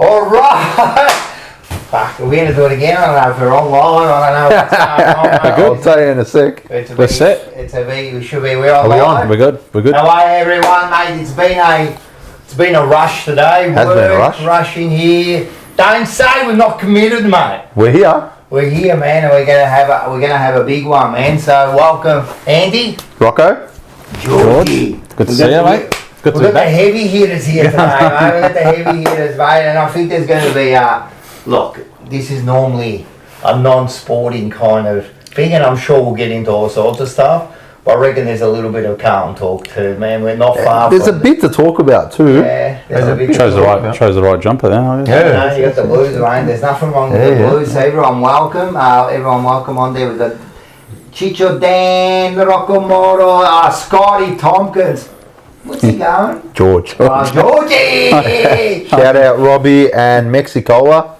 All right. Fuck, we're going to do it again. I don't know if we're online. I don't know what's going on. I'll tell you in a sec. We're set. We should be. We're online. Are we on? We're good. We're good. How are you, everyone, mate? It's been a rush today. Has been a rush. Rushing here. Don't say we're not committed, mate. We're here. We're here, man, and we're gonna have a big one, man. So welcome, Andy. Rocco. Georgie. Good to see you, mate. Good to We've be got the back. heavy hitters here today, mate. We've got the heavy hitters, mate, and I think there's going to be look, this is normally a non-sporting kind of thing, and I'm sure we'll get into all sorts of stuff. But I reckon there's a little bit of Carlton talk too, man. We're not far. There's a bit to talk about too. Yeah, there's a bit. Chose the right jumper then. I guess. Yeah, no, you got the blues, mate. There's nothing wrong with the blues. So everyone welcome. Everyone welcome on there. We've got Chicho Dan, Rocco Moro, Scotty Tompkins. What's he going? George. Georgie! Shout out Robbie and Mexicola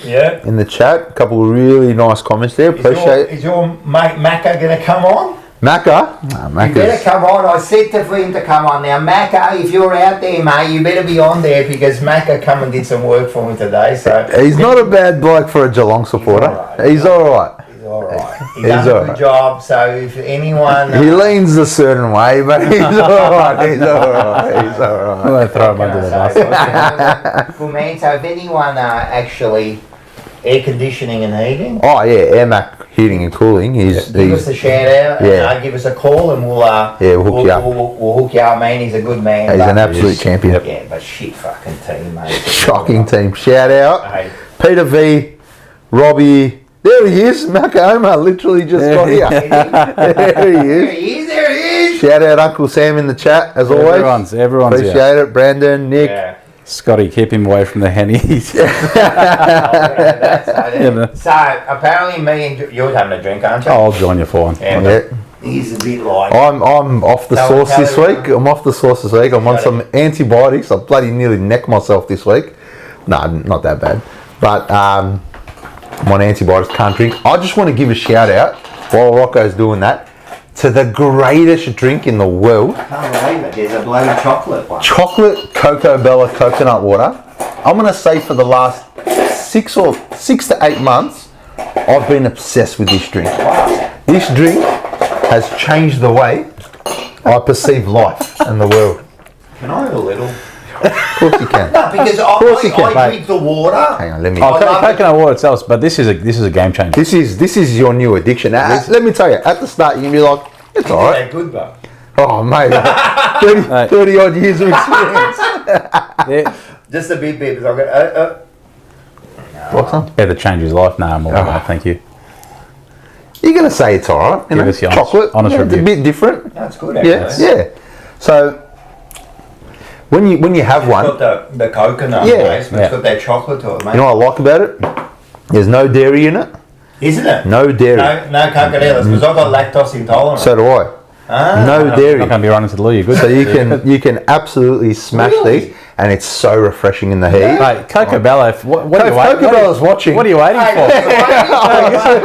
Yeah. in the chat. A couple of really nice comments there. Appreciate it. Is your mate Macca going to come on? Macca. You better come on. I said for him to come on. Now, Macca, if you're out there, mate, you better be on there because Macca come and did some work for me today. So He's not a bad bloke for a Geelong supporter. He's all right. He's all right. He's He's done a all good right. job. So if anyone... He leans a certain way, but he's all right. He's all right. He's all I'm right. going to throw him under the bus. Cool, man. So if anyone actually air conditioning and heating, Oh yeah, Airmac heating and cooling. give us a shout out. Yeah. And, give us a call and we'll we'll hook you up. We'll hook you up, man. He's a good man. He's but- an absolute champion. Yeah, but shit fucking team, mate. Shocking team. Shout out Hey. Peter V, Robbie. There he is. Macahoma literally just got here. There he is. There he is. Shout out Uncle Sam in the chat as always. Everyone's Appreciate here. it. Brandon, Nick. Yeah. Scotty, keep him away from the hennies. So apparently me and you're having a drink, aren't you? I'll join you for one. Yeah. Yeah. He's a bit like I'm off the Tell- sauce tell this everyone. week. I'm off the sauce this week. I'm on Got some antibiotics. I bloody nearly necked myself this week. No, not that bad. But I'm on antibiotics, can't drink. I just want to give a shout out while Rocco's doing that to the greatest drink in the world. I can't believe it. There's a bloody chocolate one. Chocolate Cocoa Bella coconut water. I'm going to say for the last 6 to 8 months, I've been obsessed with this drink. This drink has changed the way I perceive life and the world. Can I have a little? Of course you can. No, because course you can, I mate. drink the water. Hang on, let me. Oh, I love coconut water itself, but this is a game changer. This is your new addiction. Let me tell you, at the start you can be like, it's all right. They're good though. Oh mate, 30 odd years of experience. Yeah, Just a bit, because I've got. What's that? yeah, to change his life. No, I'm all right, thank you. You're gonna say it's all right. You Give know, us your chocolate. honest yeah, it's a review. bit different. That's good, actually. Yeah. So when you have It's one, got the coconut Yeah. taste, but it's got that chocolate to it, mate. you know what I like about it? There's no dairy in it. Isn't it? No dairy. No coconut, because I've got lactose intolerance. So do I. No dairy. Not going to be running to the loo. You're good. So you can absolutely smash Really? these, and it's so refreshing in the heat. Mate, Cocoa Bella, what are you waiting? Cocoa Bella's watching. What are you waiting Hey, for?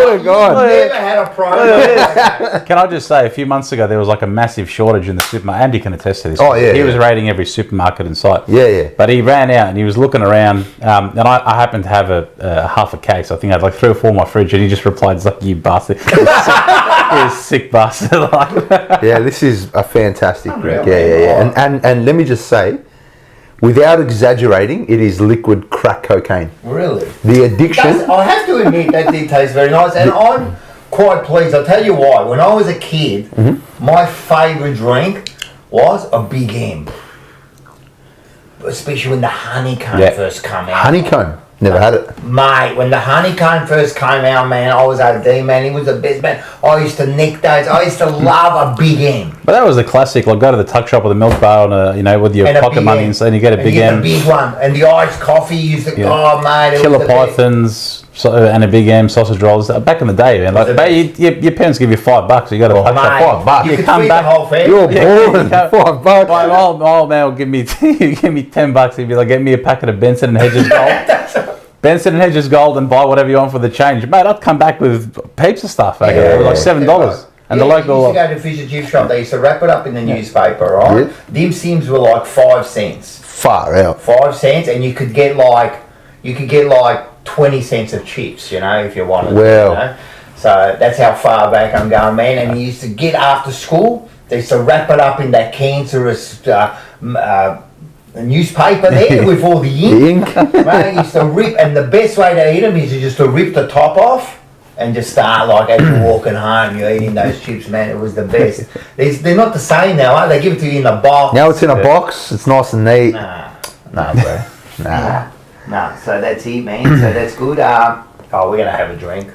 Oh, God. I've never had a promo. Can I just say, a few months ago there was like a massive shortage in the supermarket. Andy can attest to this. Oh, yeah, He was yeah. raiding every supermarket in sight. Yeah. But he ran out and he was looking around, and I happened to have a half a case. I think I had like 3 or 4 in my fridge, and he just replied, "It's like, you bastard, you sick bastard." Yeah, this is a fantastic drink. Unreal, Yeah. man. And let me just say, without exaggerating, it is liquid crack cocaine. Really? The addiction. I have to admit that did taste very nice, and I'm quite pleased. I'll tell you why. When I was a kid, my favourite drink was a Big M. Especially when the honeycomb first came out. Honeycomb. Never had it. Mate, when the honeycomb first came out, man, I was OD, man. He was the best, man. I used to nick those. I used to love a Big M. But that was the classic. Like, go to the tuck shop with a milk bar and with your And a pocket Big money, M. and you get a And Big you get M. the big one. And the iced coffee used to, oh, mate. It Killer was the best. pythons and a Big M, sausage rolls. Back in the day, man. Like, the mate, your parents give you $5. You got to Mate, $5. you You could come feed back. the whole family. You're balling. $5. My old man will give me $10. He'd be like, get me a packet of Benson and Hedges Gold. Benson and Hedges Gold, and buy whatever you want for the change. Mate, I'd come back with heaps of stuff. It was like $7. And the You used local... to go to the fish and chip shop. They used to wrap it up in the newspaper, right? Yeah. Dim Sims were like 5 cents. Far out. 5 cents, and you could get like 20 cents of chips, you know, if you wanted. Wow. You know? So that's how far back I'm going, man. And you used to get after school. They used to wrap it up in that cancerous newspaper there with all the ink. Man, you used to rip, and the best way to eat them is just to rip the top off and just start like as you're walking home, you're eating those chips, man. It was the best. They're not the same now, are they? They give it to you in a box. Now it's in a box. It's nice and neat. Nah, bro. Nah. nah. So that's it, man. So that's good. We're gonna have a drink.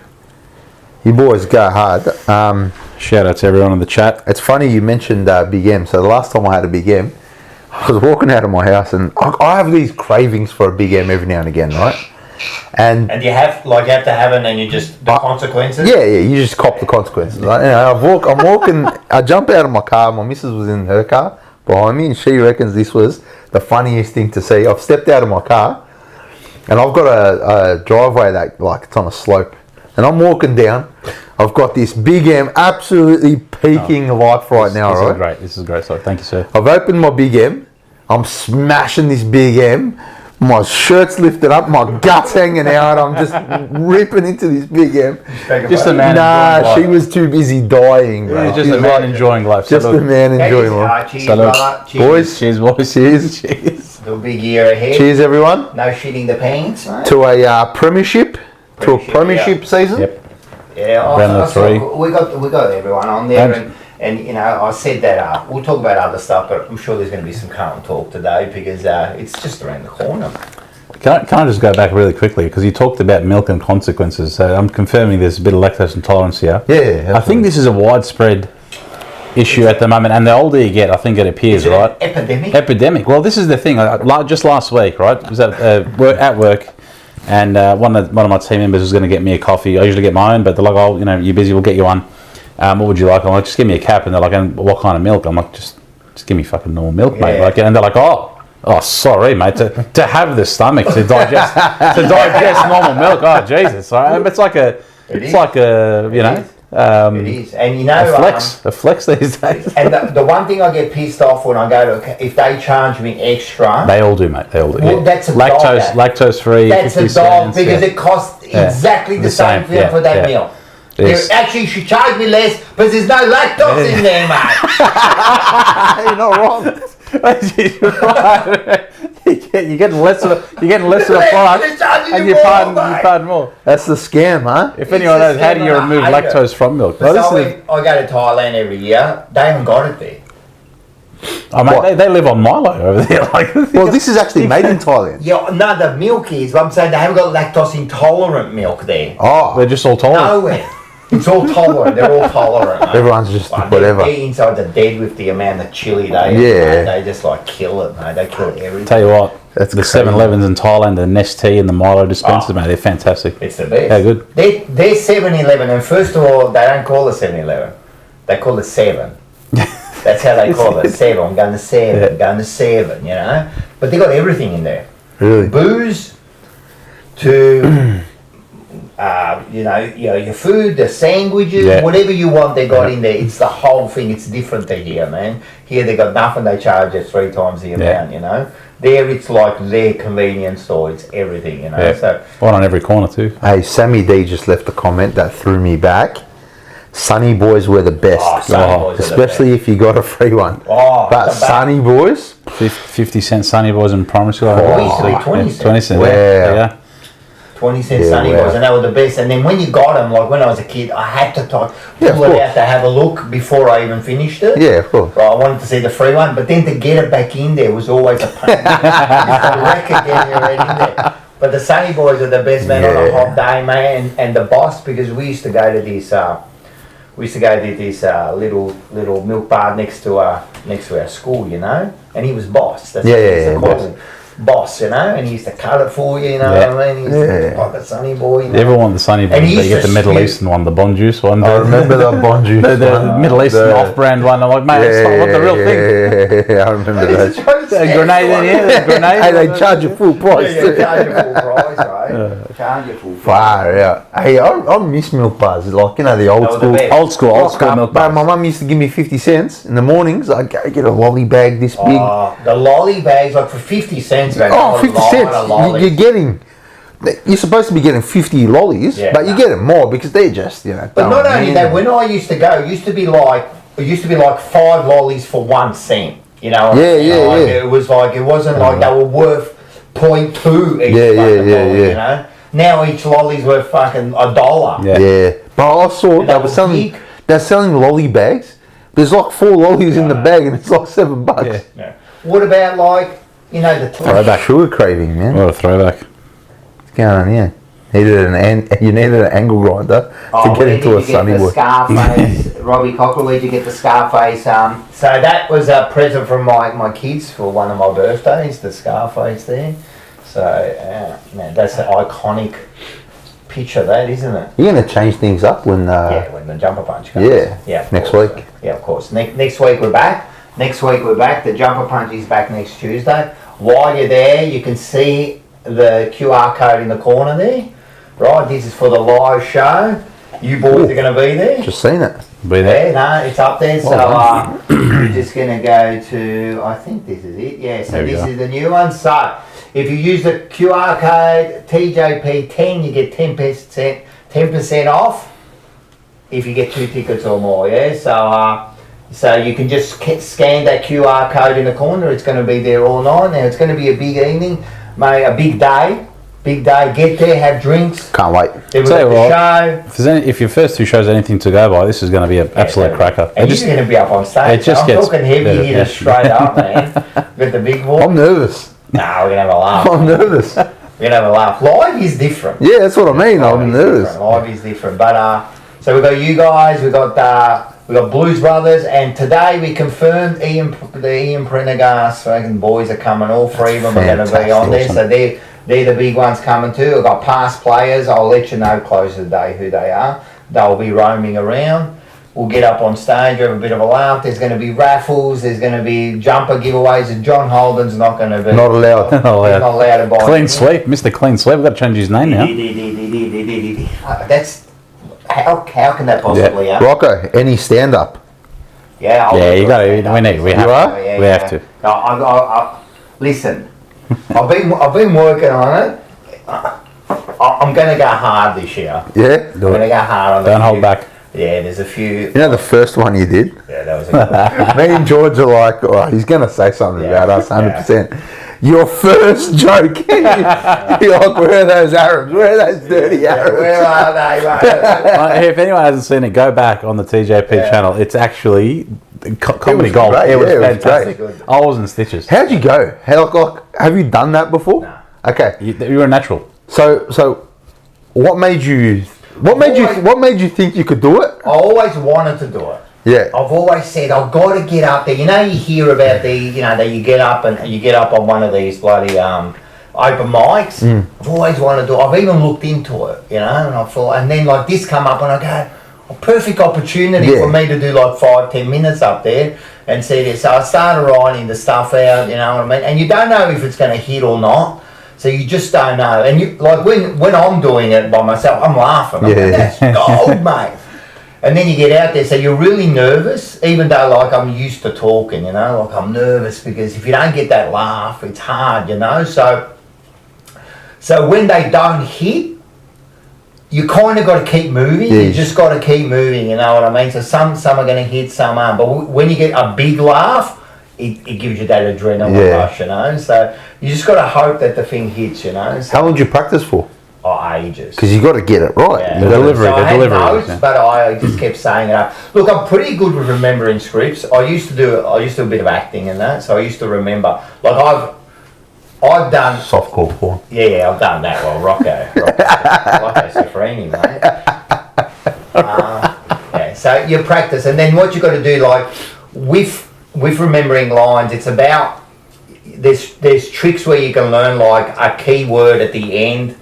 You boys go hard. Shout out to everyone in the chat. It's funny you mentioned Big M. So the last time I had a Big M, I was walking out of my house and I have these cravings for a Big M every now and again, right? And you have to have it, and then you just the consequences. Yeah, you just cop the consequences. Right? You know, I'm walking. I jump out of my car. My missus was in her car behind me, and she reckons this was the funniest thing to see. I've stepped out of my car, and I've got a driveway that it's on a slope, and I'm walking down. I've got this Big M absolutely peaking life right now, right? This is great. So thank you, sir. I've opened my Big M. I'm smashing this Big M. My shirt's lifted up, my gut's hanging out. I'm just ripping into this Big M. Just a man. Nah, she was too busy dying, bro. Yeah, just a man enjoying life. Just a man enjoying life. Cheers, Salute. brother. Boys, Cheers, boys. cheers. Cheers. The big year ahead. Cheers, everyone. No shitting the pants, mate. To a premiership season. Yep. Yeah, Round of 3. we got everyone on there, and you know, I said that we'll talk about other stuff, but I'm sure there's going to be some Carlton talk today because it's just around the corner. Can I just go back really quickly, because you talked about milk and consequences, so I'm confirming there's a bit of lactose intolerance here. Yeah, absolutely. I think this is a widespread issue at the moment, and the older you get, I think it appears, Is it right? Epidemic. Well, this is the thing. Just last week, right, I was at work, and one of my team members was going to get me a coffee. I usually get my own, but they're like, "Oh, you know, you're busy. We'll get you one. What would you like?" I'm like, "Just give me a cap." And they're like, "And what kind of milk?" I'm like, "Just give me fucking normal milk, mate." Like, and they're like, "Oh, sorry, mate. To have the stomach to digest normal milk. Oh, Jesus! Right? It's like a, you know." It is, and you know, a flex these days. And the one thing I get pissed off when I go to, if they charge me extra, They all do, mate. They all do. Well, that's a lactose free. that's 50 a dog cents, because it costs exactly the same thing for that meal. Yes. Actually, she charged me less, but there's no lactose in there, mate. You're not wrong. You're getting less of the product, and you're paying more. That's the scam, huh? If anyone knows, how do you remove lactose from milk? I go to Thailand every year. They haven't got it there. Oh, mate, they live on Milo over there. Well, this is actually made in Thailand. Yeah, no, the milk is. But I'm saying they haven't got lactose intolerant milk there. Oh, they're just all tolerant. Nowhere. It's all tolerant. They're all tolerant. Mate. Everyone's just whatever. They're inside the dead with the amount of chili they just kill it, mate. They kill everything. Tell you what, that's the 7-Elevens in Thailand, the Nestea and the Milo dispensers, mate, they're fantastic. It's the best. How good. They're 7-Eleven, and first of all, they don't call it 7-Eleven. They call it 7. That's how they call it. 7. I'm going to 7. Going to 7. You know, but they got everything in there. Really? Booze to. Your food, the sandwiches, whatever you want, they got in there. It's the whole thing. It's different to here, man. Here they got nothing. They charge you 3 times the amount. You know, there it's like their convenience store. It's everything. You know, so one on every corner too. Hey, Sammy D just left a comment that threw me back. Sunny Boys were the best, especially if you got a free one. But Sunny Boys, 50 cent Sunny Boys in primary school. We used to be 20 cents. 20 cents. Wow. 20 cent Sunny Boys, and they were the best. And then when you got them, like when I was a kid, I had to pull it out to have a look before I even finished it. Yeah, of course. Right, I wanted to see the free one, but then to get it back in there was always a pain. It's a wreck getting it right in there. But the Sunny Boys are the best, man, on a hot day, man. And the boss, because we used to go to this, little milk bar next to our school, you know. And he was boss. That's what he used to call him. boss, you know, and he used to cut it for you, you know Yeah. what I mean? He's like a sunny boy. You know? Everyone want the sunny And one, he but you get used the to Middle spew- Eastern one, the Bon Juice one. I remember the Bon Juice the one. Middle Eastern off-brand one. I'm like, mate, it's not what the real thing. Yeah, I remember that. A grenade in here, there's a grenade. Hey, they charge you full price. Yeah, too. charge you full price, right? Charge you full price. Far out. Hey, I miss milk bars. Like, you know, the old That was the school. best. Old school Rock up. milk Bro, bars. my mum used to give me 50 cents in the mornings. I'd go get a lolly bag this big. The lolly bags, like for 50 cents, man. Oh, a 50 lot cents. of lollies. You're getting. You're supposed to be getting 50 lollies, Yeah, but you no. get them more because they're just, you know. But not going only in. that, when I used to go, it used to be like 5 lollies for 1 cent. You know, what Yeah, I mean? yeah, Like, yeah. It was like, it wasn't like they were worth 0.2 each Yeah, yeah, fucking yeah, lolly, yeah. you know. Now each lolly's worth fucking $1. Yeah. Yeah, but I saw And they they were were selling. big. They're selling lolly bags. There's like 4 lollies in the bag, and it's like $7. Yeah. Yeah. What about like, you know, the Throwback sugar craving, man. What a throwback. What's going on here? You needed an angle grinder to get into a sunny boy. Scarface, Robbie Cockrell, where'd you get the Scarface? So that was a present from my kids for one of my birthdays, the Scarface there. So, man, that's an iconic picture, that, isn't it? You're gonna change things up when. Yeah, when the jumper punch comes. Yeah, Yeah. of next course. week. Yeah, of course. Next week we're back. The jumper punch is back next Tuesday. While you're there, you can see the QR code in the corner there. Right, this is for the live show. You boys are going to be there. Just seen it. Be there. Yeah, no, it's up there. So we're just going to go to, I think this is it. Yeah, so There we this go. is the new one. So if you use the QR code TJP10, you get 10% off if you get 2 tickets or more. Yeah, so you can just scan that QR code in the corner. It's going to be there all night. Now it's going to be a big evening, mate, a big day. Big day. Get there, have drinks. Can't wait. Then we've Tell got you the what, show. if your first 2 shows are anything to go by, this is going to be an absolute cracker. And It you're going to be up on stage. it just I'm gets talking heavy better, hitters yeah. straight up, man. With the big boy. I'm nervous. Nah, we're going to have a laugh. I'm nervous. We're going to have a laugh. Live is different. Yeah, that's what I mean. Live I'm is nervous. different. Live is different. But, so we've got you guys, we've got Blues Brothers, and today we confirmed the Ian Prendergast fucking boys are coming. All 3 of them are going to be on there. Fantastic. So they're the big ones coming too. I've got past players. I'll let you know closer to the day who they are. They'll be roaming around. We'll get up on stage, have a bit of a laugh. There's going to be raffles. There's going to be jumper giveaways. And John Holden's not going to be. Not allowed. Not allowed. He's not allowed to buy Clean anything. sweep, Mr. Clean Sweep. We've got to change his name now. That's how can that possibly happen? Rocco, any stand up? Yeah, I'll Yeah, do you it. got to. We have You are? to. We have to. No, listen, I've been working on it. I'm going to go hard this year. Yeah? I'm going to go hard on it. Don't hold back. Yeah, there's a few. You know the first one you did? Yeah, that was a good one. Me and George are like, oh, he's going to say something Yeah. about us, 100%. Your first joke. You're like, where are those Arabs? Where are those dirty Arabs? Where are they, mate? If anyone hasn't seen it, go back on the TJP channel. It's actually comedy gold. great. It was Yeah, it was fantastic. great. I was in stitches. How'd you go? Have you done that before? No. Okay. You were a natural. So what made you think you could do it? I always wanted to do it. Yeah. I've always said I've got to get up there. You know, you hear about that you get up on one of these bloody open mics. I've always wanted to do it. I've even looked into it, you know, and I thought, and then like this come up and I go, a perfect opportunity Yeah. for me to do like 5-10 minutes up there and see this. So I started writing the stuff out, you know what I mean? And you don't know if it's going to hit or not. So you just don't know. And you like when I'm doing it by myself, I'm laughing. I'm Yeah. like, that's gold, mate. And then you get out there, so you're really nervous, even though like I'm used to talking, you know, like I'm nervous because if you don't get that laugh, it's hard, you know. So when they don't hit, you kind of got to keep moving. You Yes. just got to keep moving, you know what I mean? So some are going to hit, some aren't. But when you get a big laugh, it gives you that adrenaline Yeah. rush, you know. So you just got to hope that the thing hits, you know. So, How long did you practice for? ages. Because you got to get it right. Yeah. You gotta- delivery. So I the had delivery, notes, yeah. but I just kept saying it. Look, I'm pretty good with remembering scripts. I used to do a bit of acting and that, so I used to remember. Like I've done. Softcore porn. Yeah, I've done that. Well, Rocco Sofrini, mate. Yeah, so you practice, and then what you got to do, like with remembering lines, it's about there's tricks where you can learn like a keyword at the end,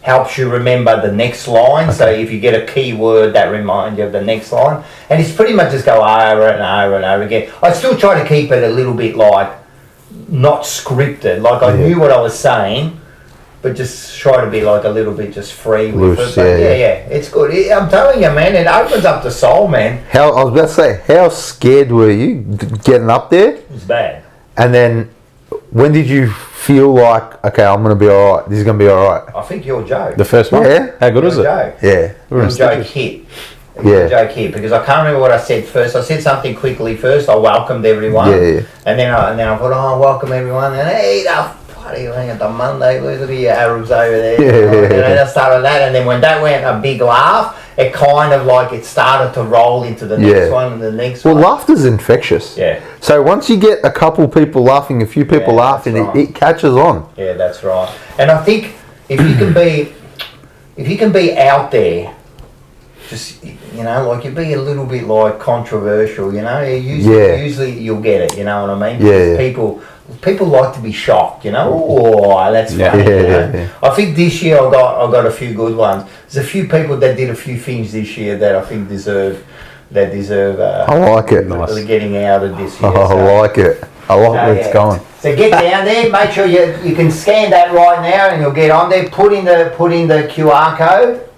helps you remember the next line. Okay. So if you get a keyword that reminds you of the next line, and it's pretty much just go over and over and over again. I still try to keep it a little bit like not scripted. Like I knew what I was saying, but just try to be like a little bit just free with it. But yeah, it's good. I'm telling you, man, it opens up the soul, man. I was about to say, how scared were you getting up there? It was bad. And then, when did you feel like, okay, I'm going to be all right, this is going to be all right? I think your joke. The first one? Yeah. How good was it? Joke. Yeah. Your joke hit. Your joke hit, because I can't remember what I said first. I said something quickly first. I welcomed everyone. Yeah. And then I thought, oh, welcome everyone. And hey, the bloody thing at the Monday, look at the Arabs over there. And then I started that. And then when that went a big laugh, it kind of like it started to roll into the next one and the next one. Well, laughter's infectious. Yeah. So once you get a couple people laughing, a few people laughing, right. it catches on. Yeah, that's right. And I think if you can be out there, just, you know, like you'd be a little bit like controversial, you know. Usually you'll get it, you know what I mean? Yeah. People like to be shocked, you know. Oh, that's funny. You know? I think this year I got a few good ones. There's a few people that did a few things this year that I think deserve. I like it. Nice. Getting out of this year. I like it. I like where it's going. So get down there. Make sure you can scan that right now, and you'll get on there. Put in the QR code.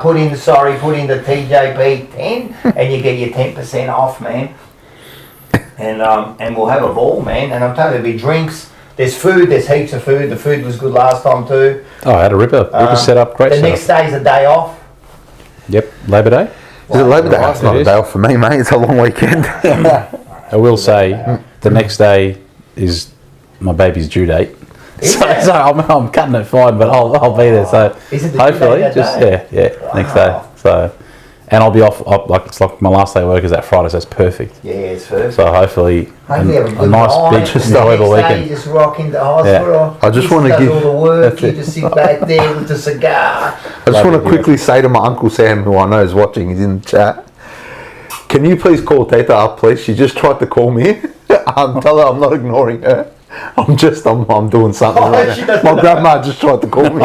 Put in the TJP 10, and you get your 10% off, man. And we'll have a ball, man. And I'm telling you, there'll be drinks. There's food. There's heaps of food. The food was good last time too. Oh, I had a ripper set up. Great. The next day's a day off. Yep, Labor Day. Is it Labor Day? It's not a day off for me, mate. It's a long weekend. I will say, the next day is my baby's due date. So I'm cutting it fine, but I'll be there. So hopefully, just next day. So, and I'll be off. Like it's like my last day of work is that Friday, so it's perfect. Yeah, it's perfect. So hopefully have a nice big enjoyable weekend. You just rock into the hospital. Yeah. I just want to give all the work. You just sit back there with a cigar. I just want to quickly say to my Uncle Sam, who I know is watching, he's in the chat. Can you please call Teta up, please? She just tried to call me. Tell her I'm not ignoring her. I'm doing something right now. My grandma just tried to call me.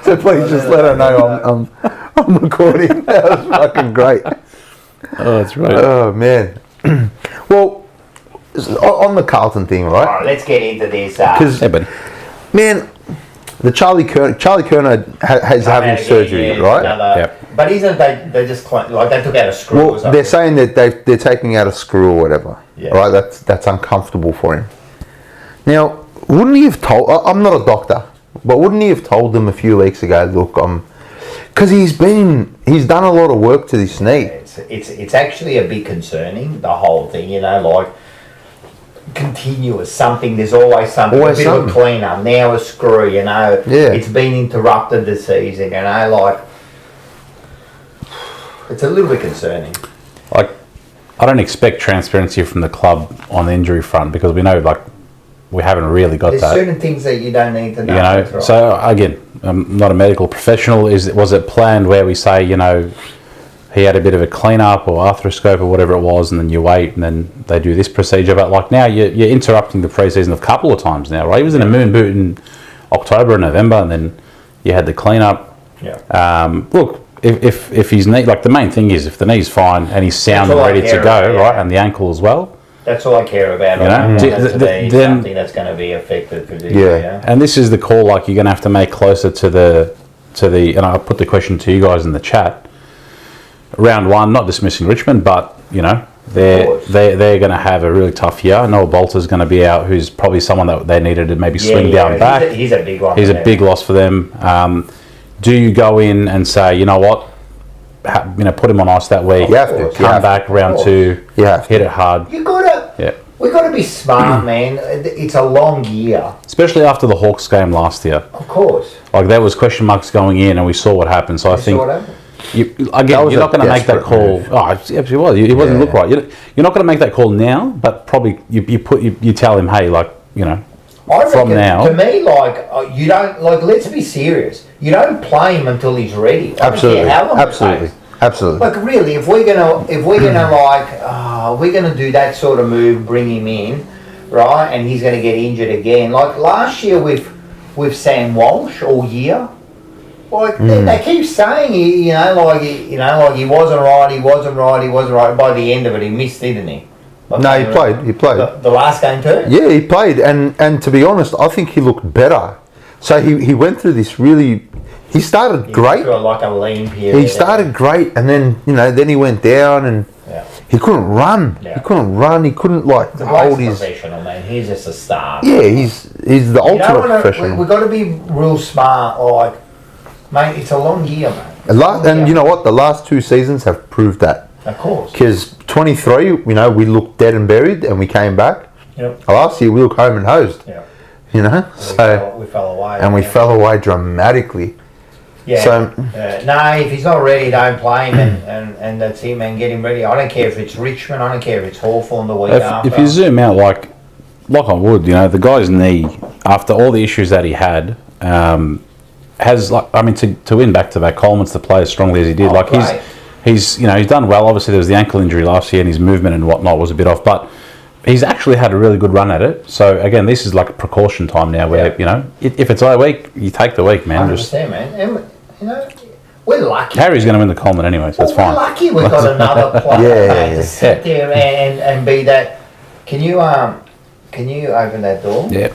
So please just let her know I'm recording. That was fucking great. Oh, that's right. Oh, man. Well, on the Carlton thing, right? All right, let's get into this. Because, man, the Charlie Kerner is having surgery, right? Yep. But isn't they just like they took out a screw or something? They're saying that they're taking out a screw or whatever, right? That's uncomfortable for him. Now, wouldn't he have told... I'm not a doctor, but wouldn't he have told them a few weeks ago, look, because he's done a lot of work to this knee. It's actually a bit concerning, the whole thing, you know, like continuous something. There's always something. Always a bit of a cleaner, now a screw, you know. Yeah. It's been interrupted this season, you know, like... It's a little bit concerning. Like, I don't expect transparency from the club on the injury front because we know, like, we haven't really got There's that. certain things that you don't need to know. You know, right. So again, I'm not a medical professional. Was it planned where we say, you know, he had a bit of a clean-up or arthroscope or whatever it was, and then you wait, and then they do this procedure. But like now, you're interrupting the pre-season a couple of times now, right? He was in a moon boot in October and November, and then you had the clean-up. Yeah. Look, if his knee, like the main thing is if the knee's fine and he's sound and ready to go, right, and the ankle as well. That's all I care about. You know, then something that's going to be affected. Yeah. And this is the call, like you're going to have to make closer to the. And I put the question to you guys in the chat. Round one, not dismissing Richmond, but you know they're going to have a really tough year. Noah Bolter's going to be out, who's probably someone that they needed to maybe swing down back. He's a big one. He's a big loss for them. Do you go in and say, you know what? Put him on ice that week. You have to. Come back round two. Hit it hard. You gotta. Yeah. We gotta be smart, man. It's a long year. Especially after the Hawks game last year. Of course. Like there was question marks going in, and we saw what happened. So I think you're not going to make that call. Move. Oh, absolutely was. It wasn't look right. You're not going to make that call now, but probably you tell him, hey, like you know. I reckon, from now. To me, like you don't like. Let's be serious. You don't play him until he's ready. Absolutely. How long Absolutely. Absolutely. Like really, if we're gonna we're gonna do that sort of move, bring him in, right, and he's gonna get injured again. Like last year with Sam Walsh all year. Like they keep saying he wasn't right. By the end of it, he missed, didn't he? Like, no, he played. He played the last game too. Yeah, he played, and to be honest, I think he looked better. So he went through this really. He started great. Through like a lean period. He started great, and then he went down, and he couldn't run. Yeah. He couldn't run. He couldn't hold his. Professional, man. He's just a star. Yeah, he's the ultimate professional. We've got to be real smart. Like, mate, it's a long year, man. And you know what? The last 2 seasons have proved that. Of course. Because 23, we looked dead and buried, and we came back. Yep. Last year, we looked home and hosed. Yeah. So we fell away. and we fell away dramatically. Yeah. So, no, if he's not ready, don't play him, and that's him, and get him ready. I don't care if it's Richmond. I don't care if it's Hawthorn the week after. If you zoom out, like I would, the guy's knee, after all the issues that he had, has to win back-to-back Coleman's to play as strongly as he did. He's done well. Obviously, there was the ankle injury last year, and his movement and whatnot was a bit off, but he's actually had a really good run at it. So again, this is like a precaution time now, where if it's a week, you take the week, man. 100%, man. And we're lucky. Harry's going to win the Coleman anyway, so that's fine. We're lucky we've got another player to sit there and be that. Can you open that door? Yeah.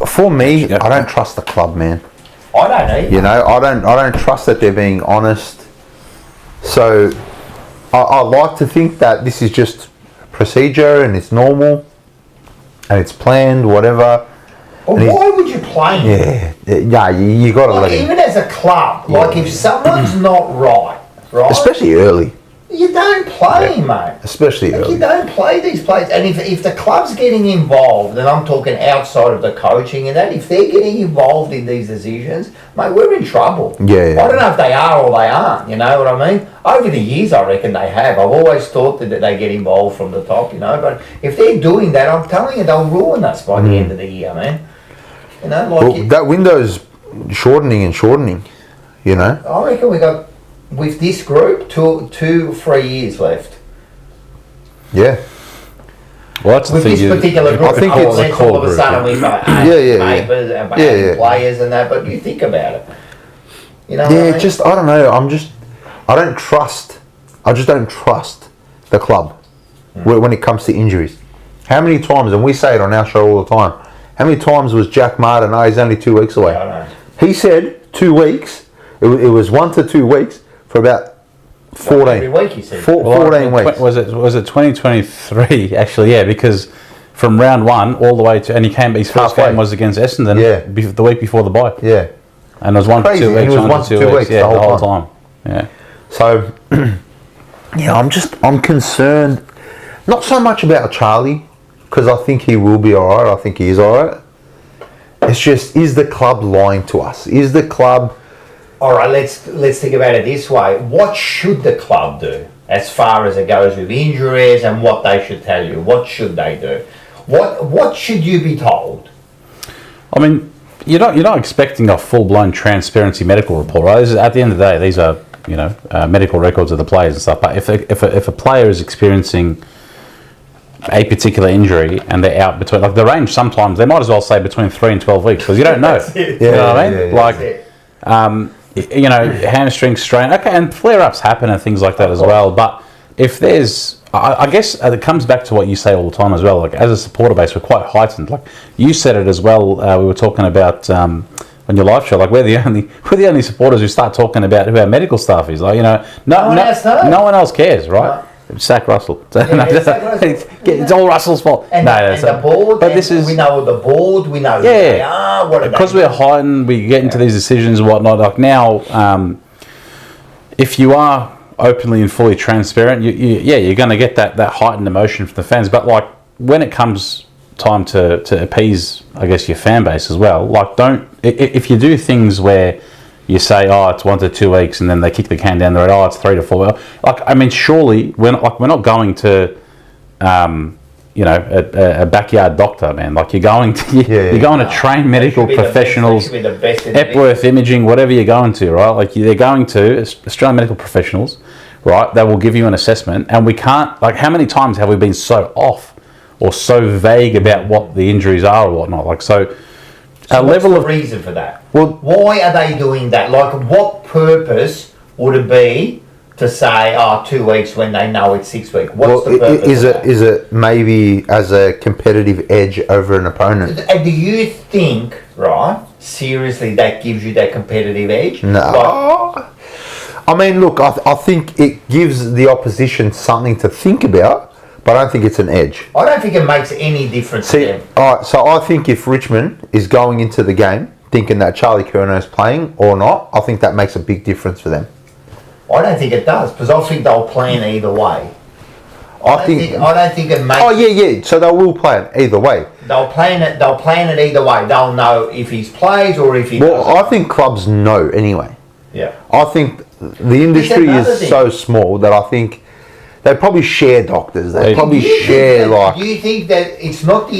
For me, I don't trust the club, man. I don't either. I don't trust that they're being honest. So I like to think that this is just procedure and it's normal and it's planned, whatever. Well, why would you play him? Yeah, you got to let him. Even as a club, if someone's not right, especially early. You don't play him, mate. Especially early. You don't play these players. And if the club's getting involved, and I'm talking outside of the coaching and that, if they're getting involved in these decisions, mate, we're in trouble. Yeah. I don't know if they are or they aren't, you know what I mean? Over the years, I reckon they have. I've always thought that they get involved from the top, but if they're doing that, I'm telling you, they'll ruin us by the end of the year, man. That window's shortening. I reckon we got, with this group, 3 years left. Yeah. Well, that's with the thing. This particular group, I think it's a core all of a group. sudden we've got papers and players and that. But you think about it, what I mean? Just I don't know. I just don't trust the club when it comes to injuries. How many times, and we say it on our show all the time, how many times was Jack Martin? He's only 2 weeks away. I know. He said 2 weeks. It was 1 to 2 weeks for about 14. Every week, you said. 14 weeks. Was it 2023? Actually, yeah, because from round 1 all the way to, and his first game was against Essendon. The week before the bye. Yeah. And it was 1 to 2 weeks. It was 1 to 2 weeks the whole time. Yeah. So, I'm concerned, not so much about Charlie, because I think he will be alright. I think he is alright. It's just, is the club lying to us? Is the club... All right, let's think about it this way. What should the club do as far as it goes with injuries and what they should tell you? What should they do? What should you be told? I mean, you're not expecting a full-blown transparency medical report, right? At the end of the day, these are medical records of the players and stuff. But if a player is experiencing a particular injury and they're out between, like the range, sometimes they might as well say between 3 and 12 weeks because you don't know. You know what I mean? Hamstring strain. Okay, and flare-ups happen and things like that as well. But if there's, I guess it comes back to what you say all the time as well. Like as a supporter base, we're quite heightened. Like you said it as well. We were talking about on your live show. Like we're the only supporters who start talking about who our medical staff is. Like no one else cares, right? No. Sack Russell. It's all Russell's fault. And the board. But this is, we know the board. We know who they are. Because we're heightened, we get into these decisions and whatnot. Like now, if you are openly and fully transparent, you're going to get that heightened emotion from the fans. But like when it comes time to appease, I guess, your fan base as well. Like if you do things where you say, it's 1 to 2 weeks, and then they kick the can down the road. It's 3 to 4. Like, I mean, surely we're not going to you know, a backyard doctor, man. Like you're going to you're going to train medical professionals, Epworth Imaging, whatever you're going to, right? Like they're going to Australian medical professionals, right? They will give you an assessment, and we can't, like, how many times have we been so off or so vague about what the injuries are or whatnot? Like, so a level of reason for that. Well, why are they doing that? Like, what purpose would it be to say, 2 weeks when they know it's 6 weeks? What's the purpose? Is it maybe as a competitive edge over an opponent? And do you think, right, seriously, that gives you that competitive edge? No. Like, I mean, look, I think it gives the opposition something to think about, but I don't think it's an edge. I don't think it makes any difference to them. All right, so I think if Richmond is going into the game thinking that Charlie Curnow's playing or not, I think that makes a big difference for them. I don't think it does, because I think they'll plan either way. I don't think it makes... Oh, yeah, so they will play it either way. They'll plan it either way. They'll know if he plays or if he doesn't. Well, I think clubs know anyway. Yeah. I think the industry is so small that I think they probably share doctors. They probably share like... Do you think that it's not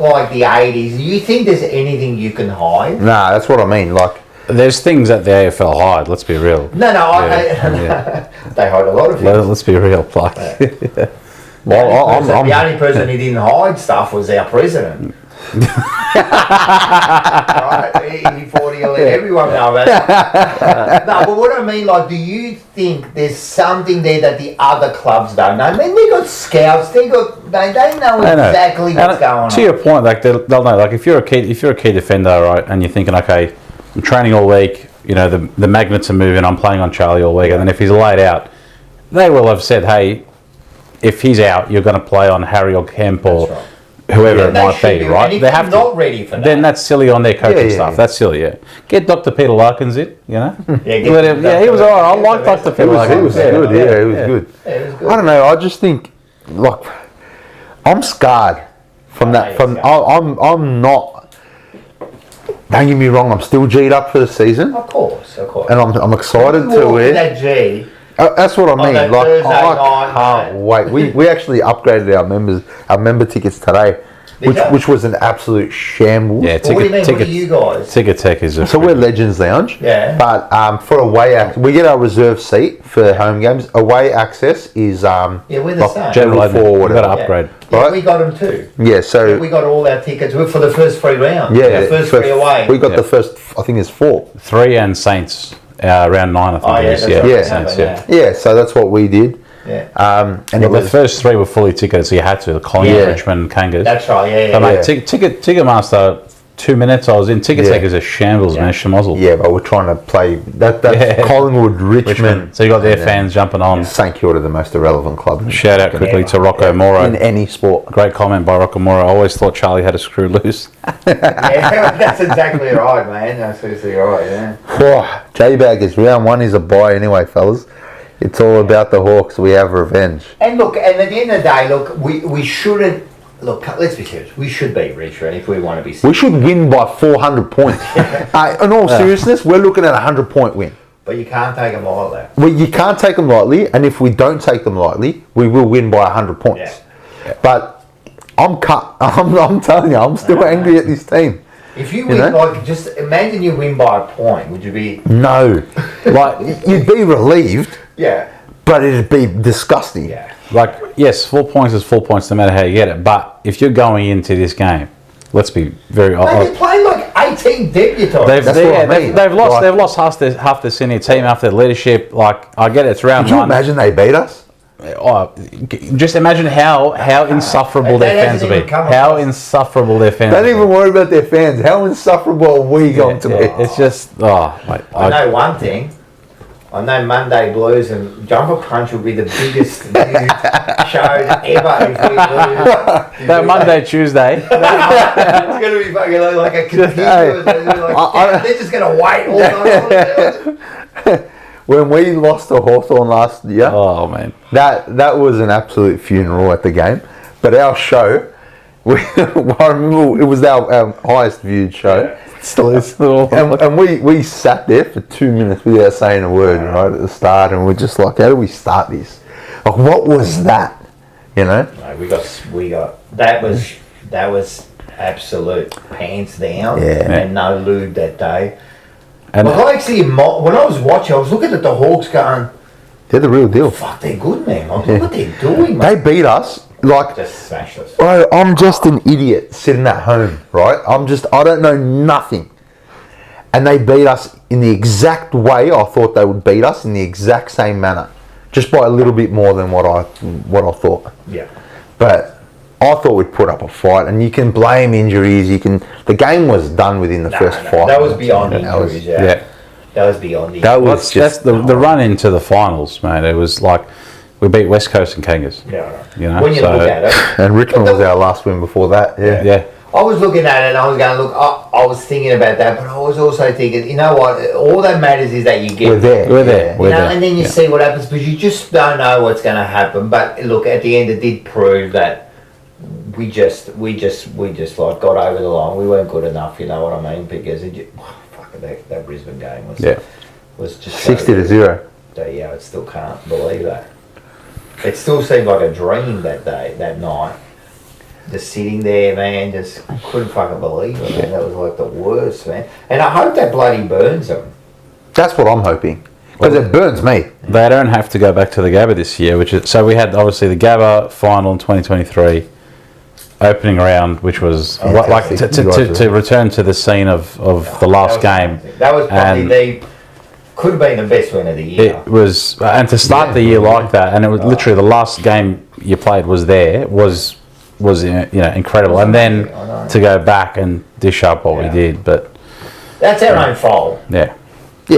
like the 80s? Do you think there's anything you can hide? Nah, that's what I mean. Like, there's things that the AFL hide. Let's be real. No, they hide a lot of things. Let's be real, like. Well, the only person who didn't hide stuff was our president. Right? He thought he'll let everyone know about it. No, but what I mean, like, do you think there's something there that the other clubs don't know? I mean, they got scouts. They know exactly what's going on. To your point, like they'll know. Like if you're a key defender, right, and you're thinking, okay, I'm training all week. You know, the magnets are moving. I'm playing on Charlie all week, and then if he's laid out, they will have said, hey, if he's out, you're going to play on Harry or Kemp or whoever it might be, right? And if they have not ready for that, then that's silly on their coaching staff. That's silly. Yeah, get Dr. Peter Larkins in. You know, he was all right. I like Dr. Peter Larkins. He was good. Yeah, he was good. I don't know. I just think, like, I'm scarred from that. I'm not. Don't get me wrong. I'm still G'd up for the season. Of course. And I'm excited to win. That G. That's what I mean. Like, I can't night. wait. We actually upgraded our member tickets today, which was an absolute shambles. Yeah, what do you mean? What are you guys? Ticket Tech is so we're Legends Lounge. Yeah. But for away we get our reserve seat for home games. Away access is we're the same. General 4 or whatever. We've got to upgrade. Yeah, right? we got them too. Yeah, so we got all our tickets for the first 3 rounds. Yeah, the first 3 away. We got the first. I think it's 4. 3 and Saints. Around 9, I think it is. Yeah, so that's what we did. Yeah. And the first 3 were fully ticketed, so you had to. The Collingwood, Richmond, Kangas. That's right, yeah. But mate, Ticketmaster, 2 minutes I was in. Ticket Tech is a shambles, man. Schmozzle. Yeah, but we're trying to play that's Collingwood, Richmond. So you got their fans jumping on. St Kilda, the most irrelevant club. Shout out quickly to Rocco Moro. In any sport. Great comment by Rocco Moro. I always thought Charlie had a screw loose. Yeah, that's exactly right, man. That's exactly right, yeah. Oh, J-Baggers, round 1 is a bye anyway, fellas. It's all about the Hawks. We have revenge. And look, and at the end of the day, look, we shouldn't... Look, let's be serious. We should beat Richmond if we want to be serious. We should win by 400 points. In all seriousness, we're looking at a 100-point win. But you can't take them lightly. Well, you can't take them lightly, and if we don't take them lightly, we will win by 100 points. Yeah. But I'm telling you, I'm still angry at this team. If you win, like, just imagine you win by a point, would you be... No. Like, you'd be relieved. Yeah. But it'd be disgusting. Yeah. Like, yes, 4 points is 4 points no matter how you get it. But if you're going into this game, let's be very honest. They played like 18 debutants. They've lost half their senior team after their leadership. Like, I get it, it's round 1. Could you imagine they beat us? Just imagine how insufferable their fans will be. How insufferable their fans will be. Don't even worry about their fans. How insufferable are we going to be? It's just, mate. I know one thing. I know Monday Blues and Jumper Punch will be the biggest show ever if we lose. That Monday, Tuesday. It's going to be fucking like a continuous. They're just going to wait all night. When we lost to Hawthorn last year, oh man, that was an absolute funeral at the game. But our show, I remember it was our highest viewed show. Still is. And we sat there for 2 minutes without saying a word right at the start, and we're just like, how do we start this? Like, what was that? you know. No, we got that was absolute pants down and no lube that day. And I actually, when I was watching, I was looking at the Hawks going, they're the real deal. Fuck, they're good, man. Look what they're doing, mate. They beat us. Like, just smashed us. Bro, I'm just an idiot sitting at home, right? I don't know nothing. And they beat us in the exact way I thought they would beat us, in the exact same manner. Just by a little bit more than what I thought. Yeah. But I thought we'd put up a fight, and you can blame injuries. The game was done within the first 5 minutes. That was beyond injuries, That was beyond injuries. That's the run into the finals, mate. It was like we beat West Coast and Kangas. Yeah. You know, when you look at it. And Richmond was our last win before that. Yeah. I was looking at it and I was going, look, I was thinking about that, but I was also thinking, you know what? All that matters is that you get We're there. And then you see what happens, because you just don't know what's going to happen. But look, at the end, it did prove that we just like got over the line. We weren't good enough, you know what I mean? Because that Brisbane game was just 60-0. Yeah, I still can't believe that. It still seemed like a dream that day, that night. Just sitting there, man, just couldn't fucking believe it, man. That was like the worst, man. And I hope that bloody burns them. That's what I'm hoping. Because it burns me. They don't have to go back to the Gabba this year, so we had obviously the Gabba final in 2023, opening round, which was to return to the scene of the last game. That was probably could have been the best win of the year. It was, and to start the year like that, and it was literally the last game you played was incredible, and then to go back and dish up what we did, but that's our own fault. Yeah,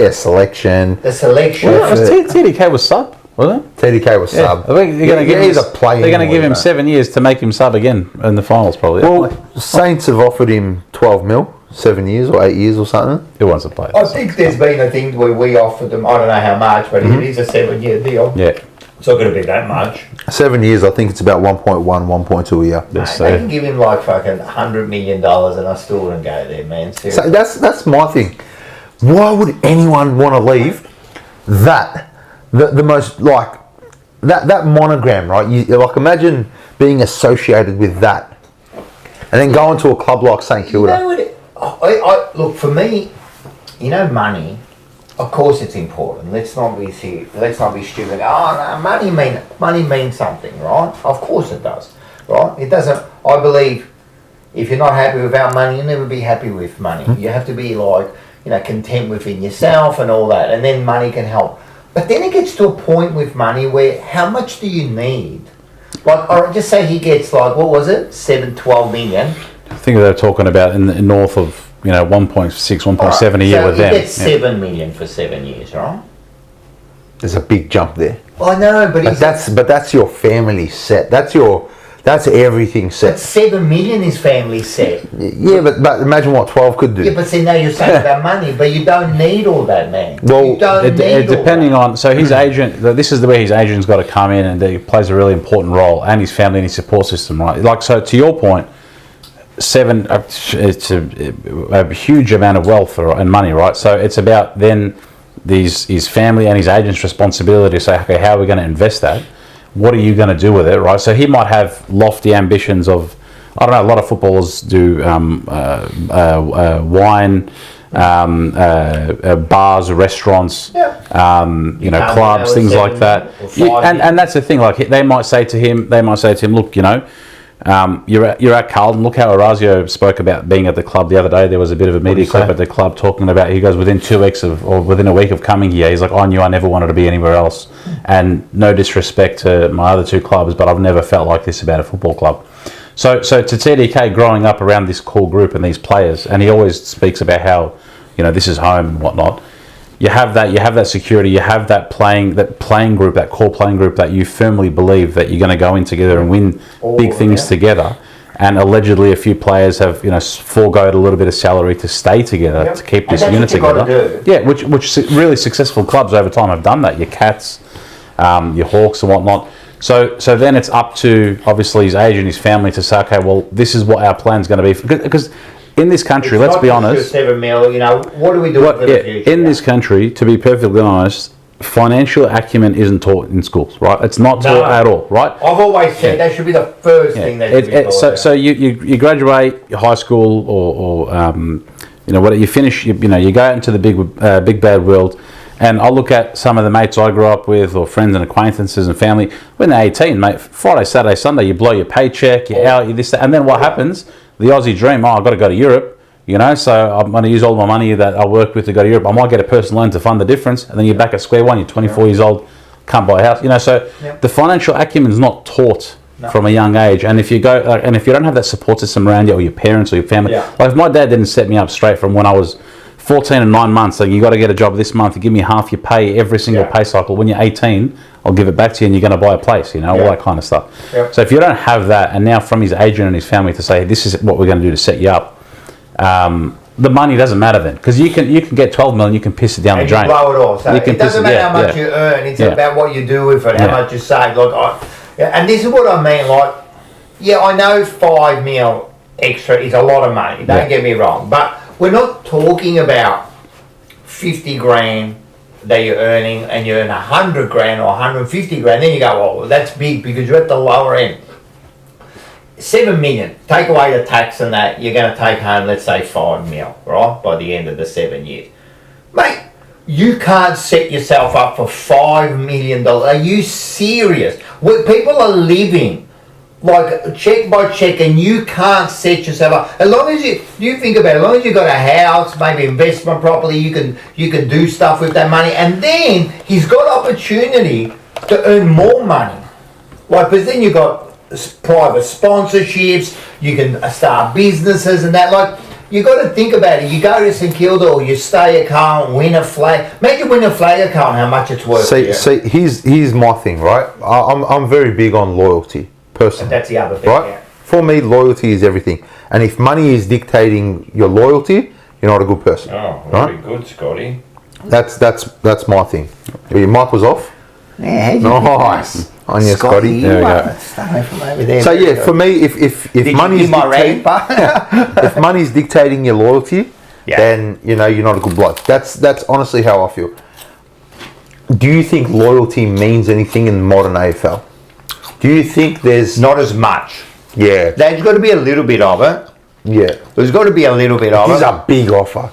selection. The selection. TDK was sub, wasn't it? TDK was sub. I think they're going to give him 7 years to make him sub again in the finals, probably. Well, Saints have offered him 12 mil, 7 years or 8 years or something. Who wants to play? I think there's been a thing where we offered them, I don't know how much, but it is a 7-year deal. Yeah. It's not going to be that much. 7 years, I think it's about 1.1, 1.2 a year. Mate, they can give him like fucking $100 million and I still wouldn't go there, man. Seriously. So that's my thing. Why would anyone want to leave that, the most, like, that monogram, right? You, like, imagine being associated with that and then going to a club like St Kilda. You know what, look, for me, money, of course it's important. Let's not be stupid. Oh no, money means something, right? Of course it does, right? It doesn't. I believe if you're not happy without money, you'll never be happy with money. You have to be like, content within yourself and all that, and then money can help. But then it gets to a point with money where how much do you need? Like, or just say he gets like, what was it, 12 million? I think they were talking about in the north of 1.6, 1.7 a year so with them. So you get 7 million for 7 years, right? There's a big jump there. I know, but that's your family set. That's everything set. But 7 million is family set. Yeah, but imagine what 12 could do. Yeah, but see, now you're saying about money, but you don't need all that, man. Well, you don't need depending all that. on, so his agent, this is where his agent's got to come in, and he plays a really important role, and his family and his support system, right? Like, so to your point, it's a huge amount of wealth and money, right? So it's about then his family and his agent's responsibility to say, okay, how are we going to invest that? What are you going to do with it, right? So he might have lofty ambitions of, I don't know, a lot of footballers do wine, bars, restaurants, clubs, things like that. And that's the thing. Like they might say to him, look, you're at Carlton. Look how Orazio spoke about being at the club the other day. There was a bit of a media clip at the club talking about, he goes, within 2 weeks or within a week of coming here, he's like, I knew I never wanted to be anywhere else. And no disrespect to my other 2 clubs, but I've never felt like this about a football club. So to TDK, growing up around this core group and these players, and he always speaks about how, this is home and whatnot. You have that security, you have that core playing group that you firmly believe that you're going to go in together and win big things together. And allegedly a few players have, foregoed a little bit of salary to stay together, to keep this unit together. Yeah, which really successful clubs over time have done that. Your Cats, your Hawks and whatnot. So then it's up to, obviously, his agent, his family to say, okay, well, this is what our plan's going to be. Because in this country, let's be honest. 7 mil, what do we do for the future? In this country, to be perfectly honest, financial acumen isn't taught in schools, right? It's not taught at all, right? I've always said that should be the first thing that should be taught. So you graduate high school or whatever, you finish, you go out into the big bad world. And I look at some of the mates I grew up with, or friends and acquaintances and family, when they're 18, mate, Friday, Saturday, Sunday, you blow your paycheck, you're out, you this, that, and then what happens? The Aussie dream, I've got to go to Europe, so I'm going to use all my money that I work with to go to Europe. I might get a personal loan to fund the difference, and then you're back at square one, you're 24 years old, can't buy a house, so the financial acumen is not taught from a young age. And if you go, and if you don't have that support system around you, or your parents or your family, like if my dad didn't set me up straight from when I was 14 and 9 months, so you got to get a job this month, you give me half your pay every single pay cycle. When you're 18, I'll give it back to you and you're going to buy a place, all that kind of stuff. So if you don't have that, and now from his agent and his family to say, this is what we're going to do to set you up, the money doesn't matter then, because you can get 12 million, you can piss it down the drain. You blow it all. So it doesn't matter how much you earn, it's about what you do with it, how much you save. And this is what I mean, I know 5 mil extra is a lot of money, don't get me wrong, but we're not talking about 50 grand that you're earning and you earn 100 grand or 150 grand. Then you go, well, that's big because you're at the lower end. 7 million, take away the tax and that, you're going to take home, let's say 5 mil, right, by the end of the 7 years. Mate, you can't set yourself up for $5 million. Are you serious? Where people are living like check by check, and you can't set yourself up. As long as you think about it, as long as you've got a house, maybe investment property, you can do stuff with that money. And then he's got opportunity to earn more money. Because then you've got private sponsorships, you can start businesses and that. You got to think about it. You go to St Kilda or you stay at Carlton, win a flag. Imagine winning a flag at Carlton, how much it's worth. See, here's my thing, right? I'm very big on loyalty. Personally, that's the other thing, right? For me, loyalty is everything. And if money is dictating your loyalty, you're not a good person. Oh, very good, Scotty. That's my thing. Your mic was off. Yeah, nice on you, Scotty. There we go. From over there. So for me, if money's if money's dictating your loyalty, then you're not a good bloke. That's honestly how I feel. Do you think loyalty means anything in modern AFL? Do you think there's... Not as much. Yeah. There's got to be a little bit of it. Yeah. There's got to be a little bit of it. It's a big offer.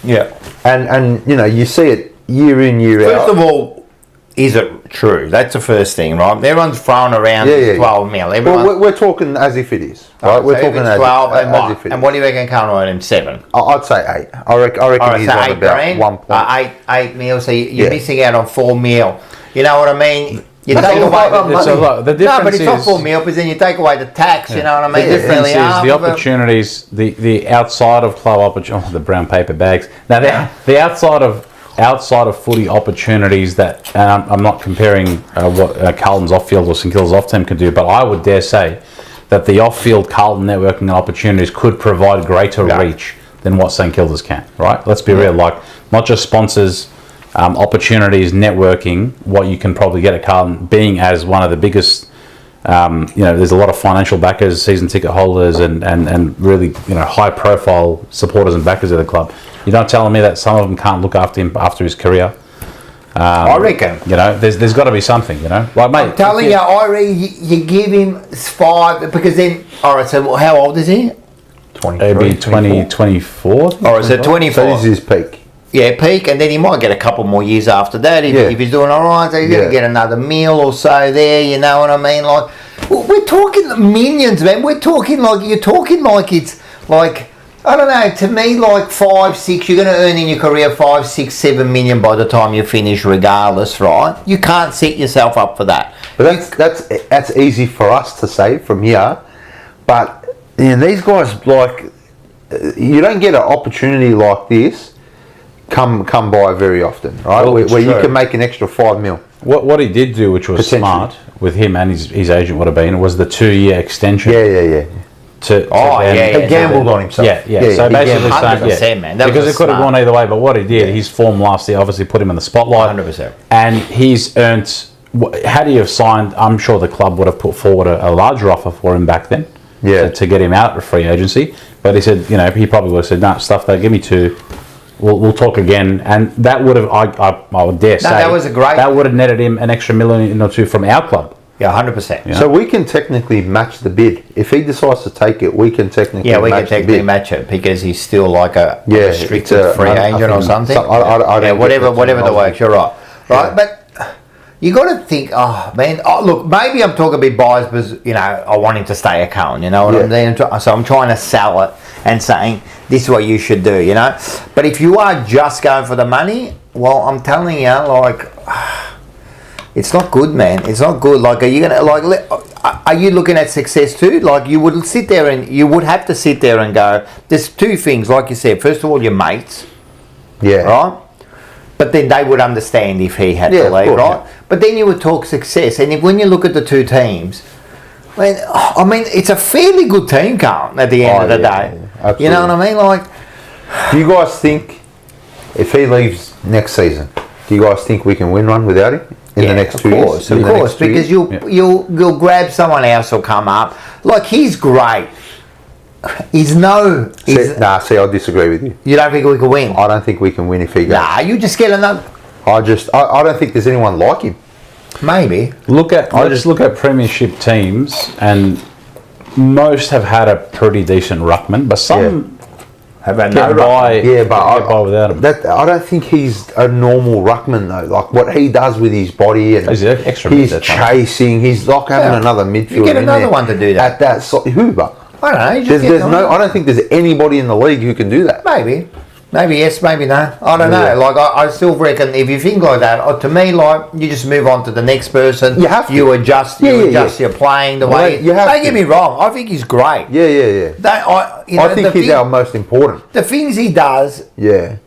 Yeah. And you see it year in, year out. First of all, is it true? That's the first thing, right? Everyone's throwing around 12 mil. Well, we're talking as if it is. Right? We're talking as 12 as if it is. And what do you reckon Carlton earn him? 7? I'd say 8. I reckon he's on about 1 point. 8 mil, so you're missing out on 4 mil. You know what I mean? You take away the difference but it's not 4 mil, because then you take away the tax, you know what I mean? The difference is the opportunities, the outside of club opportunities, the brown paper bags. Now, the outside of footy opportunities that, and I'm not comparing what Carlton's off-field or St Kilda's off-team can do, but I would dare say that the off-field Carlton networking and opportunities could provide greater reach than what St Kilda's can, right? Let's be real, not just sponsors, opportunities, networking, what you can probably get at Carlton, being as one of the biggest, there's a lot of financial backers, season ticket holders, and really, high profile supporters and backers of the club. You're not telling me that some of them can't look after him after his career? I reckon. There's got to be something, Like, mate, I'm telling you, I reckon you give him 5, because then, alright, so how old is he? 23. It'd be 24. Alright, so 24. So this is his peak. Yeah, peak, and then he might get a couple more years after that if he's doing all right. So he's going to get another meal or so there. You know what I mean? We're talking millions, man. We're talking you're talking like it's like, I don't know. To me, 5, 6. You're going to earn in your career 5, 6, 7 million by the time you finish, regardless, right? You can't set yourself up for that. But that's easy for us to say from here, but these guys you don't get an opportunity like this. Come by very often, right? Where you can make an extra 5 mil. What he did do, which was smart with him and his agent would have been, was the 2-year extension. Yeah. He gambled on himself. Yeah. So basically, 100%, man. Because it could have gone either way. But what he did, his form last year obviously put him in the spotlight. 100%. And he's earned. Had he have signed, I'm sure the club would have put forward a larger offer for him back then. Yeah. To get him out of free agency, but he said, he probably would have said, "No, stuff that. Give me 2. we'll talk again. And that would have, I would dare say, that was a great. That would have netted him an extra $1 million or $2 million from our club. Yeah, 100%. So we can technically match the bid. If he decides to take it, we can technically match it because he's still like a Yeah, restricted it's a- free I agent or think something. I don't get whatever that the works. You're right. Right, Yeah. but you got to think. Oh man, look, maybe I'm talking a bit biased because I want him to stay at Carlton. You know what I'm saying? So I'm trying to sell it and saying this is what you should do. But if you are just going for the money, well, I'm telling you, like. It's not good, man. It's not good. Like, are you gonna are you looking at success too? Like, you would have to sit there and go. There's two things, like you said. First of all, your mates, right? But then they would understand if he had to leave, right? Yeah. But then you would talk success, and when you look at the two teams, I mean, it's a fairly good team, Carlton, at the end of the day. Absolutely. You know what I mean? Like, do you guys think if he leaves next season, do you guys think we can win one without him? In the next 2 years? Of course, because you'll grab someone else will come up. Like, he's great. See, I disagree with you. You don't think we can win? I don't think we can win if he goes. Nah, you just get another. I don't think there's anyone like him. Maybe. I just look at premiership teams, and most have had a pretty decent ruckman, but some have had get by. Yeah, but get by without him. I don't think he's a normal ruckman though. Like what he does with his body and he's extra he's chasing. He's like having another midfielder. You get another one to do that. At that who? But I don't know. I don't think there's anybody in the league who can do that. Maybe yes, maybe no. I don't know. Like I still reckon if you think like that, to me, like you just move on to the next person. You have to. You adjust. Your playing the way. You have don't get me wrong. I think he's great. Yeah. I think he's our most important. The things he does.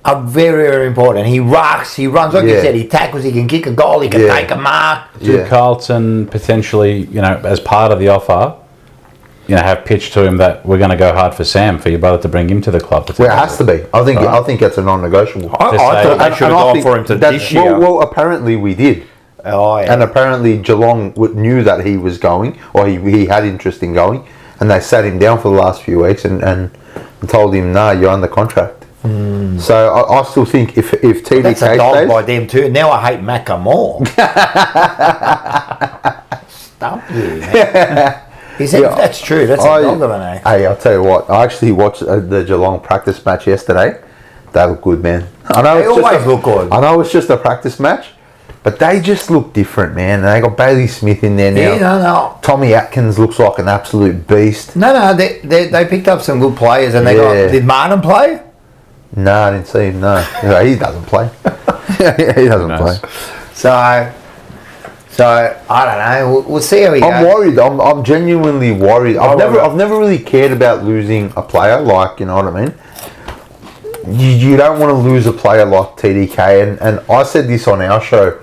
Are very, very important. He rucks. He runs. Like you said, he tackles. He can kick a goal. He can take a mark. Carlton potentially, as part of the offer, have pitched to him that we're going to go hard for Sam for your brother to bring him to the club. Well, it has to be. I think that's a non-negotiable. I thought they should have gone for him to this year. Well, apparently we did. Oh, yeah. And apparently Geelong knew that he was going, or he had interest in going, and they sat him down for the last few weeks and told him, "No, you're under contract." So I still think if TDK that's a dog stays, by them too. Now I hate Macca more. Stop you, man. He said, that's true. That's a dog of an A. Hey, I'll tell you what. I actually watched the Geelong practice match yesterday. They look good, man. I know they always look good. I know it's just a practice match, but they just look different, man. And they got Bailey Smith in there now. Yeah, no. Tommy Atkins looks like an absolute beast. No, they picked up some good players, and they got. Did Martin play? No, I didn't see him. No, he doesn't play. He doesn't play. So I don't know. We'll see how he goes. I'm worried. I'm genuinely worried. I've never really cared about losing a player. Like, you know what I mean? You don't want to lose a player like TDK. And I said this on our show.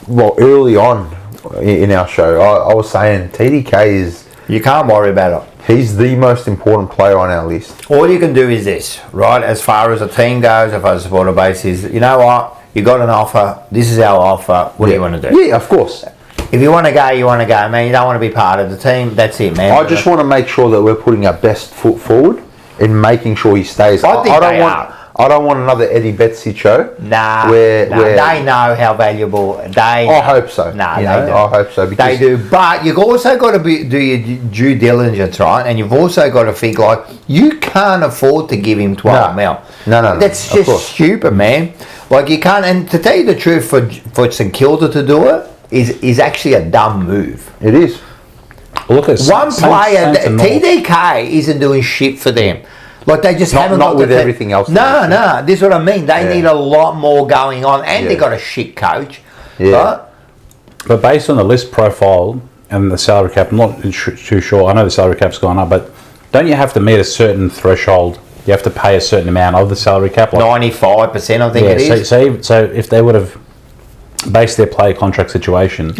Well, early on in our show, I was saying TDK is. You can't worry about it. He's the most important player on our list. All you can do is this, right? As far as a team goes, as far as a supporter base is, you know what? You got an offer. This is our offer. What do you want to do? Yeah, of course. If you want to go, you want to go, man. You don't want to be part of the team. That's it, man. I just want to make sure that we're putting our best foot forward in making sure he stays. I don't want another Eddie Betsy show. Nah, they know how valuable I hope so. Nah, they do. I hope so. Because they do. But you've also got to do your due diligence, right? And you've also got to think like you can't afford to give him 12 mil. No. That's just stupid, man. Like you can't. And to tell you the truth, for St Kilda to do it is actually a dumb move. It is. Look at one player. TDK isn't doing shit for them. Like they just haven't not got with everything else. No. This is what I mean. They need a lot more going on, and they got a shit coach. Yeah. Right? But based on the list profile and the salary cap, I'm not too sure. I know the salary cap's gone up, but don't you have to meet a certain threshold? You have to pay a certain amount of the salary cap. 95%, I think it is. So if they would have based their player contract situation,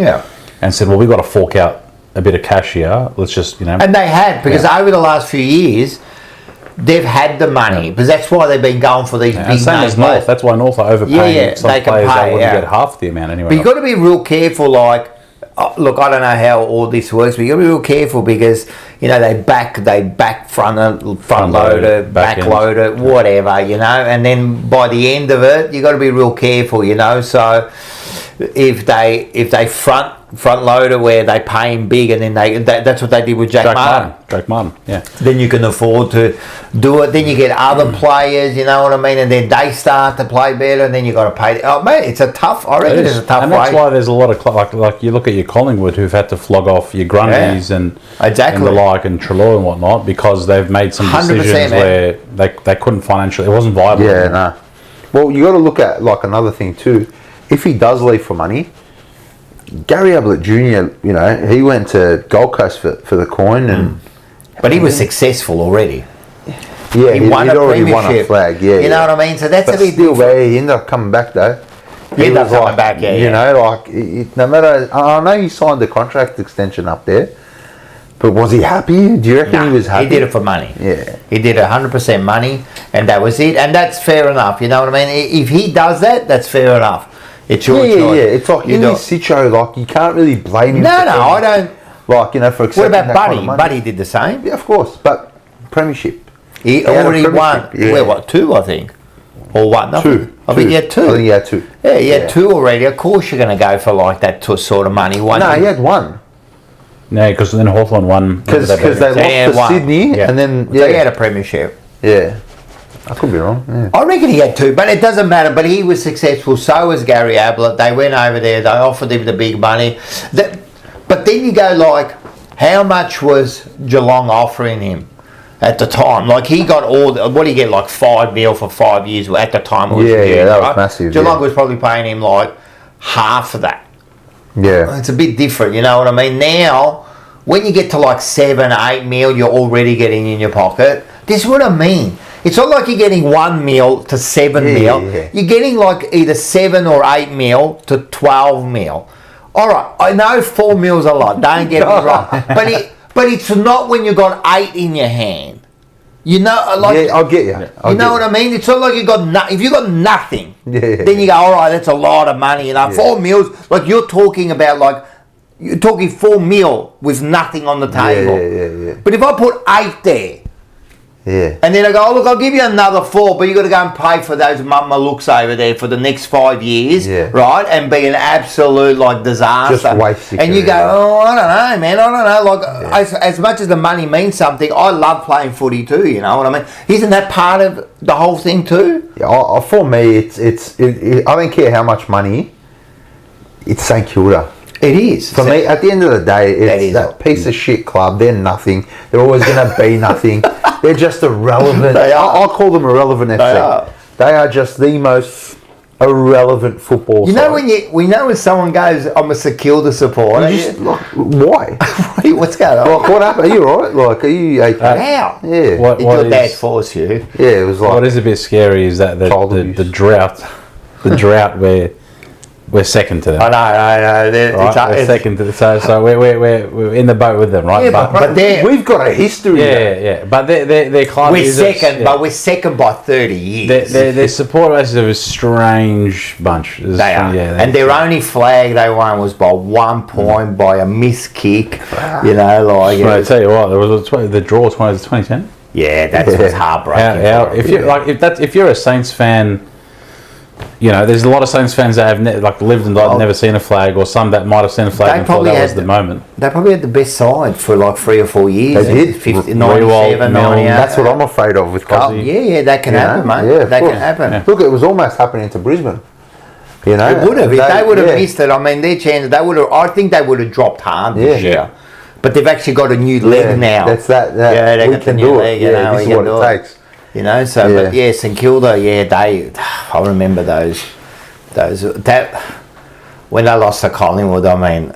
and said, well, we've got to fork out a bit of cash here. Let's just, And they had, because over the last few years, they've had the money, because that's why they've been going for these big same names. as North. That's why North are overpaying some they can players that pay, wouldn't get half the amount anyway. But you've got to be real careful, like, look, I don't know how all this works, but you got to be real careful because they back front loader, back loader, whatever, and then by the end of it, you got to be real careful, So if they front loader where they pay him big, and then that's what they did with Jack Martin. Yeah. Then you can afford to do it. Then you get other players, you know what I mean, and then they start to play better, and then you got to pay. Oh man, it's a tough. I reckon it's a tough. And that's why there's a lot of like you look at your Collingwood who've had to flog off your Grundys and the like and Treloar and whatnot because they've made some decisions where they couldn't financially. It wasn't viable. Yeah, no. Well, you got to look at like another thing too. If he does leave for money, Gary Ablett Jr., he went to Gold Coast for the coin, but he was successful already. Yeah, he already won a flag. Yeah, you know what I mean. So that's a bit still there. He ended up coming back though. He ended up coming back. No matter. I know he signed the contract extension up there, but was he happy? Do you reckon he was happy? He did it for money. Yeah, he did 100% money, and that was it. And that's fair enough. You know what I mean? If he does that, that's fair enough. It's your choice. Yeah. It's like in this situation, like you can't really blame him. No, I don't. Like for accepting. What about that Buddy? Kind of Buddy did the same. Yeah, of course, but premiership. He already won. Yeah. Well, what, 2, I think, or one? Two. I think he had 2. I think he had 2. Yeah, he had 2 already. Of course, you're going to go for like that sort of money. No, he had 1. No, because then Hawthorn won. Because they lost to Sydney, and then he had a premiership. Yeah. I could be wrong. Yeah. I reckon he had 2, but it doesn't matter. But he was successful. So was Gary Ablett. They went over there. They offered him the big money. But then you go like, how much was Geelong offering him at the time? Like he got what did he get? Like $5 million for 5 years at the time. It was that was massive. Geelong was probably paying him like half of that. Yeah, it's a bit different. You know what I mean? Now, when you get to like 7, 8 mil, you're already getting in your pocket. This is what I mean. It's not like you're getting 1 mil to 7 mil. Yeah. You're getting like either 7 or 8 mil to 12 mil. All right, I know 4 mil's a lot. Don't get me wrong, but it's not when you got 8 in your hand. I'll get you. You know what I mean? It's not like you got if you got nothing. Then you go, all right, that's a lot of money. 4 mils, like you're talking about, like you're talking 4 mil with nothing on the table. Yeah. But if I put 8 there. Yeah. And then I go, oh, look, I'll give you another 4, but you got to go and pay for those mama looks over there for the next 5 years, right? And be an absolute like disaster. Just waste your and you career. go, oh, I don't know, man. I don't know. Like as much as the money means something, I love playing footy too. You know what I mean? Isn't that part of the whole thing too? Yeah. For me, it's I don't care how much money. It's St Kilda. It is. For me, at the end of the day, it's that piece of shit club. They're nothing. They're always going to be nothing. They're just irrelevant. They are. I'll call them irrelevant FC. They are just the most irrelevant football side. When someone goes, I'm a St Kilda supporter. Why? What's going on? Like, what happened? Are you alright? Like, are you okay? How? Yeah. What your dad force you? Yeah, it was like. What is a bit scary is that the drought, we're second to them. I know. Right? We're second to them. So we're in the boat with them, right? Yeah, but we've got a history. Yeah. But their club we're second, but we're second by 30 years. Their support base is a strange bunch. They are. And their only flag they won was by 1 point by a missed kick. You know, like. I tell you what, there was the draw was 2010. Yeah, that was heartbreaking. If you're a Saints fan. There's a lot of Saints fans that have lived and died, never seen a flag, or some that might have seen a flag and thought that was the moment. They probably had the best side for like 3 or 4 years. They did. 97, 98. That's what I'm afraid of with Carlton. Yeah, that can happen, mate. Yeah, that can happen. Yeah. Look, it was almost happening to Brisbane. It would have. If they would have missed it, I mean, their chances, I think they would have dropped hard this year. But they've actually got a new leg now. That's that. They we can do it. This is what it takes. But St Kilda, I remember those when they lost to Collingwood. I mean,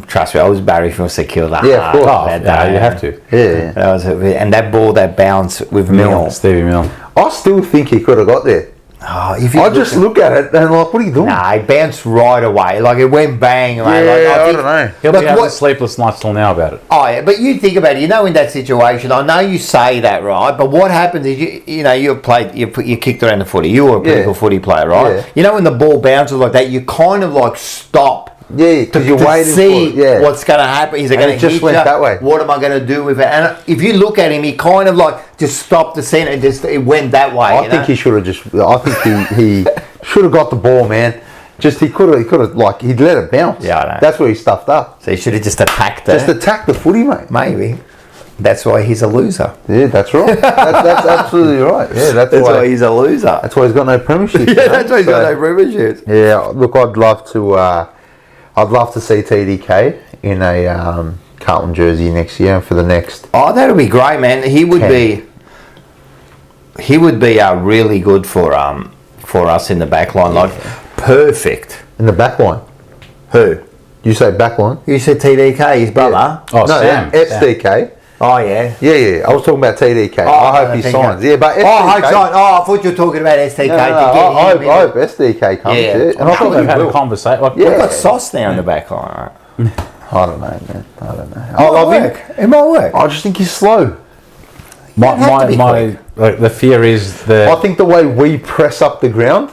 trust me, I was Barry from St Kilda. Yeah, of course. You have to. Yeah. And that ball that bounced with Milne. Stevie Milne. I still think he could have got there. I just look at it and like, what are you doing? Nah, it bounced right away. Like it went bang. Yeah, I don't know. He'll be having sleepless nights till now about it. Oh yeah, but you think about it. In that situation, I know you say that, right? But what happens is you kicked around the footy. You were a pretty good footy player, right? Yeah. When the ball bounces like that, you kind of like stop Yeah, because you're waiting see for it. Yeah. what's going to happen. Is it going to just hit went you? that way. What am I going to do with it? And if you look at him, he kind of like just stopped the centre and it went that way. I think he should have just. I think he should have got the ball, man. Just he could have like he'd let it bounce. Yeah, I know. That's where he stuffed up. So he should have just attacked it. Just attack the footy, mate. Maybe. That's why he's a loser. Yeah, that's right. That's absolutely right. Yeah, that's why he's a loser. That's why he's got no premiership. Yeah, that's why he's got no premierships. Yeah, look, I'd love to see TDK in a Carlton jersey next year for the next. Oh, that would be great, man. He would be really good for us in the back line. Like perfect. In the back line. Who? You say back line? You said TDK, his brother. Yeah. Oh, no, Sam. SDK. Oh yeah. Yeah. I was talking about TDK. I hope he signs. Yeah, but SDK. I thought you were talking about SDK. I hope SDK comes. Yeah. Yeah. And I thought We've had a conversation. Like, We've got Sauce now in the back line. I don't know, man. I don't know. I love him. It might work. I just think he's slow. The fear is I think the way we press up the ground,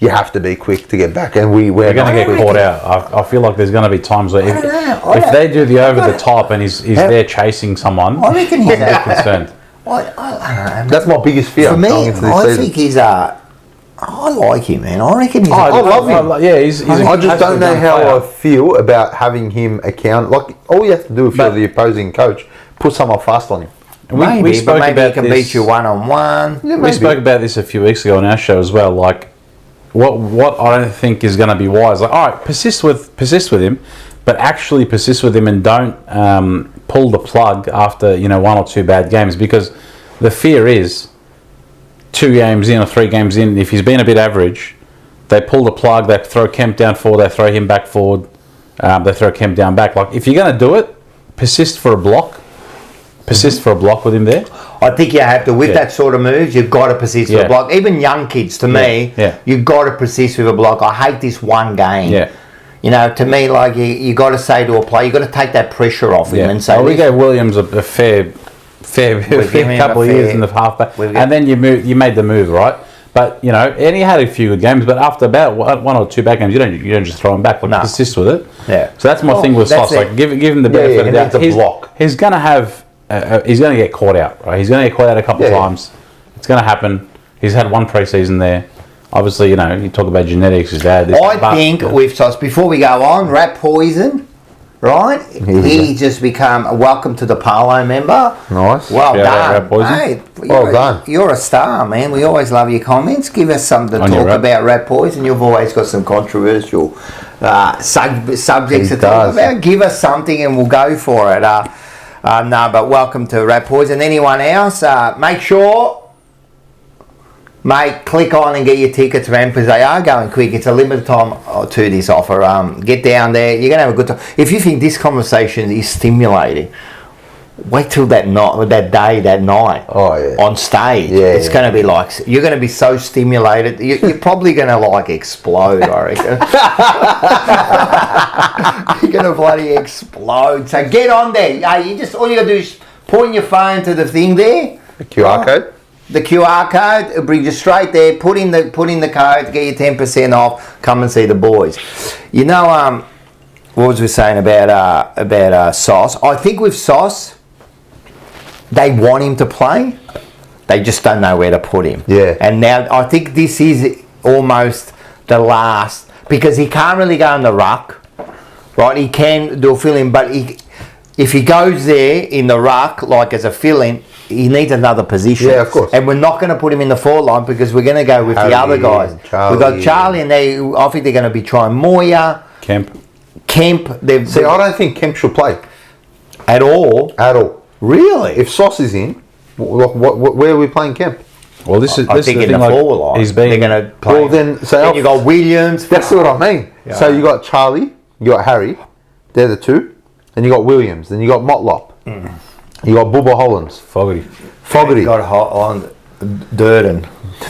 you have to be quick to get back, and we're going to get caught out. I feel like there's going to be times where if they do the over the top and he's there chasing someone, I reckon he's concerned. I don't know. That's my biggest fear. For me, going into this I season. think he's I like him, man. I reckon he's. I love him. Yeah, he's I just don't know how I I feel about having him account. Like all you have to do if you're the opposing coach, put someone fast on him. Maybe, we spoke maybe about he can this. beat you one-on-one. Yeah, We spoke about this a few weeks ago on our show as well. Like, what I don't think is going to be wise. Like, all right, persist with him, but actually persist with him and don't pull the plug after 1 or 2 bad games, because the fear is 2 games in or 3 games in, if he's been a bit average, they pull the plug, they throw Kemp down forward, they throw him back forward, they throw Kemp down back. Like, if you're going to do it, persist for a block with him there. I think you have to, with that sort of moves, you've got to persist with a block. Even young kids, to me, you've got to persist with a block. I hate this one game. Yeah. To me, like, you got to say to a player, you got to take that pressure off him and say, we gave Williams a fair couple of years in the halfback, and then you made the move, right? But and he had a few good games, but after about 1 or 2 bad games, you don't just throw him back. Like, persist with it. Yeah. So that's my thing with Sauce. Like, give him the benefit of the doubt. Block. He's going to have. He's going to get caught out, right? He's going to get caught out a couple of times. It's going to happen. He's had 1 pre-season there. Obviously, you talk about genetics, his dad. I think with Sauce, before we go on, Rat Poison, right? He's just become a welcome to the Palo member. Nice. Well done. Rat Poison. Hey, well done. You're a star, man. We always love your comments. Give us something to talk about, Rat Poison. You've always got some controversial subjects to talk about. Give us something and we'll go for it. No, but welcome to Rat Poison. Anyone else? Make sure, mate, click on and get your tickets, man, because they are going quick. It's a limited time to this offer. Get down there. You're going to have a good time. If you think this conversation is stimulating, wait till that night, that night on stage. It's going to be like, you're going to be so stimulated. You're probably going to like explode, I reckon. You're going to bloody explode. So get on there. All you got to do is point your phone to the thing there. The QR code. The QR code, it'll bring you straight there. Put in the code, get you 10% off. Come and see the boys. What was we saying about Sauce? I think with Sauce, they want him to play. They just don't know where to put him. Yeah. And now I think this is almost the last, because he can't really go in the ruck, right? He can do a fill-in, but if he goes there in the ruck, like as a fill-in, he needs another position. Yeah, of course. And we're not going to put him in the forward line because we're going to go with the other guys. We've got Charlie, and I think they're going to be trying Moya. Kemp. I don't think Kemp should play. At all? At all. Really? If Sauce is in, where are we playing Kemp? Well, this is I think the in the thing, forward line. They're going to play. Well, then you got Williams. That's what I mean. Yeah. So you got Charlie, you got Harry, they're the 2. Then you got Williams, then you got Motlop, you got Bubba Hollands, Fogarty. You got Durden.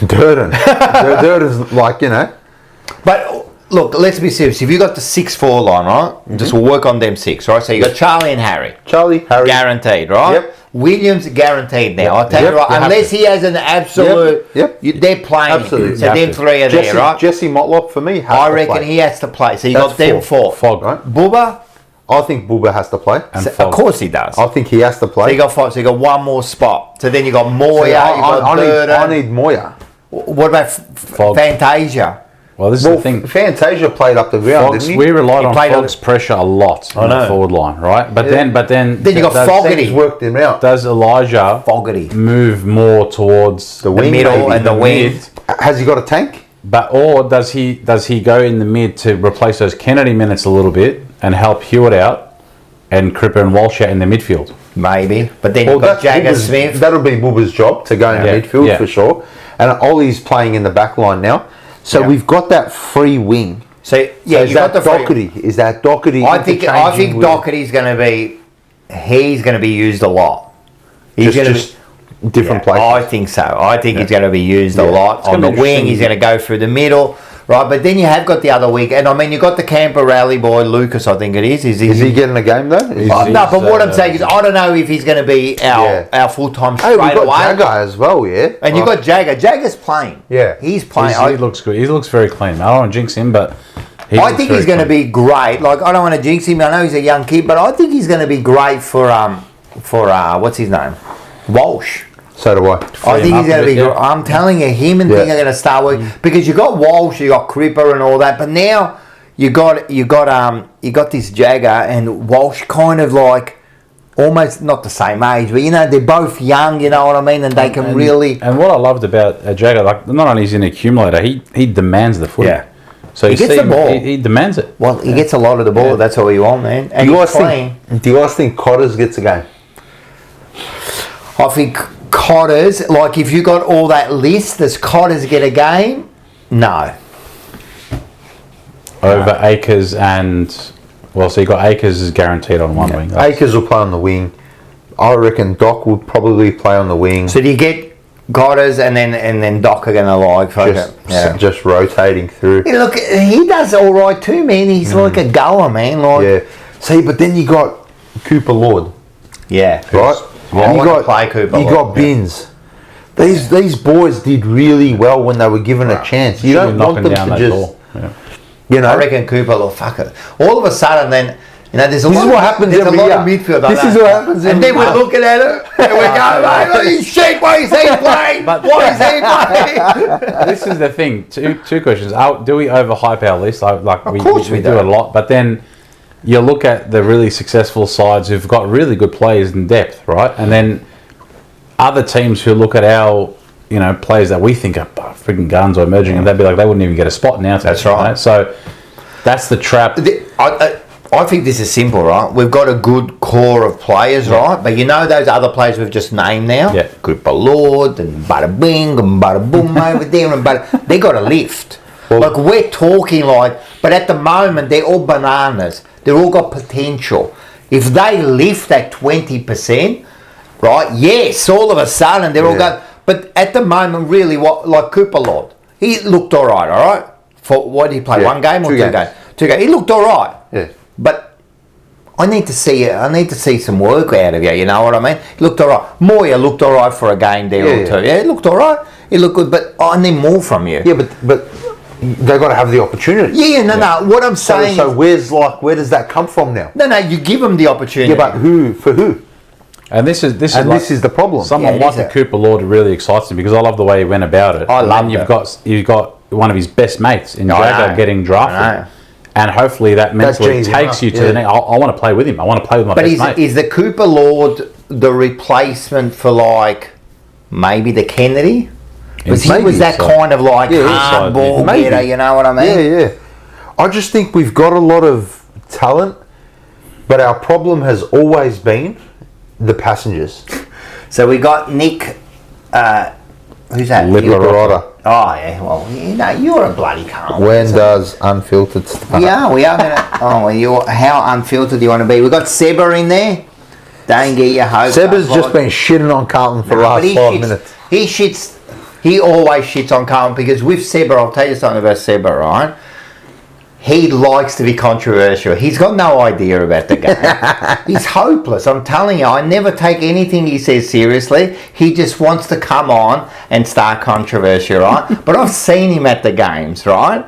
Durden's like, But look, let's be serious. If you got the 6-4 line, right? Just work on them 6, right? So you got Charlie and Harry. Harry. Guaranteed, right? Yep. Williams guaranteed now. I'll tell you right, unless he has an absolute... they're playing. Absolutely. So them 3 are there, right? Jesse Motlop, for me, has I to reckon play. he has to play. So you That's got them 4. Fog, right? Bubba? I think Bubba has to play. And Of course he does. I think he has to play. So you got 5. So you got 1 more spot. So then you got Moya. You got I need Moya. What about Fantasia? Well, this is the thing. Fantasia played up the ground, Fogs, didn't we he? relied on played Fogg's pressure a lot on the forward line, right? But then Then you got Fogarty. Things worked him out. does Elijah Fogarty. move more towards The wing, middle maybe. and the wing. Has he got a tank? or does he go in the mid to replace those Kennedy minutes a little bit and help Hewitt out and Cripper and Walsh out in the midfield? Maybe. But then you've got Jagger Smith. That'll be Bubba's job to go in the midfield for sure. And Ollie's playing in the back line now. So we've got that free wing. So is you that got the Doherty? Is that Doherty? I think Doherty's going to be. He's going to be used a lot. He's going to be different places. I think so. I think he's going to be used a lot on the wing. He's going to go through the middle, right? But then you have got the other wing, and I mean you got the Camper rally boy Lucas. I think it is. Is he getting a game though? No, but what I'm saying is I don't know if he's going to be our full time straight we've got away. Jagger as well, And you got Jagger. Jagger's playing. Yeah, he's playing. He looks good. He looks very clean. I don't want to jinx him, but I think he's going to be great. Like I don't want to jinx him. I know he's a young kid, but I think he's going to be great for what's his name, Walsh. So do I. I think he's going to be. I'm telling you, him and Thing are going to start working because you got Walsh, you got Cripper, and all that. But now you got this Jagger and Walsh, kind of like almost not the same age, but they're both young. You know what I mean? And they can really. And what I loved about Jagger, like not only is he an accumulator, he demands the footy. Yeah. So he gets the ball. He demands it. Well, he gets a lot of the ball. That's all you want, man. And do you guys think Cotters gets a game? I think Cotters, like if you got all that list, does Cotters get a game? No. Over Akers and so you got Akers is guaranteed on one wing. Akers will play on the wing. I reckon Doc will probably play on the wing. So do you get Cotters and then Doc are gonna just rotating through. Yeah, look, he does all right too, man. He's like a goer, man. See, but then you got Cooper Lord. Yeah. Right. I want to play Cooper. You got Binns. These boys did really well when they were given a chance. You don't want them to just, I reckon Cooper will fuck it. All of a sudden, then there's a lot. This is what happens every year. Of midfield. This is what happens, and then we're looking at it and we're going, "He's shit. Why is he playing? Why is he playing?" This is the thing. Two questions. Do we overhype our list? Like of course we do a lot, but then you look at the really successful sides who've got really good players in depth, right? And then other teams who look at our, players that we think are freaking guns or emerging, and they'd be like, they wouldn't even get a spot now. That's right. So that's the trap. I think this is simple, right? We've got a good core of players, right? But those other players we've just named now? Yeah. Cooper Lord and Bada Bing and Bada Boom over there, and they got a lift. Like we're talking but at the moment they're all bananas. They've all got potential. If they lift at 20%, right? Yes, all of a sudden they're all going. But at the moment, really, like Cooper Lord, he looked all right. For what did he play? One game or two games? 2 games. He looked all right. Yeah. But I need to see it. I need to see some work out of you. You know what I mean? He looked all right. Moya looked all right for a game there or two. Yeah, he looked all right. He looked good. But I need more from you. Yeah, but they've got to have the opportunity. No. What I'm saying. So where does that come from now? No. You give them the opportunity. Yeah, but who for who? And this is the problem. Someone like the Cooper Lord really excites me because I love the way he went about it. I love it. You've got one of his best mates in Jagger getting drafted. And hopefully that mentally takes you to the next. I want to play with him. I want to play with my best mate. But is the Cooper Lord the replacement for maybe the Kennedy? Because he was that kind of hard ball getter, you know what I mean? Yeah. I just think we've got a lot of talent, but our problem has always been the passengers. So we got Nick. Who's that? Liberata. Oh yeah. Well, you're a bloody cunt. When does Unfiltered start? Yeah, we are gonna. How unfiltered do you want to be? We got Seba in there. Don't get your hopes. Seba's just been shitting on Carlton for the last 5 minutes. He shits. He always shits on Carlton because with Seba, I'll tell you something about Seba, right? he likes to be controversial. He's got no idea about the game. He's hopeless. I'm telling you, I never take anything he says seriously. He just wants to come on and start controversial, right? But I've seen him at the games, right?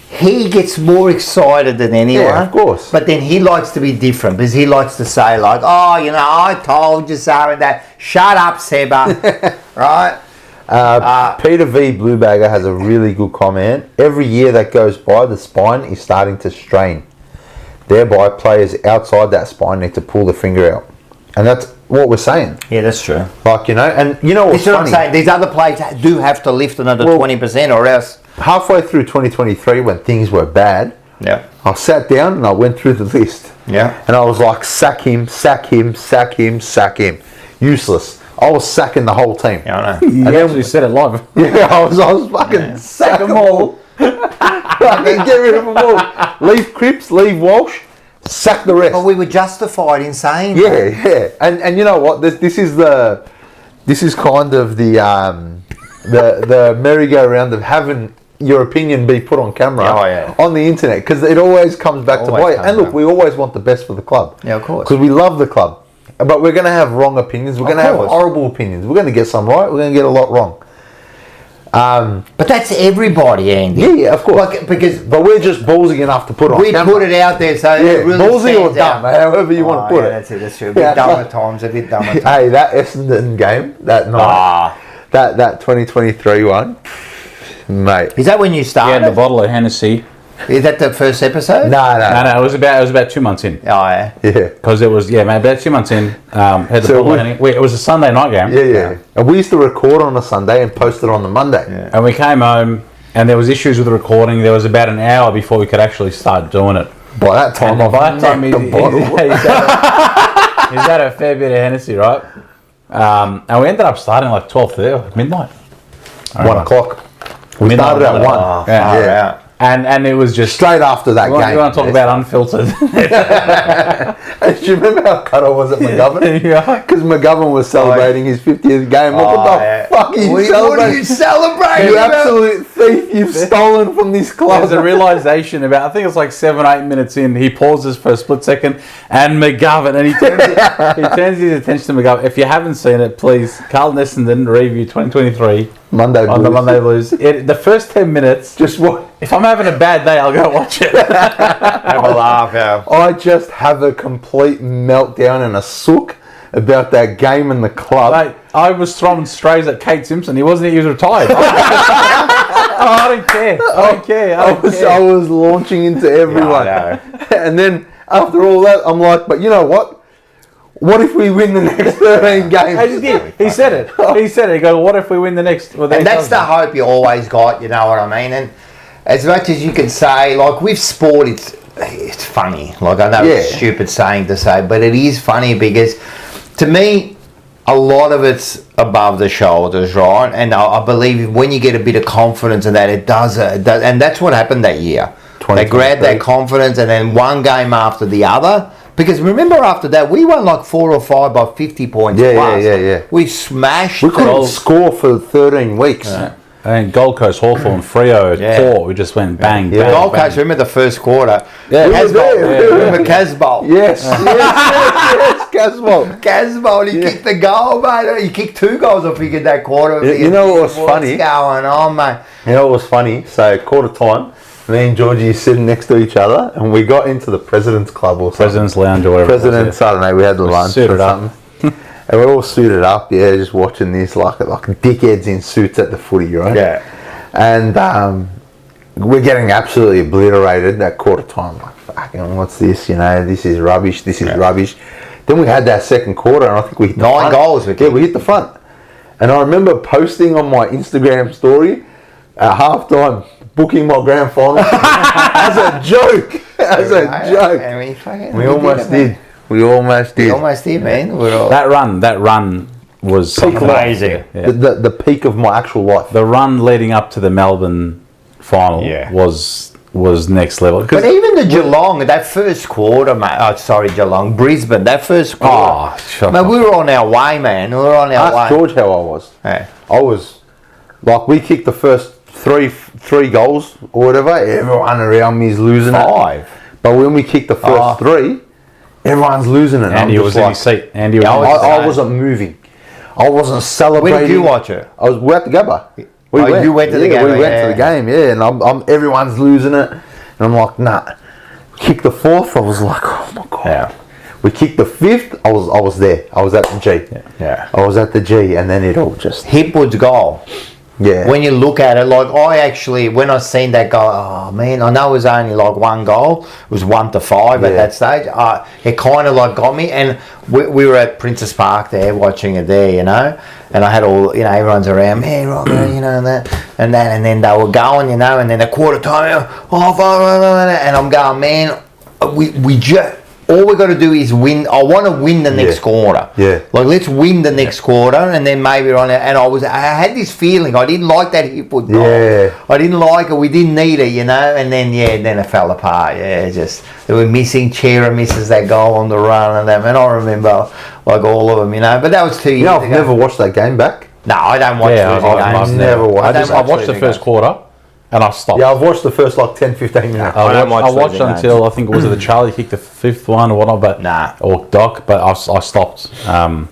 He gets more excited than anyone. Yeah, of course. But then he likes to be different because he likes to say like, oh, you know, I told you so and that. Shut up, Seba. Right? Peter V. Bluebagger has a really good comment. Every year that goes by, the spine is starting to strain. Thereby, players outside that spine need to pull the finger out. And that's what we're saying. Yeah, that's true. Like, you know, and you know what's That's what funny? I'm saying. These other players do have to lift another 20% or else. Halfway through 2023, when things were bad, Yeah. I sat down and I went through the list. Yeah. And I was like, sack him, sack him, sack him, sack him. Useless. I was sacking the whole team. Yeah, I know. You actually said it live. Yeah, I was fucking sack them all. Fucking get rid of them all. Leave Cripps, leave Walsh, sack the rest. But we were justified in saying Yeah, that. yeah. And you know what? This is kind of the merry-go-round of having your opinion be put on camera on the internet, because it always comes back to bite. And look, we always want the best for the club. Yeah, of course. Because we love the club. But we're going to have wrong opinions. We're going to have horrible opinions. We're going to get some right. We're going to get a lot wrong. But that's everybody, Andy. Yeah, of course. But we're just ballsy enough to put on camera. We put it out there so it really ballsy or stands dumb, out. however you want to put it. That's it. That's true. A bit dumb at times. A bit dumb at times. Hey, that Essendon game that night, that 2023 one, mate. Is that when you He started? had the bottle of Hennessy. Is that the first episode? No. No, it was about 2 months in. Oh, yeah. Yeah. Because it was, mate, about 2 months in. Had the So bottle of Hennessy. It was a Sunday night game. Yeah. And we used to record on a Sunday and post it on the Monday. Yeah. And we came home and there was issues with the recording. There was about an hour before we could actually start doing it. By that time, he's had a fair bit of Hennessy, right? And we ended up starting like 12:30, midnight. 1 o'clock. We Midnight. started at 1. Oh, far out. And it was just Straight after that game. You want to talk about Unfiltered? Do you remember how cut I was at McGovern? Yeah. Because McGovern was celebrating his 50th game. Like, what the fuck are you What celebrating? are you celebrating? You about? absolute thief, you've stolen from this club. There's a realization about, I think it's like 7-8 minutes in, he pauses for a split second, and McGovern, and he turns his attention to McGovern. If you haven't seen it, please, Carlton Essendon review 2023 Monday on Blues. the Monday Blues. The first 10 minutes, Just what? if I'm having a bad day, I'll go watch it. Have a laugh, yeah. I just have a complete meltdown and a sook about that game and the club. Mate, I was throwing strays at Kate Simpson. He wasn't. He was retired. I don't care. I was launching into everyone. And then after all that, I'm like, but you know what? What if we win the next 13 games? He said it. He said it. He goes, what if we win the next? Well, And that's the hope you always got, you know what I mean? And as much as you can say, like with sport, it's funny. Like I know it's a stupid saying to say, but it is funny because to me, a lot of it's above the shoulders, right? And I believe when you get a bit of confidence in that, it does, and that's what happened that year. They grabbed that confidence, and then one game after the other. Because remember, after that, we won like 4 or 5 by 50 points. Yeah. We smashed. We couldn't score for 13ing weeks. Yeah. And Gold Coast, Hawthorn, Freo, Port, we just went bang, bang. Gold bang. Coast, remember the first quarter? Yeah. Remember Casbolt? Yes, Casbolt. Casbolt, he kicked the goal, mate. He kicked 2 goals, I figured, that quarter. You know what was funny? What's going on, mate? You know what was funny? So quarter time, me and Georgie sitting next to each other, and we got into the President's Club or something. President's Lounge or whatever. President's, I don't know, we had the lunch suited or up. something. And we're all suited up, just watching this like dickheads in suits at the footy, right? Yeah. And we're getting absolutely obliterated at quarter time. Like, fucking, what's this? You know, this is rubbish. This is rubbish. Then we had that second quarter, and I think we hit the 9 front. goals. Yeah, we hit the front. And I remember posting on my Instagram story at halftime, booking my grand final as a joke. And We almost did. We almost did. We almost did, man. That run was amazing. Yeah. The peak of my actual life. The run leading up to the Melbourne final was next level. But even the Geelong, that first quarter, mate. Geelong, Brisbane, that first quarter. Man, we were on our way, man. We were on our way. Ask George how I was. Yeah. I was like, we kicked the first three goals or whatever, everyone around me is losing it. 5. But when we kick the first 3, everyone's losing it. Andy was in his seat. Andy was I wasn't moving. I wasn't celebrating. Where did you watch it? We at the Gabba. You went to the game. We went to the game, and I'm everyone's losing it, and I'm like, nah. Kick the 4th, I was like, oh my god. Yeah. We kicked the 5th, I was there. I was at the G. Yeah. I was at the G, and then it all just Hipwood's goal. yeah. When you look at it, like I actually, when I seen that goal, oh man, I know it was only like 1 goal. It was 1-5 at that stage. It kind of like got me, and we were at Princess Park there watching it there, you know, and I had all, you know, everyone's around, man, Rocco, you know, and then they were going, you know, and then a quarter time, and I'm going, man, we just. All we got to do is win. I want to win the next quarter. Yeah. Like, let's win the next quarter, and then maybe on it. And I had this feeling. I didn't like that Hipwood goal. Yeah. I didn't like it. We didn't need it, you know. And then then it fell apart. Yeah, just they were missing. Chera misses that goal on the run, and them. And I remember like all of them, you know. But that was 2 years ago. I've never watched that game back. No, I don't watch losing games. I've never watched. I watched the first quarter, and I stopped. Yeah, I've watched the first like 10-15 minutes. I watched until I think it was the Charlie kicked the 5th one or whatnot, but or Doc, but I stopped. I've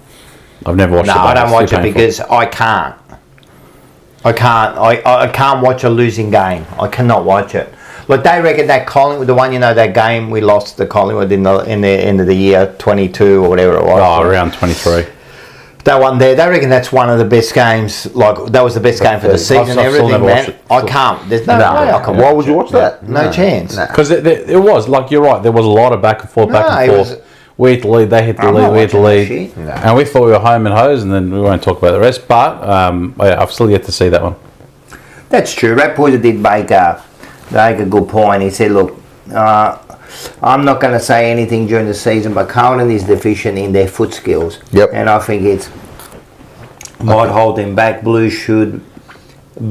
never watched it. No, I don't watch it because I can't. I can't watch a losing game. I cannot watch it. Like they reckon that Collingwood, the one, you know, that game we lost to Collingwood in the end of the year 22 or whatever it was. Oh, around 23. That one there, they reckon that's one of the best games. Like that was the best game for the season. Everything, man. I can't. There's no way I can. Why would you watch that? No chance. Because it was like you're right. There was a lot of back and forth, We hit the lead. They hit the lead. We hit the lead, and we thought we were home and hose. And then we won't talk about the rest. But I've still yet to see that one. That's true. Rat Porter did make a good point. He said, "Look, I'm not going to say anything during the season, but Carlton is deficient in their foot skills. Yep. And I think it might hold them back. Blues should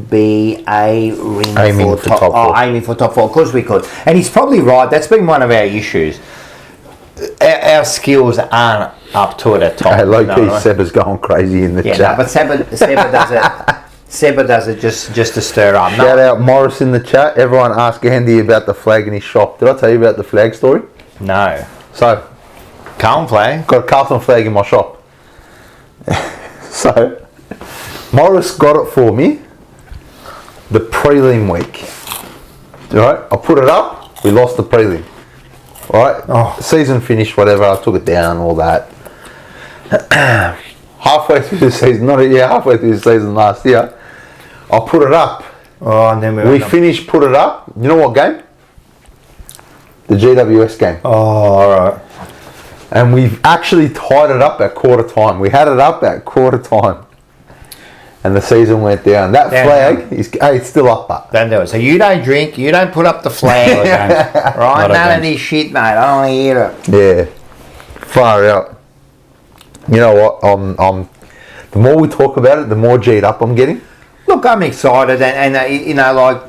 be aiming for top 4. Aiming for top 4. Of course we could. And he's probably right. That's been one of our issues. Our skills aren't up to it at top. Hey, low-key, Seba's going crazy in the chat. No, but Seba does it. Seba does it just to stir up. Shout out Morris in the chat. Everyone asked Andy about the flag in his shop. Did I tell you about the flag story? No. So, Carlton flag? Got a Carlton flag in my shop. So, Morris got it for me the prelim week. Right? I put it up. We lost the prelim. Alright? Season finished, whatever. I took it down, all that. Halfway through the season, halfway through the season last year, I put it up. Oh, and then we finished, put it up. You know what game? The GWS game. Oh, alright. And we've actually tied it up at quarter time. We had it up at quarter time. And the season went down. That flag, it's still up. Don't do it. So you don't drink, you don't put up the flag. Right? None of this shit, mate. I don't want to hear it. Yeah. Far out. You know what? The more we talk about it, the more G'd up I'm getting. Look, I'm excited, and you know, like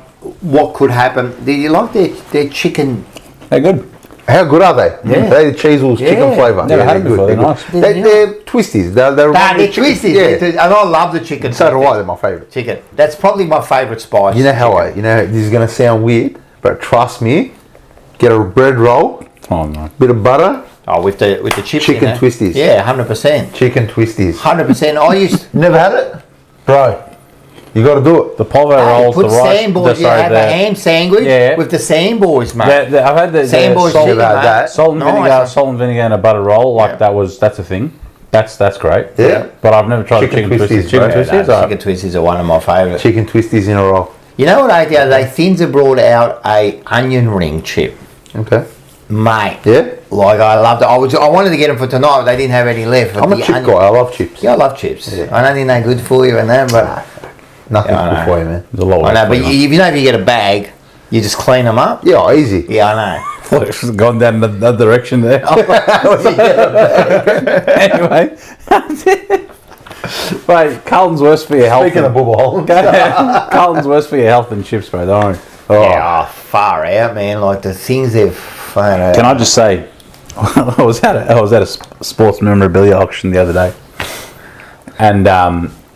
what could happen. Do you like their chicken? They're good. How good are they? Yeah. They're cheesel's chicken flavour. Never had them before. They're nice. They're twisties. They're twisties. Yeah. And I love the chicken. So do I. They're my favourite. Chicken. That's probably my favourite spice. You know how this is going to sound weird, but trust me, get a bread roll, bit of butter. Oh, with the chips. Chicken twisties. Yeah, 100%. Chicken twisties. 100%. I used. Never had it, bro. You got to do it. The Polvo rolls, put the rice. sandboys. You have a ham sandwich with the sandboys, mate. I've had the sandboys salt, chicken, salt and vinegar and a butter roll. Like that's a thing. That's great. Yeah. But I've never tried chicken twisties. Chicken twisties are one of my favourites. Chicken twisties in a roll. You know what I did the other day? Thins have brought out a onion ring chip. Okay. Mate. Yeah. Like I loved it. I wanted to get them for tonight, but they didn't have any left. I'm a chip guy. I love chips. Yeah, I love chips. Yeah. I don't think they're good for you and that, but nothing's good for you, man. There's a lot. I know, but if you get a bag, you just clean them up. Yeah, easy. Yeah, I know. It's gone down that direction there. Anyway. Right, Carlton's worse for your health. Speaking of Bubba Holland. Carlton's worse for your health than chips, bro, don't worry. Yeah, far out, man. Like the things they've found out. Can I just say, I was at a sports memorabilia auction the other day, and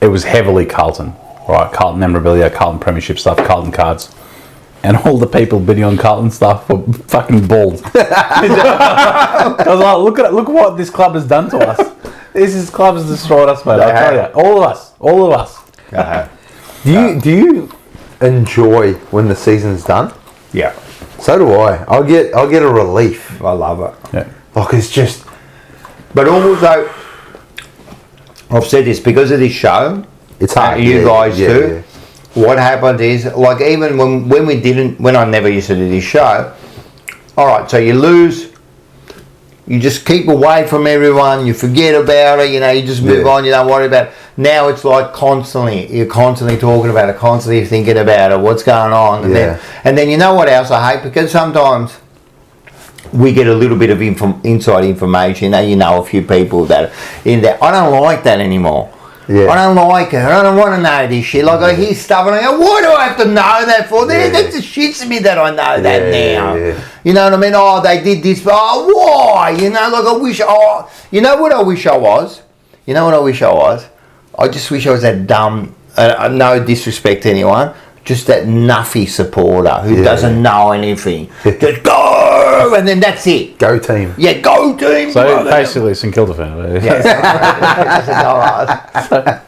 it was heavily Carlton. right? Carlton memorabilia, Carlton premiership stuff, Carlton cards. And all the people bidding on Carlton stuff were fucking bald. I was like, look what this club has done to us. This club has destroyed us, mate. I tell you, all of us. Do you enjoy when the season's done? Yeah. So do I. I'll get a relief. I love it. Yeah. Like it's just. But also, I've said this because of this show. It's hard. You guys yeah, too. What happened is, like, even when I never used to do this show, all right, so you lose, you just keep away from everyone, you forget about it, you just move on, you don't worry about it. Now it's like you're constantly talking about it, constantly thinking about it, what's going on. And then you know what else I hate? Because sometimes we get a little bit of inside information, you know a few people that are in there. I don't like that anymore. Yeah. I don't like it. I don't want to know this shit. Like, I hear stuff and I go, why do I have to know that for? That just shits me that I know that now. Yeah. You know what I mean? Oh, they did this, but why? You know, like I wish, you know what I wish I was? You know what I wish I was? I just wish I was that dumb, no disrespect to anyone, just that nuffy supporter who doesn't know anything. Just go, and then that's it. Go team. Yeah, go team. So basically, St Kilda fan.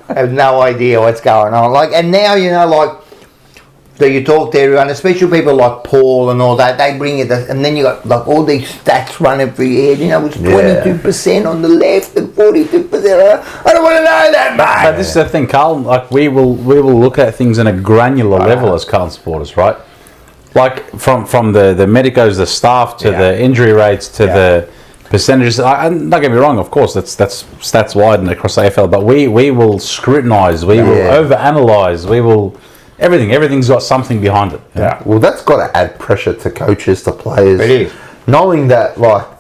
I have no idea what's going on. Like, and now so you talk to everyone, especially people like Paul and all that. They bring it, and then you got like all these stats running through your head. It's 22% on the left and 42%. I don't want to know that, mate. But this is the thing, Carlton. Like we will look at things on a granular level as Carlton supporters, right? Like from the medicos, the staff, to the injury rates, to the percentages. Don't get me wrong, of course, that's stats wide and across the AFL, but we will scrutinise, we will overanalyse, we will everything's got something behind it. Yeah. Well, that's got to add pressure to coaches, to players. It is. Knowing that, but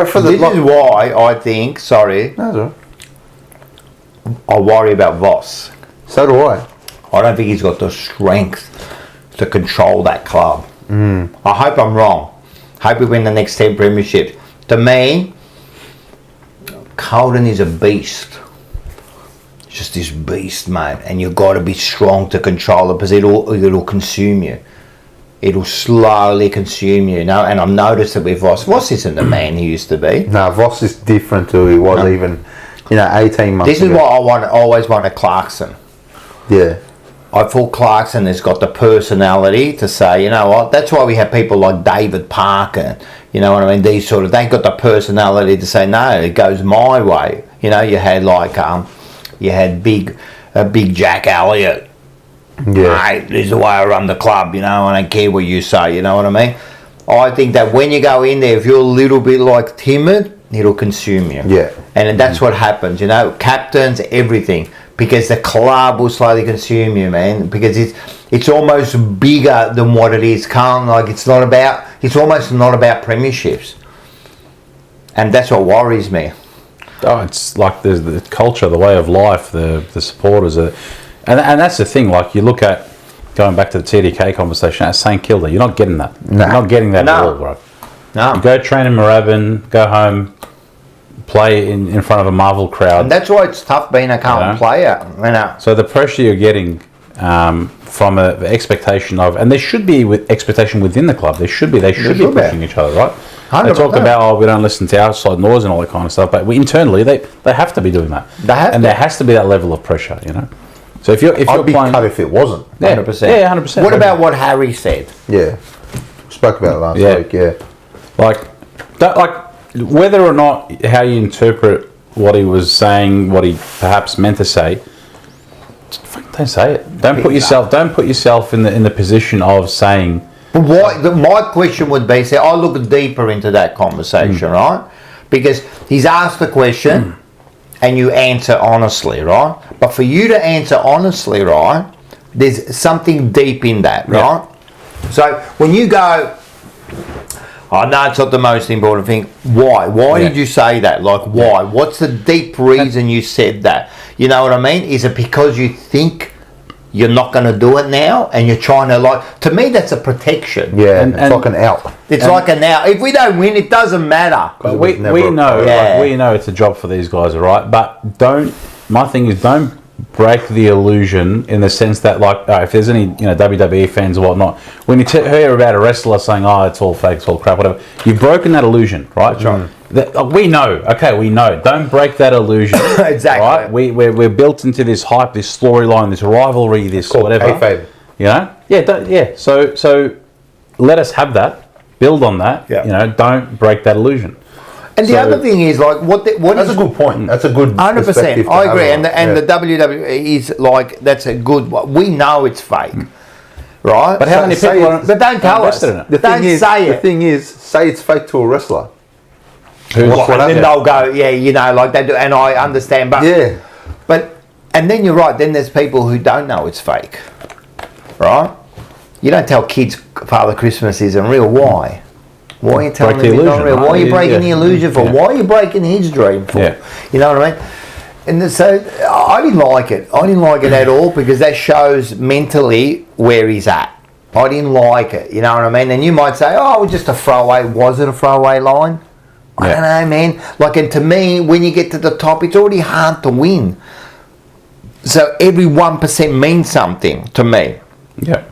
for this is why I think, sorry, no, I worry about Voss. so do I. I don't think he's got the strength to control that club. I hope I'm wrong. Hope we win the next 10 premierships. To me, Carlton is a beast. Just this beast, mate. And you've got to be strong to control it because it'll consume you. It'll slowly consume you, And I've noticed that with Voss. Voss isn't the man he used to be. No, Voss is different to who he was even, 18 months This is ago. what I always wanted Clarkson. Yeah. I thought Clarkson has got the personality to say, you know what, that's why we have people like David Parker, you know what I mean, they've got the personality to say, no, it goes my way. You had like, you had big Jack Elliott. Yeah. Hey, this is the way I run the club, I don't care what you say, you know what I mean? I think that when you go in there, if you're a little bit like timid, it'll consume you. Yeah. And that's what happens, captains, everything. Because the club will slowly consume you, man. Because it's almost bigger than what it is. It's almost not about premierships. And that's what worries me. Oh, it's like the culture, the way of life, the supporters, and that's the thing. Like you look at going back to the TDK conversation at St Kilda, you're not getting that. No. You're not getting that at all, bro. No. You go train in Moorabbin, go home, play in front of a Marvel crowd. And that's why it's tough being a Carlton player. So the pressure you're getting from the expectation of, and there should be expectation within the club. They should be pushing each other, right? 100%. They talk about we don't listen to outside noise and all that kind of stuff, but internally they have to be doing that. There has to be that level of pressure, So if you're I'd be playing, cut if it wasn't. 100%. Yeah, 100%. What about what Harry said? Yeah. Spoke about it last week, whether or not how you interpret what he was saying, what he perhaps meant to say, don't say it. Don't put yourself in the position of saying. But my question would be, I look deeper into that conversation, right? Because he's asked the question and you answer honestly, right? But for you to answer honestly, right, there's something deep in that, right? So when you go, I know it's not the most important thing. Why? Why did you say that? Like, why? What's the deep reason you said that? You know what I mean? Is it because you think you're not going to do it now and you're trying to to me that's a protection. Yeah, it's like an out. It's like an out. If we don't win, it doesn't matter. But we know we know it's a job for these guys, all right? But my thing is don't break the illusion in the sense that, like, if there's any WWE fans or whatnot, when you hear about a wrestler saying, "Oh, it's all fake, it's all crap," whatever, you've broken that illusion, right? We know. Okay, we know. Don't break that illusion. Exactly. Right? We're built into this hype, this storyline, this rivalry, this whatever. Kayfabe. Yeah. So let us have that. Build on that. Yeah. Don't break that illusion. And the other thing is, like, that's a good point. That's a good 100%. I agree. And the WWE is like, that's a good one. We know it's fake, right? But how many people are? But don't tell us. The thing is, say it's fake to a wrestler. And then they'll go, like they do. And I understand, but and then you're right. Then there's people who don't know it's fake, right? You don't tell kids Father Christmas isn't real. Why? Why are you telling them it's not real? Why are you breaking the illusion for? Why are you breaking his dream for? You know what I mean? And so I didn't like it. I didn't like it at all, because that shows mentally where he's at. I didn't like it. You know what I mean? And you might say, "Oh, it was just a throwaway." Was it a throwaway line? I don't know, man. Like, and to me, when you get to the top, it's already hard to win. So every 1% means something to me. Yeah.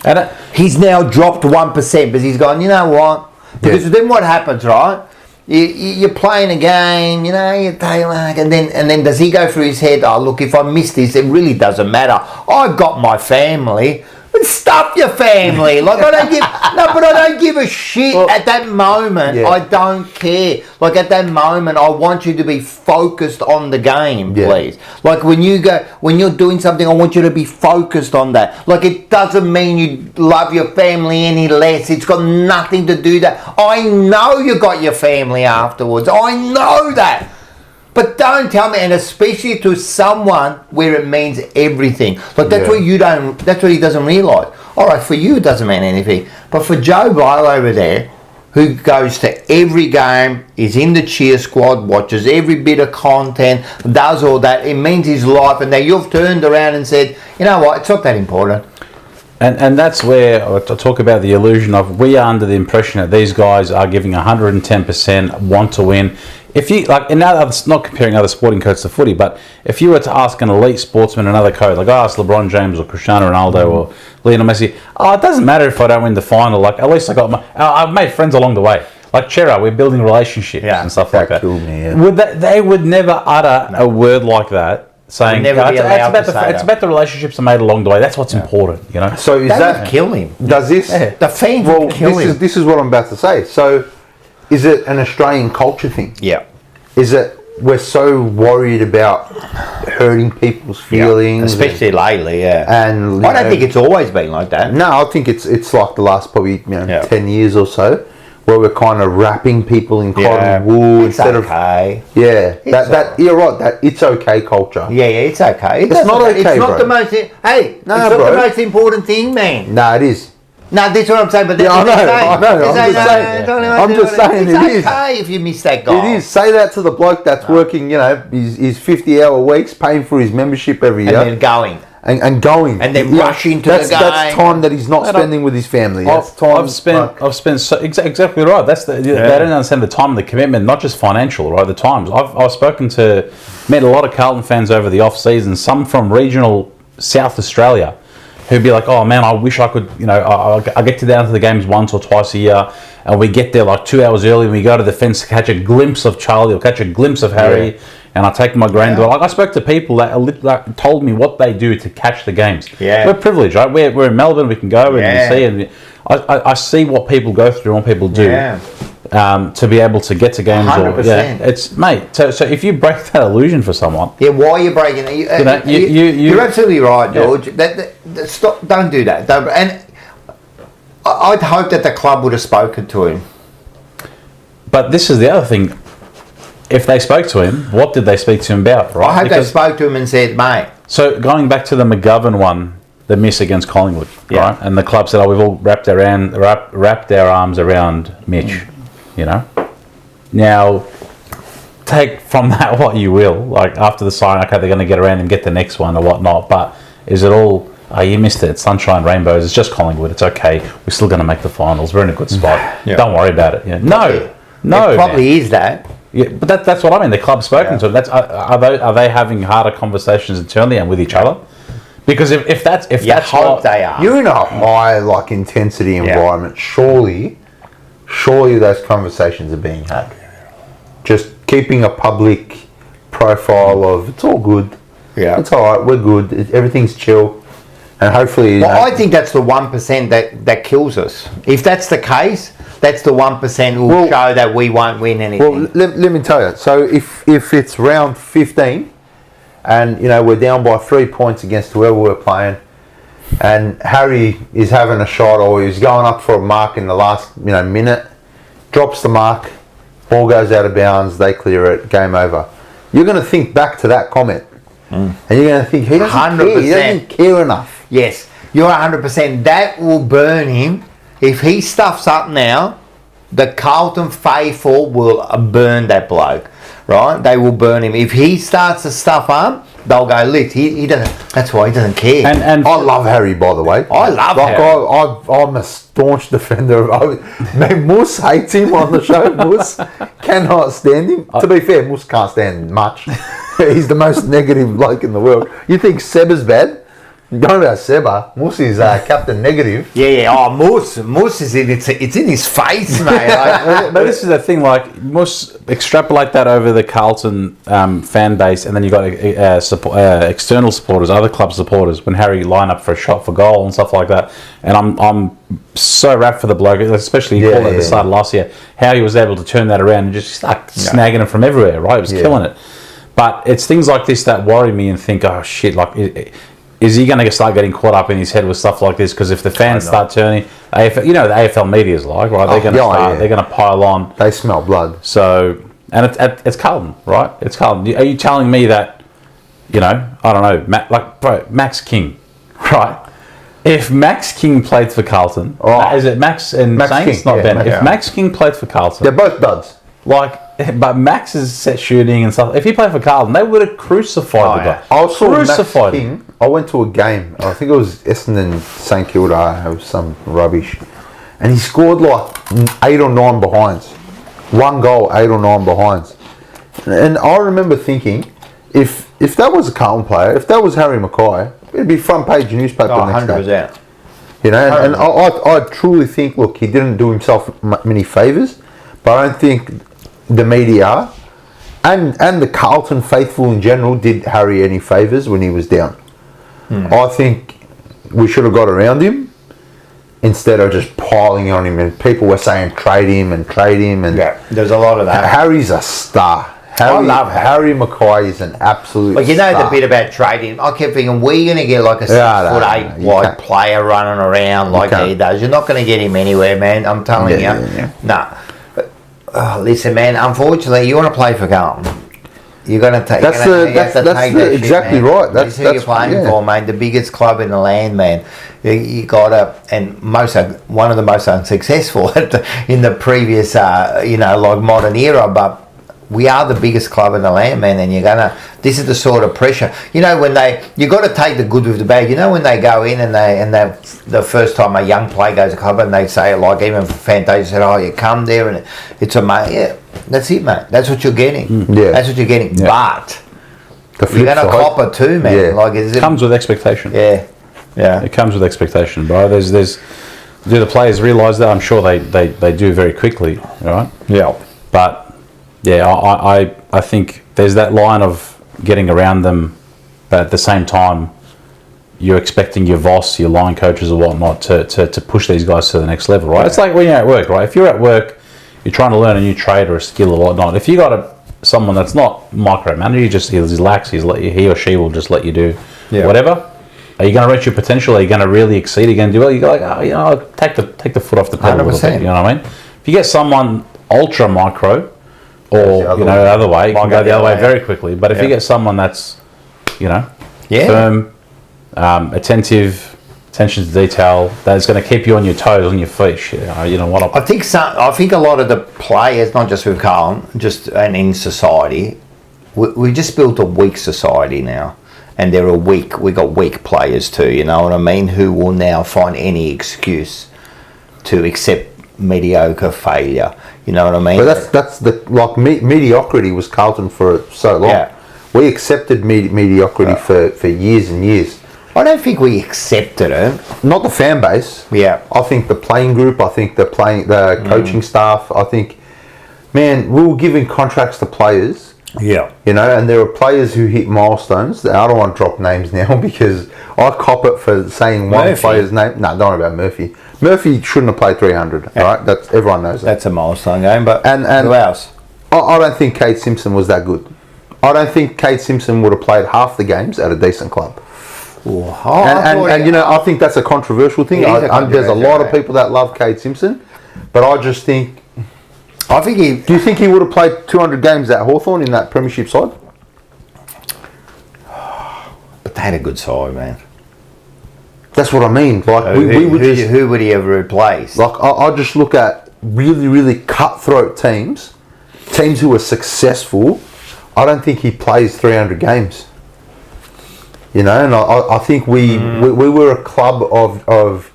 And he's now dropped 1% because he's gone, you know what? Because then what happens, right? You're playing a game, and then does he go through his head, "Oh, look, if I miss this, it really doesn't matter. I've got my family." But stuff your family. Like, I don't give a shit at that moment. I don't care. Like, at that moment, I want you to be focused on the game, please. Like, when you're doing something, I want you to be focused on that. Like, it doesn't mean you love your family any less. It's got nothing to do with that. I know you got your family afterwards. I know that. But don't tell me, and especially to someone where it means everything. Like, that's what that's what he doesn't realise. All right, for you it doesn't mean anything. But for Joe Blow over there, who goes to every game, is in the cheer squad, watches every bit of content, does all that, it means his life. And now you've turned around and said, you know what, it's not that important. And that's where I talk about the illusion of, we are under the impression that these guys are giving 110%, want to win. If you, like, and now that's not comparing other sporting codes to footy, but if you were to ask an elite sportsman another code, like I asked LeBron James or Cristiano Ronaldo or Lionel Messi, it doesn't matter if I don't win the final, like, at least I've made friends along the way. Like Chera, we're building relationships and stuff like that. Killed me, They would never utter a word like that, saying it's about the relationships are made along the way. That's what's important, So is that would kill him? Does this? The fans would kill him. This is what I'm about to say. So, is it an Australian culture thing? Yeah. Is it we're so worried about hurting people's feelings, especially lately? And I don't think it's always been like that. No, I think it's like the last probably 10 years or so, where we're kind of wrapping people in cotton wool instead of you're right, that it's okay culture. It's okay. It's not okay. It's not the most. It's not the most important thing, man. No, it is. No, that's what I'm saying. But I know. I'm just saying it is. It's okay if you miss that goal. It is. Say that to the bloke that's working, his 50-hour weeks, paying for his membership every year, and then going. And going, and then rushing to the game. That's time that he's not spending with his family. I've spent exactly right. They don't understand the time, and the commitment, not just financial, right? The times. I've met a lot of Carlton fans over the off season. Some from regional South Australia, who'd be like, "Oh man, I wish I could. I get down to the games once or twice a year, and we get there like 2 hours early, and we go to the fence to catch a glimpse of Charlie or catch a glimpse of Harry." And I take my granddaughter. Like, I spoke to people that told me what they do to catch the games. We're privileged, right? We're in Melbourne. We can go and see. And I see what people go through and what people do to be able to get to games. 100%. It's mate. So if you break that illusion for someone, why are you breaking it? You're absolutely right, George. Stop! Don't do that. And I'd hope that the club would have spoken to him. But this is the other thing. If they spoke to him, what did they speak to him about? Right? I hope they spoke to him and said, "Mate." So going back to the McGovern one, the miss against Collingwood, right? And the club said, we've all wrapped our arms around Mitch, Now, take from that what you will. Like, after the sign, okay, they're going to get around and get the next one or whatnot. But is it all? Oh, you missed it. It's sunshine, rainbows. It's just Collingwood. It's okay. We're still going to make the finals. We're in a good spot. Don't worry about it. No. It probably is that. Yeah, but that's what I mean. The club's spoken to. That's are they having harder conversations internally and with each other? Because if that's hope they are. You're in a high intensity environment. Surely those conversations are being had. Just keeping a public profile of it's all good. Yeah, it's all right. We're good. Everything's chill, and hopefully. I think that's the 1% that kills us. If that's the case, that's the 1% will show that we won't win anything. Well, let me tell you. So if it's round 15. And, we're down by 3 points against whoever we're playing. And Harry is having a shot or he's going up for a mark in the last, minute. Drops the mark. Ball goes out of bounds. They clear it. Game over. You're going to think back to that comment. And you're going to think, he doesn't care. He doesn't care enough. Yes. You're 100%. That will burn him. If he stuffs up now, the Carlton faithful will burn that bloke. Right, they will burn him. If he starts to stuff up, they'll go licked. He doesn't. That's why he doesn't care. And I love Harry, by the way. I love Harry. I'm a staunch defender of. Man, Moose hates him on the show. Moose cannot stand him. To be fair, Moose can't stand much. He's the most negative bloke in the world. You think Seba's bad? Don't about Seba. Moose is Captain Negative. Yeah. Oh, Moose is it's in his face, mate. But this is the thing. Moose extrapolate that over the Carlton fan base, and then you got external supporters, other club supporters. When Harry line up for a shot for goal and stuff like that, and I'm so wrapped for the bloke, especially he called it at the start of last year, how he was able to turn that around and just start snagging him from everywhere. Right, he was killing it. But it's things like this that worry me and think, oh shit, is he going to start getting caught up in his head with stuff like this? Because if the fans start turning, the AFL media is right? They're going to start. They're going to pile on. They smell blood. So, and it's Carlton, right? It's Carlton. Are you telling me that, I don't know, Max King, right? If Max King played for Carlton, is it Max and Saints? King, not Ben. If Max King played for Carlton, they're both duds. But Max is set shooting and stuff. If he played for Carlton, they would have crucified the guy. I saw Max King. I went to a game. I think it was Essendon St Kilda. It was some rubbish, and he scored 8 or 9 behinds. 1 goal, 8 or 9 behinds. And I remember thinking, if that was a Carlton player, if that was Harry Mackay, it'd be front page newspaper next day. 100%. And I truly think, look, he didn't do himself many favours, but I don't think the media and the Carlton faithful in general did Harry any favours when he was down. I think we should have got around him instead of just piling on him, and people were saying trade him and there's a lot of that. Harry's a star. I love Harry Mackay is an absolute star. The bit about trading, I kept thinking, we're going to get like a 6'8" wide player running around like he does. You're not going to get him anywhere, man. I'm telling you. No. Listen, man, unfortunately, you want to play for Carlton. You're going to take. That's exactly right. That's who you're playing for, mate. The biggest club in the land, man. You got to, and one of the most unsuccessful in the previous, modern era. But we are the biggest club in the land, man. And this is the sort of pressure. You got to take the good with the bad. When they go in and the first time a young player goes to club and they say, even Fantasia said, oh, you come there and it's amazing. Yeah, that's it, mate. That's what you're getting. That's what you're getting. Yeah. But you're going to cop it too, man. Yeah. It comes with expectation. Yeah. It comes with expectation, bro. Do the players realise that? I'm sure they do very quickly, right? Yeah. But I think there's that line of getting around them, but at the same time, you're expecting your boss, your line coaches or whatnot to push these guys to the next level, right? It's like when you're at work, right? If you're at work, you're trying to learn a new trade or a skill or whatnot. If you got someone that's not micromanager, he's lax, he or she will just let you do whatever. Are you going to reach your potential? Are you going to really exceed? Are you going to do well? You go take the foot off the pedal 100%. A little bit. You know what I mean? If you get someone ultra micro, or the other way, you can go the other way very quickly. But if you get someone that's, firm, attention to detail, that's going to keep you on your toes, on your feet. I think a lot of the players, not just with Carlton, and in society, we just built a weak society now, and we got weak players too. You know what I mean? Who will now find any excuse to accept mediocre failure. You know what I mean? But that's the like mediocrity was Carlton for so long. Yeah. We accepted mediocrity for years and years. I don't think we accepted it. Not the fan base. Yeah. I think the playing group. I think the coaching staff. I think, man, we were giving contracts to players. Yeah. You know, and there were players who hit milestones. I don't want to drop names now because I cop it for saying one player's name. No, don't worry about Murphy. Murphy shouldn't have played 300. Yeah. Right? That's everyone knows that. That's a milestone game. But and who else? I don't think Kate Simpson was that good. I don't think Kate Simpson would have played half the games at a decent club. And you know, I think that's a controversial thing. There's a lot of people that love Kate Simpson, but I just think. Do you think he would have played 200 games at Hawthorn in that premiership side? But they had a good side, man. That's what I mean. Like who would he have replaced? Like I just look at really, really cutthroat teams who are successful. I don't think he plays 300 games. You know, and I think we were a club of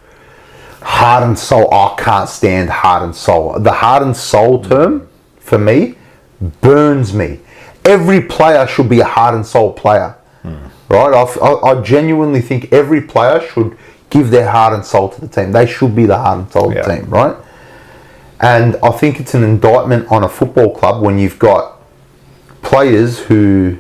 heart and soul. I can't stand heart and soul. The heart and soul term, for me, burns me. Every player should be a heart and soul player. Right? I genuinely think every player should give their heart and soul to the team. They should be the heart and soul of the team, right? And I think it's an indictment on a football club when you've got players who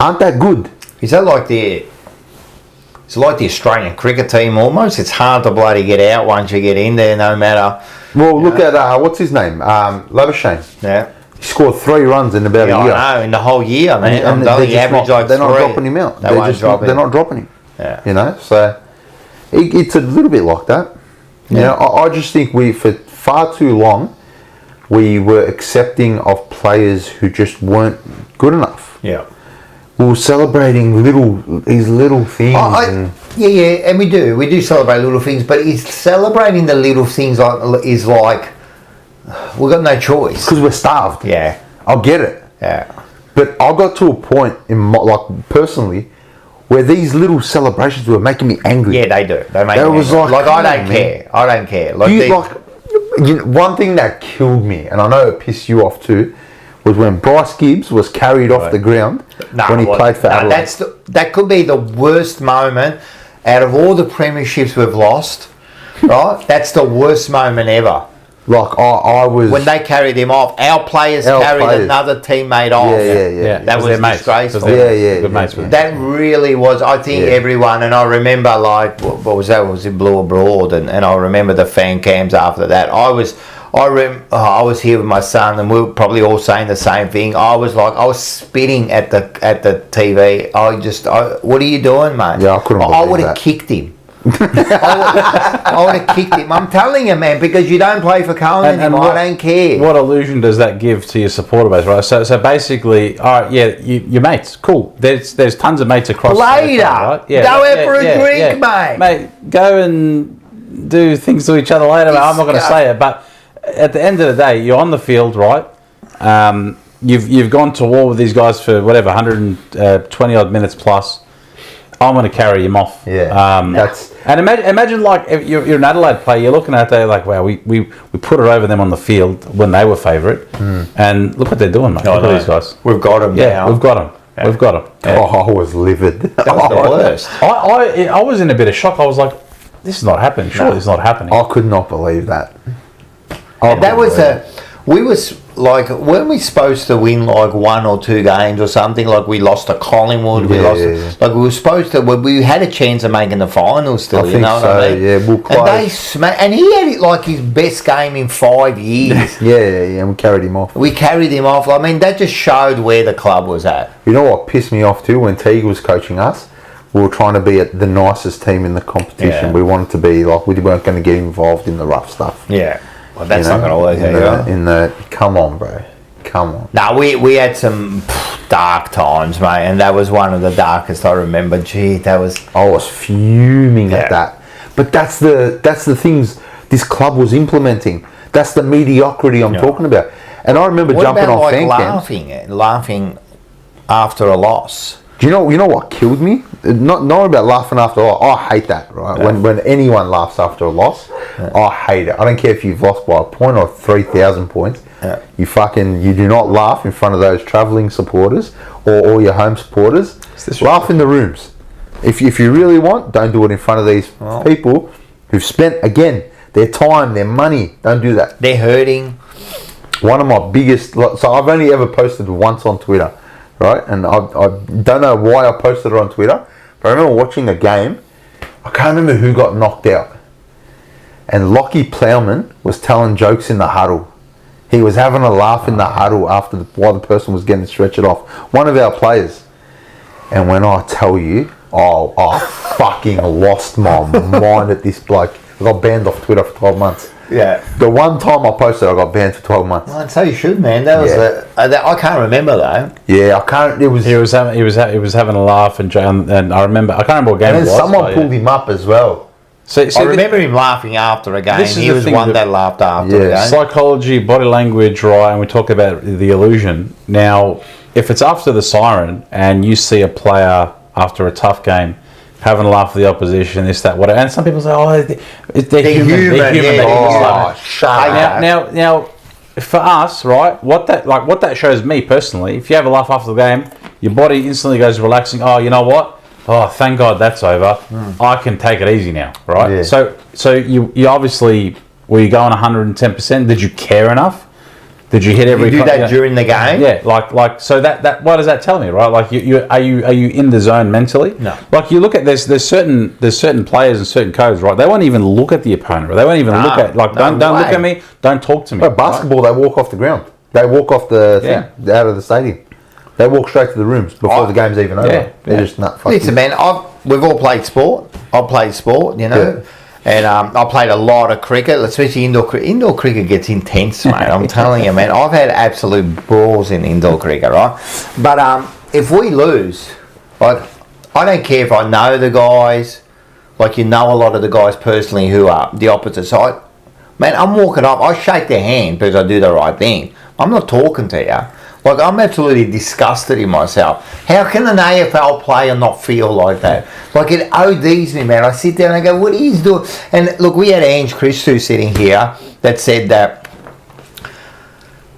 aren't that good. Is that like it's like the Australian cricket team almost? It's hard to bloody get out once you get in there, no matter. Well, look at, what's his name? Labuschagne. Yeah. He scored 3 runs in about a year. I know, in the whole year, man. And they're not dropping him out. They're not dropping him. Yeah. You know, so it's a little bit like that. You know, I just think for far too long, we were accepting of players who just weren't good enough. Yeah. We were celebrating these little things. And we do celebrate little things, but it's celebrating the little things is like we've got no choice because we're starved. Yeah, I'll get it. Yeah, but I got to a point personally where these little celebrations were making me angry. Yeah, they do. They make me angry. Like I don't care. I don't care. One thing that killed me, and I know it pissed you off too, was when Bryce Gibbs was carried off the ground when he played for Adelaide. That could be the worst moment out of all the premierships we've lost, right? That's the worst moment ever. Like I was when they carried him off. Our players carried another teammate off. Yeah. That was disgraceful. That really was. I think everyone, and I remember like what was that? Was in Blue Abroad, and I remember the fan cams after that. I was here with my son, and we were probably all saying the same thing. I was spitting at the TV. What are you doing, mate? Yeah, I couldn't. I would have kicked him. I would have kicked him. I'm telling you, man, because you don't play for Carlton anymore. I don't care. What illusion does that give to your supporter base, right? So basically, all right, your mates, cool. There's tons of mates across. Later, right? Go out for a drink, mate. Mate, go and do things to each other later. I'm not going to say it, but at the end of the day, you're on the field, right? You've gone to war with these guys for whatever 120 odd minutes plus. I'm going to carry him off. Yeah, and imagine like if you're an Adelaide player, you're looking at there like, wow, we put it over them on the field when they were favourite, and look what they're doing, mate. Look at these guys. We've got them. Yeah, we've got them. Yeah. We've got them. Yeah. Oh, I was livid. That was the worst. I was in a bit of shock. I was like, this is not happening. Surely it's not happening. I could not believe that. Weren't we supposed to win like 1 or 2 games or something? Like we lost to Collingwood. We were supposed to. We had a chance of making the finals still. I think so. What I mean? Yeah, we'll close. And he had it like his best game in 5 years. And we carried him off. I mean, that just showed where the club was at. You know what pissed me off too? When Teague was coaching us, we were trying to be at the nicest team in the competition. Yeah. We wanted to be like we weren't going to get involved in the rough stuff. Yeah. Well, that's not going to work. Come on, bro. Come on. No, we had some dark times, mate, and that was one of the darkest I remember. I was fuming at that. But that's the things this club was implementing. That's the mediocrity I'm talking about. And I remember jumping on fan camps. Laughing after a loss. Do you know what killed me? Not about laughing after a loss. I hate that, right? Yeah. When anyone laughs after a loss. I hate it. I don't care if you've lost by a point or 3,000 points. Yeah. You do not laugh in front of those travelling supporters or all your home supporters. Laugh in the rooms. If you really want, don't do it in front of these people who've spent, again, their time, their money. Don't do that. They're hurting. One of my biggest... So I've only ever posted once on Twitter, right? And I don't know why I posted it on Twitter, but I remember watching a game. I can't remember who got knocked out. And Lockie Plowman was telling jokes in the huddle. He was having a laugh in the huddle while the person was getting stretched off. One of our players. And when I tell you, I fucking lost my mind at this bloke. I got banned off Twitter for 12 months. Yeah. The one time I posted, I got banned for 12 months. Well, so you should, man. That was I can't remember though. Yeah, I can't. It was. He was having a laugh, and I remember. I can't remember what game And it then was. someone pulled him up as well. So I remember him laughing after a game. He was one that laughed after a game. Psychology, body language, right? And we talk about the illusion. Now, if it's after the siren and you see a player after a tough game having a laugh with the opposition, this, that, whatever, and some people say, they're human. Oh, shut up. Now, for us, right? What that shows me personally, if you have a laugh after the game, your body instantly goes relaxing. Oh, you know what? Oh, thank God that's over. I can take it easy now, right? Yeah. So you obviously, were you going 110%? Did you care enough? Did you hit every? You do that during the game? Yeah, like so that what does that tell me, right? Like are you in the zone mentally? No. Like you look at there's certain players and certain codes, right? They won't even look at the opponent. Right? They won't even look at don't look at me. Don't talk to me. But basketball, they walk off the ground. They walk off the thing, out of the stadium. They walk straight to the rooms before the game's even over. They're just not fucking... Listen, man, we've all played sport. I've played sport, you know. Yeah. And I played a lot of cricket, especially indoor cricket. Indoor cricket gets intense, mate. I'm telling you, man. I've had absolute brawls in indoor cricket, right? But if we lose, like, I don't care if I know the guys, like you know a lot of the guys personally who are the opposite side. Man, I'm walking up. I shake their hand because I do the right thing. I'm not talking to you. Like, I'm absolutely disgusted in myself. How can an AFL player not feel like that? Like, it ODs me, man. I sit there and I go, what he's doing? And look, we had Ange Christou sitting here that said that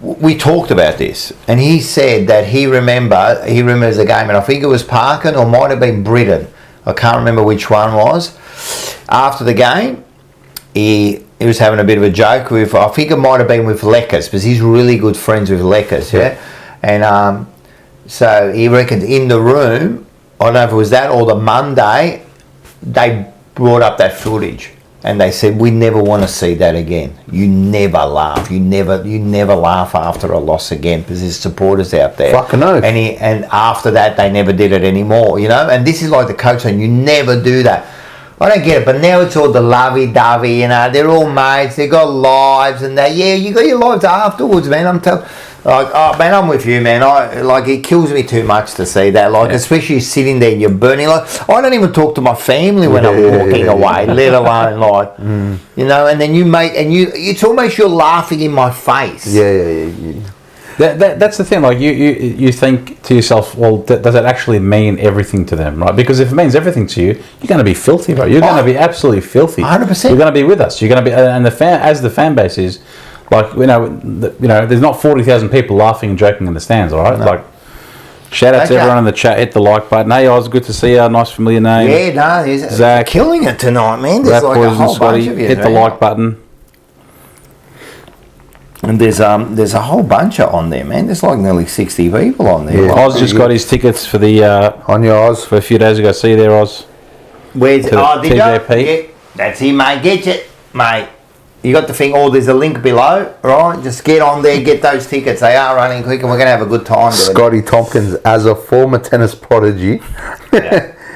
we talked about this, and he said that he remembers the game, and I think it was Parkin or might have been Britain. I can't remember which one was. After the game, he was having a bit of a joke with, I think it might have been with Leckers, because he's really good friends with Leckers, yeah? And so he reckons in the room, I don't know if it was that or the Monday, they brought up that footage. And they said, we never want to see that again. You never laugh. You never laugh after a loss again, because there's supporters out there. Fucking no. And after that, they never did it anymore, you know? And this is like the coach saying, you never do that. I don't get it, but now it's all the lovey-dovey, you know, they're all mates, they've got lives, and you got your lives afterwards, man. Man, I'm with you, man. It kills me too much to see that, especially sitting there and you're burning. Like, I don't even talk to my family when I'm walking away, let alone you know. And then it's almost you're laughing in my face. Yeah. That's the thing. Like you think to yourself, well, does it actually mean everything to them, right? Because if it means everything to you, you're going to be filthy, bro. You're going to be absolutely filthy. 100%. You're going to be with us. You're going to be, and the fan base is, like, you know, there's not 40,000 people laughing and joking in the stands, all right? No. Like, shout out to everyone in the chat. Hit the like button. Hey, Oz, good to see you. Nice familiar name. Yeah, no, he's Zach, killing it tonight, man. There's like a whole bunch of you. Hit the like button. And there's a whole bunch on there, man. There's like nearly 60 people on there. Yeah. Oz just got his tickets for the on your Oz for a few days ago. See you there, Oz. Where's did you? Yeah, that's it, mate. Get it, mate. You got the thing. Oh, there's a link below, right? Just get on there, get those tickets. They are running quick, and we're gonna have a good time. Scotty Tompkins, as a former tennis prodigy,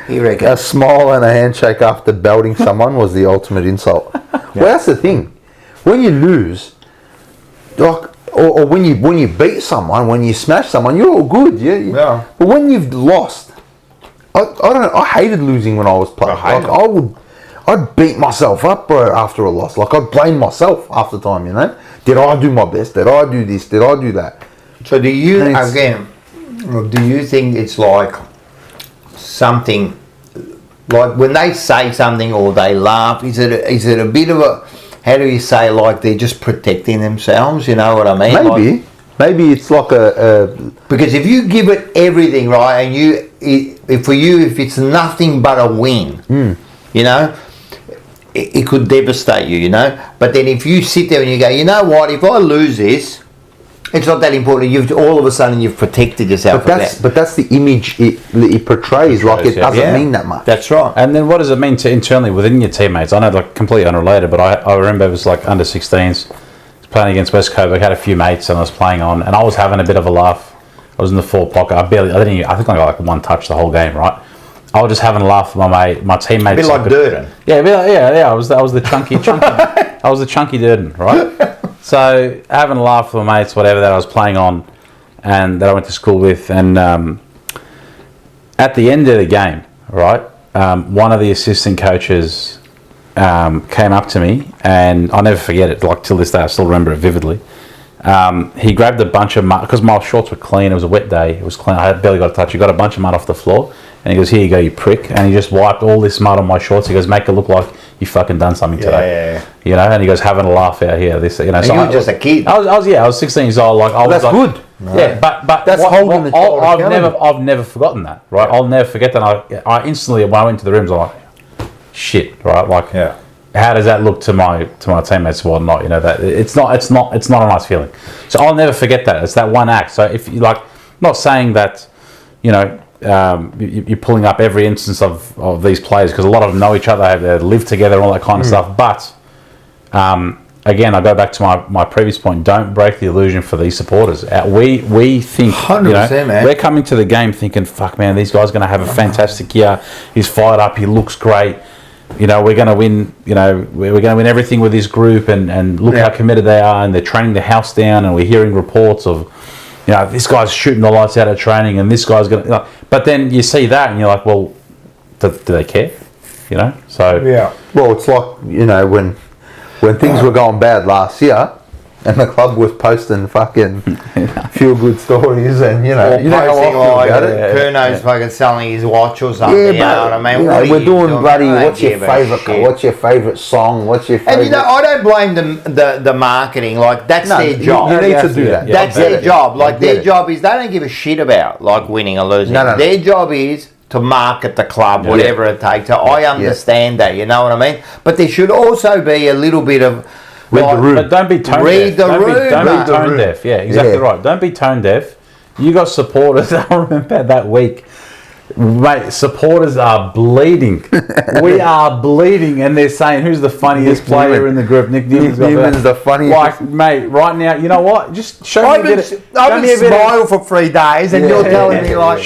you reckon? A smile and a handshake after belting someone was the ultimate insult. Well, that's the thing. When you lose, like, or when you beat someone, when you smash someone, you're all good. Yeah. But when you've lost, I hated losing when I was playing. I'd beat myself up, bro, after a loss. Like, I'd blame myself half the time, you know? Did I do my best? Did I do this? Did I do that? So do you think it's like something, like when they say something or they laugh, is it a bit of how do you say, like they're just protecting themselves? You know what I mean? Maybe. Maybe it's like Because if you give it everything, right, and if it's nothing but a win, you know, it could devastate you, you know. But then if you sit there and you go, you know what, if I lose this, it's not that important. You've all of a sudden you've protected yourself. But that's the image it portrays. Like it doesn't mean that much. That's right. And then what does it mean to internally within your teammates? I know, like, completely unrelated, but I remember it was like under 16s. Playing against West Coast, I had a few mates and I was playing on, and I was having a bit of a laugh. I was in the forward pocket. I think I got like one touch the whole game, right? I was just having a laugh with my teammates. A bit like Durden. Yeah, I was the chunky. I was the chunky Durden, right? So having a laugh with my mates, whatever that I was playing on, and that I went to school with, and at the end of the game, right, one of the assistant coaches came up to me, and I'll never forget it, like till this day I still remember it vividly. He grabbed a bunch of mud, because my shorts were clean, it was a wet day, it was clean, I had barely got a touch. He got a bunch of mud off the floor, and he goes, here you go, you prick, and he just wiped all this mud on my shorts. He goes, make it look like you fucking done something today. Yeah. You know, and he goes, having a laugh out here, this, you know. So you were just a kid. I was 16 years old, like I was That's like, good. Yeah, but That's holding the child accountable. I've never forgotten that, right? I'll never forget that. I instantly, when I went to the rooms, I'm like, shit, right? Like, yeah. How does that look to my teammates or whatnot? You know, that it's not a nice feeling. So I'll never forget that. It's that one act. So if you like, not saying that, you know, you're pulling up every instance of these players, because a lot of them know each other, they live together, and all that kind of stuff. But again, I go back to my previous point. Don't break the illusion for these supporters. We think 100%, man. We're coming to the game thinking, fuck, man, these guys are going to have a fantastic year. He's fired up. He looks great. You know, we're going to win. You know, we're going to win everything with this group, and look how committed they are, and they're training the house down, and we're hearing reports of, you know, this guy's shooting the lights out of training, and this guy's going to. But then you see that, and you're like, well, do they care? You know, so yeah. Well, it's like, you know, when things were going bad last year, and the club was posting fucking feel good stories, and you know how I feel about it. Kurno's fucking selling his watch or something. Yeah, you know what I mean? You know, we're doing bloody. What's your favourite song? What's your favourite? And you know, I don't blame the marketing. Like, that's their job. You need to do that. That's their job. Like, their job is, they don't give a shit about like winning or losing. No. Their job is to market the club, whatever it takes. So I understand that. You know what I mean? But there should also be a little bit of. Read the room. But don't be tone Read deaf. the room. Don't be tone deaf. Yeah, exactly right. Don't be tone deaf. You got supporters. I remember that week, mate. Supporters are bleeding. We are bleeding, and they're saying, "Who's the funniest player in the group?" Nick Newman's the funniest. Like, mate, right now, you know what? Just show me a bit. I've been smile for 3 days, and you're telling me like,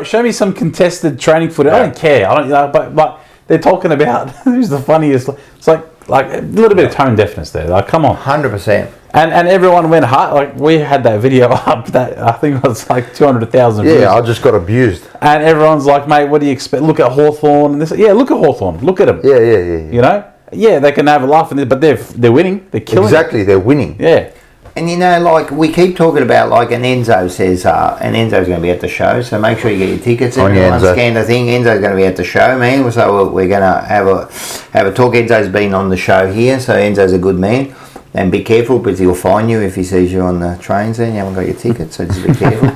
show me some contested training footage. I don't care. I don't. You know, but they're talking about who's the funniest. It's like a little bit of tone deafness there. Like, come on. 100%. And everyone went hard. Like, we had that video up that I think it was like 200,000 views. Yeah, I just got abused. And everyone's like, mate, what do you expect? Look at Hawthorn and this. Yeah, look at Hawthorn. Look at them. Yeah. You know? Yeah, they can have a laugh, but they're winning. They're killing. Exactly, they're winning. Yeah. And you know, like, we keep talking about, like, and Enzo says, and Enzo's going to be at the show, so make sure you get your tickets. Everyone scan the thing. Enzo's going to be at the show, man. So we're going to have a talk. Enzo's been on the show here, so Enzo's a good man. And be careful, because he'll fine you if he sees you on the trains and you haven't got your ticket, so just be careful.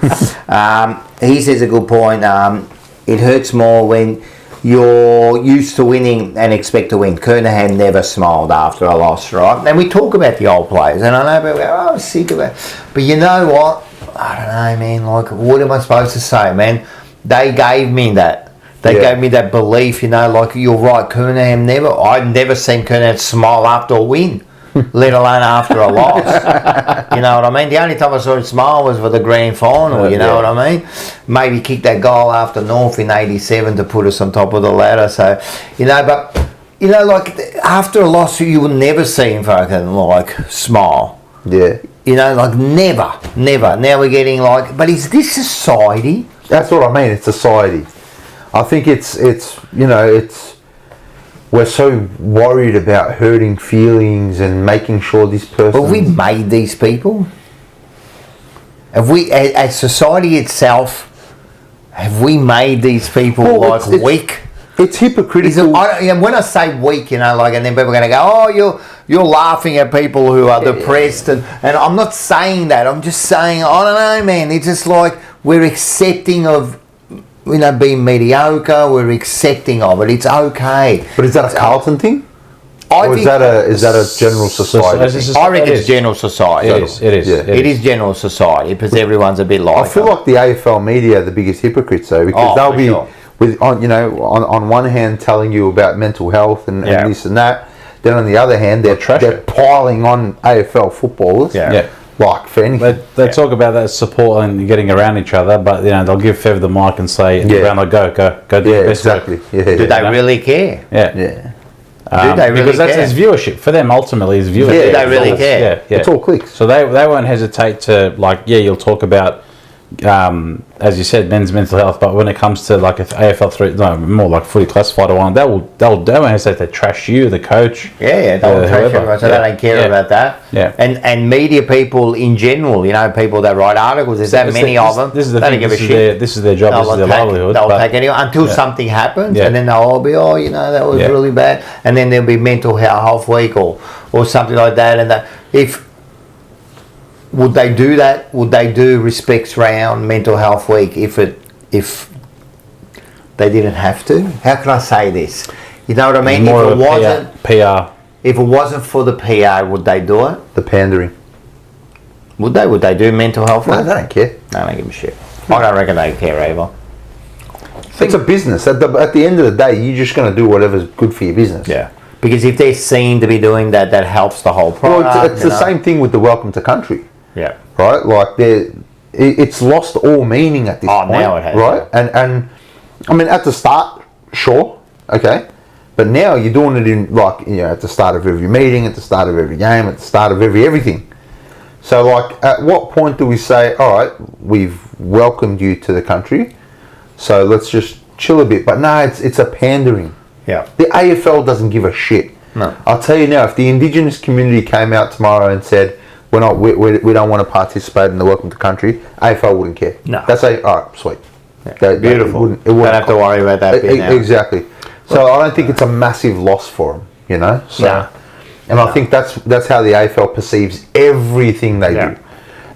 He says a good point. It hurts more when you're used to winning and expect to win. Kernahan never smiled after a loss, right? And we talk about the old players, and I know people go, oh, I'm sick of it. But you know what? I don't know, man. Like, what am I supposed to say, man? They gave me that. They gave me that belief, you know, like, you're right, Kernahan I've never seen Kernahan smile after a win, let alone after a loss. You know what I mean? The only time I saw him smile was for the grand final, you know what I mean? Maybe kick that goal after North in 87 to put us on top of the ladder. So, you know, but, you know, like, after a loss, you will never see him fucking, like, smile. Yeah. You know, like, never. Now we're getting, like, but is this society? That's what I mean, it's society. I think it's you know, we're so worried about hurting feelings and making sure this person... Have we made these people? Have we, as society itself, have we made these people weak? It's hypocritical. When I say weak, you know, like, and then people are going to go, oh, you're laughing at people who are depressed, and I'm not saying that. I'm just saying, I don't know, man. It's just like we're accepting of, being mediocre. We're accepting of it. It's okay. But is that a Carlton thing? Or is that a general society? I reckon it's general society. It is. It is general society because everyone's a bit like. I feel like the AFL media are the biggest hypocrites, though, because they'll be on one hand telling you about mental health and this and that. Then on the other hand, they're piling on AFL footballers. Like for anything. They talk about that support and getting around each other, but they'll give Fev the mic and say, around like go do your best exactly. work. Do they really care? Yeah. Do they really because that's care? his viewership. For them, ultimately, his viewership. Do they really care? Yeah. It's all clicks. So they won't hesitate to, you'll talk about, as you said, men's mental health, but when it comes to like AFL 3, more like footy classified or one, they won't hesitate to trash you, the coach. They'll trash everyone, so they don't care about that. Yeah. And media people in general, people that write articles, there's that many of them. This is the they thing. don't give a shit. This is their job. This is their livelihood. They'll take anyone until something happens, and then they'll all be, that was really bad, and then there'll be mental health week or something like that, and that would they do that? Would they do respects round mental health week if they didn't have to? How can I say this? You know what I mean? More if it of wasn't PR. If it wasn't for the PR, would they do it? The pandering. Would they? Would they do mental health week? No, they don't care. No, they don't give a shit. I don't reckon they care either. It's a business. At the end of the day, you're just going to do whatever's good for your business. Yeah. Because if they're seen to be doing that, that helps the whole product. Well, it's the same thing with the Welcome to Country. Yeah. Right? Like, it's lost all meaning at this point. Now it has. Right? And I mean, at the start, sure, okay. But now you're doing it in, at the start of every meeting, at the start of every game, at the start of everything. So, at what point do we say, all right, we've welcomed you to the country, so let's just chill a bit? But no, it's a pandering. Yeah. The AFL doesn't give a shit. No. I'll tell you now, if the Indigenous community came out tomorrow and said, we don't want to participate in the Welcome to Country, AFL wouldn't care. No. They'd say, all right, sweet. Yeah. Beautiful. It wouldn't don't have to worry about that bit now. Exactly. So I don't think it's a massive loss for them, So, no. And I think that's how the AFL perceives everything they do,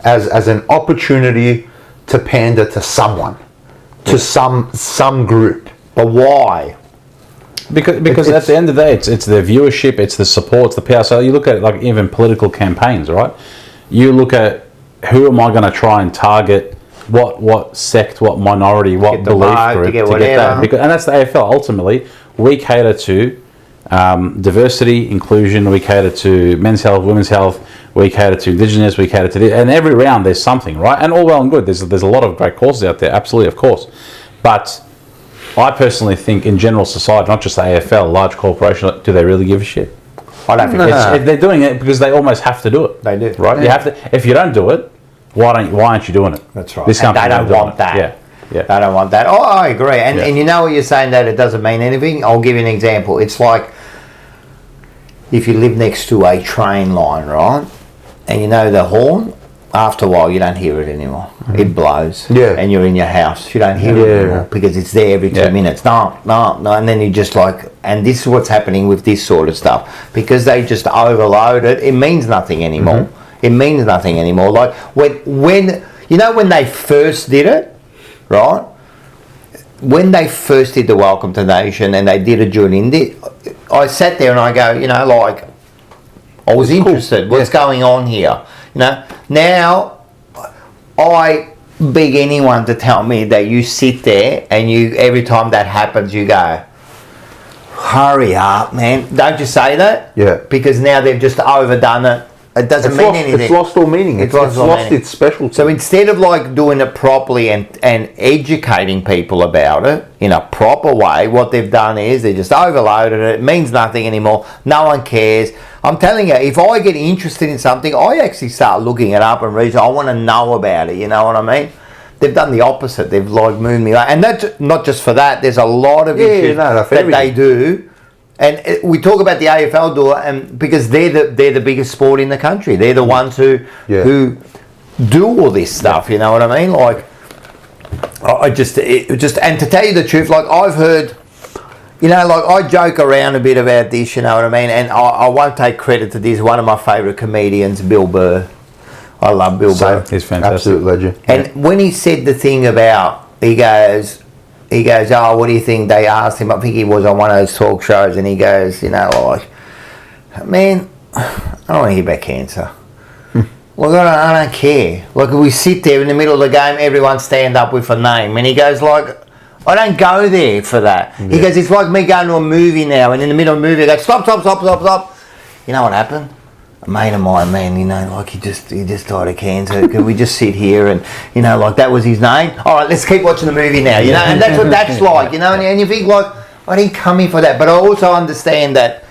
as an opportunity to pander to someone, to some group. But why? Because at the end of the day, it's the viewership, it's the support, it's the PR. So you look at even political campaigns, right? You look at who am I going to try and target, what sect, what minority, what belief group to get that. And that's the AFL. Ultimately, we cater to diversity, inclusion. We cater to men's health, women's health. We cater to Indigenous. We cater to and every round there's something, right? And all well and good. There's a lot of great causes out there, absolutely, of course, but I personally think in general society, not just the AFL, large corporations, do they really give a shit? I don't think they're doing it because they almost have to do it. They do, right? Yeah. You have to. If you don't do it, why aren't you doing it? That's right. This company they don't want that. Yeah. They don't want that. Oh, I agree. And you know what you're saying, that it doesn't mean anything. I'll give you an example. It's like if you live next to a train line, right? And you know the horn. After a while, you don't hear it anymore. Mm-hmm. It blows. Yeah. And you're in your house. You don't hear it anymore because it's there every 2 minutes. No. And then you just and this is what's happening with this sort of stuff. Because they just overload it, it means nothing anymore. Mm-hmm. It means nothing anymore. Like when they first did it, right? When they first did the Welcome to Nation and they did it during India, I sat there and I go, I was interested. What's going on here? Now I beg anyone to tell me that you sit there and every time that happens you go, hurry up, man. Don't you say that? Yeah. Because now they've just overdone it. It doesn't mean anything. It's lost all meaning. It's lost its specialty. So instead of doing it properly and educating people about it in a proper way, what they've done is they just overloaded it. It means nothing anymore. No one cares. I'm telling you, if I get interested in something, I actually start looking it up and reading. I want to know about it. You know what I mean? They've done the opposite. They've moved me, and that's not just for that. There's a lot of issues that they do. And we talk about the AFL do it, and because they're the biggest sport in the country. They're the ones who do all this stuff. You know what I mean? And to tell you the truth, I've heard, You know, like I joke around a bit about this, you know what I mean? And I won't take credit to this. One of my favourite comedians, Bill Burr. I love Bill Burr. He's fantastic. Absolute legend. And when he said the thing about, he goes, oh, what do you think? They asked him, I think he was on one of those talk shows, and he goes, you know, like, man, I don't want to hear about cancer. Look, I don't care. Like, we sit there in the middle of the game, everyone stand up with a name. And he goes, like, I don't go there for that. Yeah. He goes, it's like me going to a movie now, and in the middle of the movie, I go, stop. You know what happened? A mate of mine, man, you know, like he just died of cancer. Could we just sit here and, you know, like that was his name? All right, let's keep watching the movie now, you know? And that's what that's like, you know? And you think, like, I didn't come here for that. But I also understand that,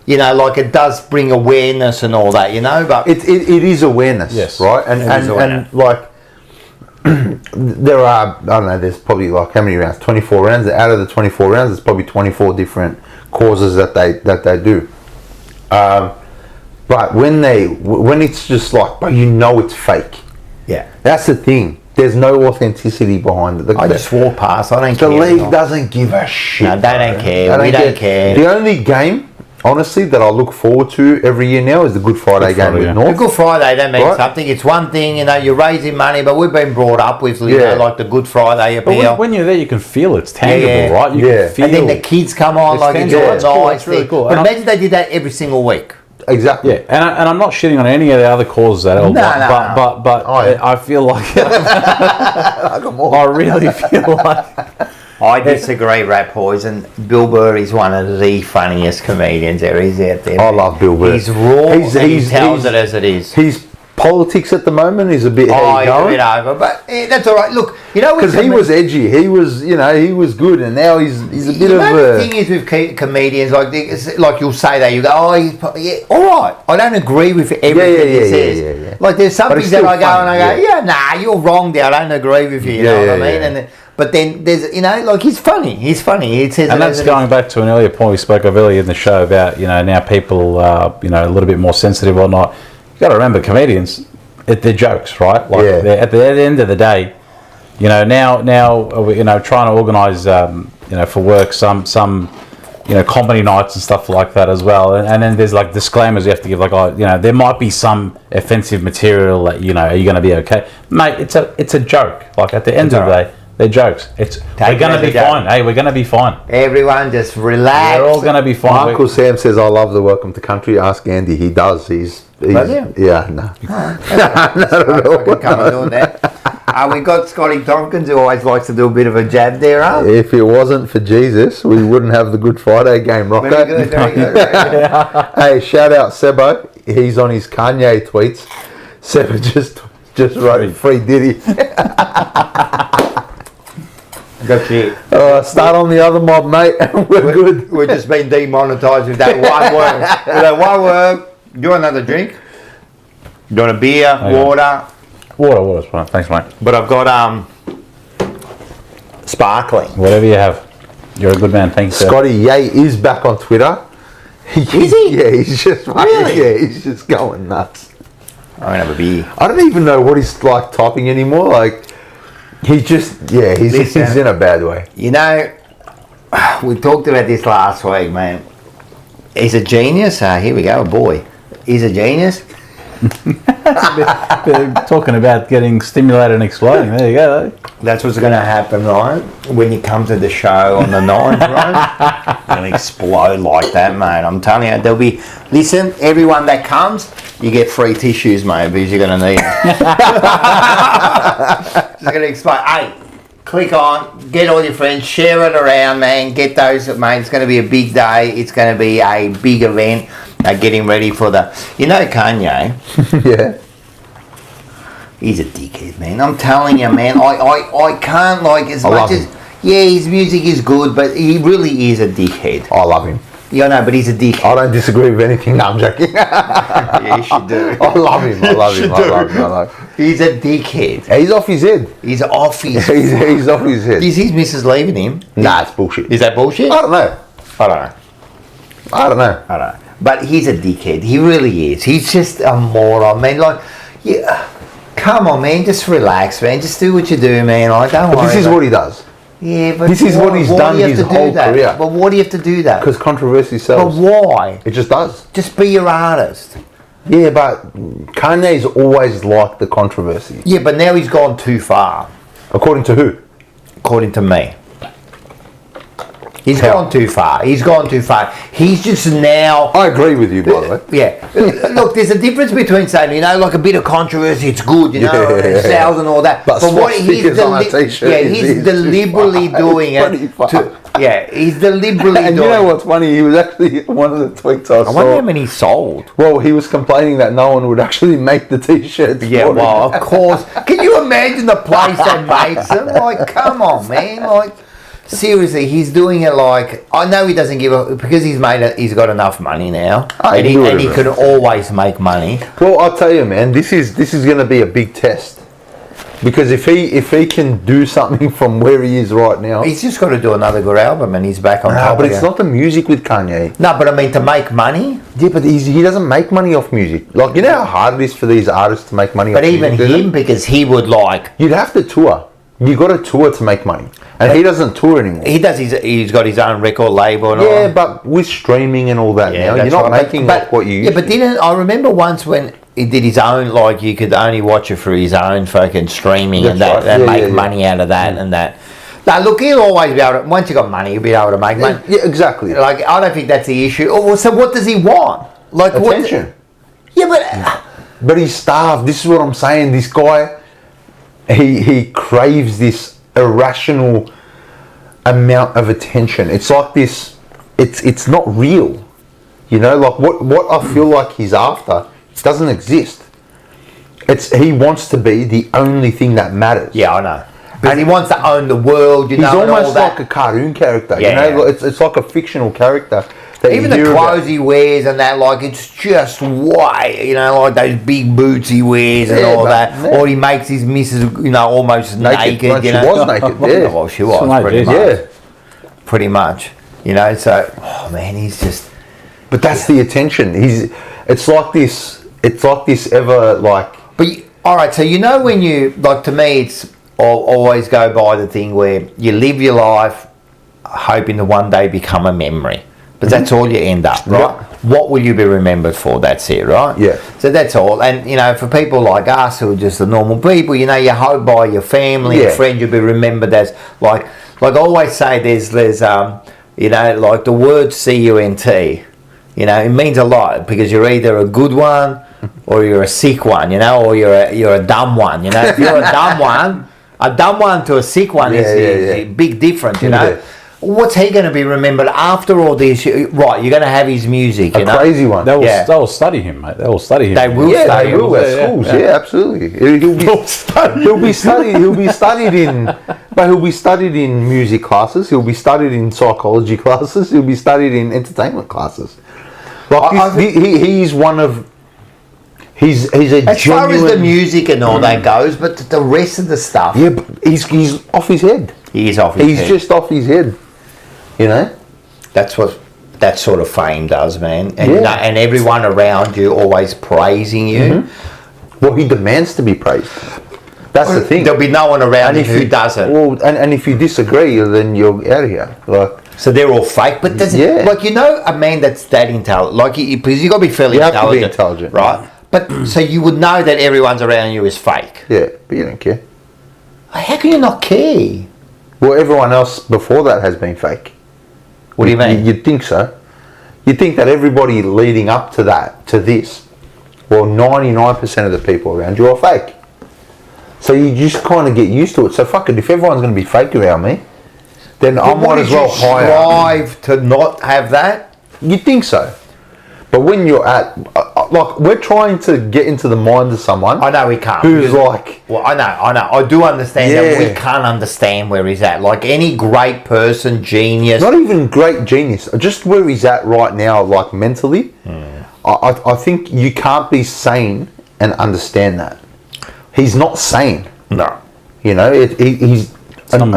you know, like it does bring awareness and all that, you know? But it is awareness, yes, right? And like, there are, I don't know, there's probably like how many rounds? 24 rounds. Out of the 24 rounds, there's probably 24 different causes that they do. But when it's just like, but you know it's fake. Yeah. That's the thing. There's no authenticity behind it. I just walk past. I don't care. The league doesn't give a shit. No, they don't care. We don't care. The only game, honestly, that I look forward to every year now is the Good Friday game with North. The Good Friday, that means something. It's one thing, you know, you're raising money, but we've been brought up with, you know, like the Good Friday appeal. But when you're there, you can feel it's tangible, right? You can feel. And then the kids come on, like it's nice. It's really cool. But imagine they did that every single week. Exactly. Yeah, and I'm not shitting on any of the other causes at all. But I feel like I really feel like. I disagree, Rat Poison. Bill Burr is one of the funniest comedians there is out there. I love Bill Burr. He's raw. He tells it as it is. His politics at the moment is a bit he's a bit over, but that's all right. Look, you know, because he was edgy. He was, you know, he was good, and now he's a bit of a. The thing is with comedians, like you'll say that you go, oh, all right. I don't agree with everything he says. Yeah. Like there's some things that I go and I go, nah, you're wrong there. I don't agree with you. You know what I mean? And but then there's, you know, like he's funny. He says, and that's going back to an earlier point we spoke of earlier in the show about, you know, now people are, you know, a little bit more sensitive or not. You got to remember, comedians, they're jokes, right? Like at the end of the day, you know, now you know, trying to organise, you know, for work some you know, comedy nights and stuff like that as well. And then there's like disclaimers you have to give, like, oh, you know, there might be some offensive material that, you know, are you going to be okay, mate? It's a joke. Like at the end of the day, they're jokes. We're going to be fine. Hey, we're going to be fine. Everyone just relax. We're all going to be fine. Uncle Sam says, I love the Welcome to Country. Ask Andy. He does. He's yeah, no. Not at all. Come and do that. We got Scotty Tompkins, who always likes to do a bit of a jab there, huh? If it wasn't for Jesus, we wouldn't have the Good Friday game, Rocco. Very good. Hey, shout out Sebo. He's on his Kanye tweets. Sebo just wrote free Diddy. Got you. Start on the other mob, mate. We're good. We've just been demonetised with that one word. With that one word. Do you want another drink? Do you want a beer? Water? Water's fine. Thanks, mate. But I've got sparkling. Whatever you have. You're a good man. Thank you, sir. Scotty Ye is back on Twitter. Is he? Yeah, he's just really? Yeah, he's just going nuts. I'm gonna have a beer. I don't even know what he's like typing anymore. Like he just he's in a bad way. You know, we talked about this last week, man. He's a genius. Here we go, a boy. He's a genius. They're talking about getting stimulated and exploding. There you go. That's what's going to happen, right? When you come to the show on the 9th, right? You're going to explode like that, mate. I'm telling you, there'll be... Listen, everyone that comes, you get free tissues, mate, because you're going to need them. Just going to explode. Hey, click on, get all your friends, share it around, man. Get those, mate. It's going to be a big day. It's going to be a big event. Getting ready for the... You know Kanye? Yeah. He's a dickhead, man. I'm telling you, man. I can't, like, as much as... Yeah, his music is good, but he really is a dickhead. I love him. Yeah, no, but he's a dickhead. I don't disagree with anything. No, I'm joking. Yeah, you should do. I love him. I love him. He's a dickhead. He's off his head. He's off his head. He's off his head. Is his missus leaving him? Nah, it's bullshit. Is that bullshit? I don't know. I don't know. But he's a dickhead. He really is. He's just a moron, man. Like, yeah, come on, man. Just relax, man. Just do what you do, man. Like, don't worry. This is what he does. Yeah, but This is what he's why done do you have his to do whole that? career. But why do you have to do that? Because controversy But sells. why? It just does. Just be your artist. Yeah, but Kanye's always liked the controversy. Yeah, but now he's gone too far, According to who? according to me. He's How? gone too far. He's gone too far. He's just now. I agree with you, by the way. Yeah. Look, there's a difference between saying, you know, like a bit of controversy, it's good, you know, it sells and all that. But what he's swastikas on a t-shirt he's is deliberately far. doing It's it. pretty far. He's deliberately And doing you know it. what's funny? He was actually one of the tweets I I wonder how saw. many sold. Well, he was complaining that no one would actually make the t-shirts. Yeah, for him. well, of course. Can you imagine the place that makes them? Like, come on, man. Like, seriously, he's doing it like, I know he doesn't give a, because he's got enough money now, Oh, and he can do he whatever. can always make money. Well, I'll tell you, man. This is going to be a big test because if he can do something from where he is right now, He's just got to do another good album, and he's back on top. but it's again. not the music with Kanye. No, but I mean to make money. Yeah, but he doesn't make money off music. Like, you know how hard it is for these artists to make money But off even music? him, because he would like, You'd have to tour. You got to tour to make money, and he doesn't tour anymore. he's got his own record label and Yeah, all. but with streaming and all that now, you're that's not right. making like what you used Yeah, but to. didn't I remember once when he did his own, like you could only watch it through his own fucking streaming and That's that, right. and Yeah, make yeah, yeah. money out of that and that. Now look, he'll always be able to, once you got money, you'll be able to make money. Yeah, exactly. Like, I don't think that's the issue. Oh, well, so what does he want? Like, Attention. Yeah, but But he's starved. This is what I'm saying. This guy, he craves this irrational amount of attention. It's like this. It's not real. You know, like what I feel like he's after doesn't exist. He wants to be the only thing that matters. yeah, I know. And he wants to own the world, you He's know, and all almost that. like a cartoon character. Yeah, you know, yeah. it's like a fictional character. That Even you the hear about. clothes he wears and that, like, it's just white, you know, like those big boots he wears and Yeah, all but- that. yeah. Or he makes his missus, you know, almost naked, Well, you she know. was naked, yeah. Well, she was, Like pretty this. much. Yeah. Pretty much. You know, so, oh man, he's just, But that's the attention. It's like this ever like. but, all right, so you know when you, like, to me, it's always go by the thing where you live your life hoping to one day become a memory. But that's all you end up, right? Yeah. What will you be remembered for? That's it, right? Yeah. So that's all. And, you know, for people like us who are just the normal people, you know, you hope by your family and Yeah. friends you'll be remembered as, like I always say, there's you know, like the word CUNT, you know, it means a lot because you're either a good one or you're a sick one, you know, or you're a dumb one, you know. If you're a dumb one to a sick one is a big difference, you know. Yeah. What's he going to be remembered after all this? Right, you're going to have his music, you A know. crazy one. They will, Yeah. they will study him, mate. They will study him. They will Yeah, study they him. will at schools. Yeah, absolutely. He'll be studied in. But he'll be studied in music classes. He'll be studied in psychology classes. He'll be studied in entertainment classes. Like he's one of. He's a As far genuine. as the music and all that goes, but the rest of the stuff, Yeah, but he's off his head. he is off his He's head. just off his head. You know. That's what that sort of fame does, man. And, Yeah. and everyone around you always praising you. Well, he demands to be praised. That's the thing. There'll be no one around you who doesn't. Well, and if you disagree, then you're out of here. Like, So they're all fake. But does Yeah. like, you know, a man that's that intelligent, like, because you got to be fairly You have to be intelligent, intelligent. right? But so you would know that everyone's around you is fake. yeah, but you don't care. How can you not care? Well, everyone else before that has been fake. What do you mean? You'd think so. You'd think that everybody leading up to that, to this, well, 99% of the people around you are fake. So you just kind of get used to it. So fuck it, if everyone's going to be fake around me, then I might as well hire. Strive to not have that. You'd think so. But when you're at, like, we're trying to get into the mind of someone. I know we can't. Who's because- like, Well, I know. I do understand that Yeah. we can't understand where he's at. Like any great person, genius. not even great genius, just where he's at right now, like mentally. I think you can't be sane and understand that. He's not sane. No. You know, he's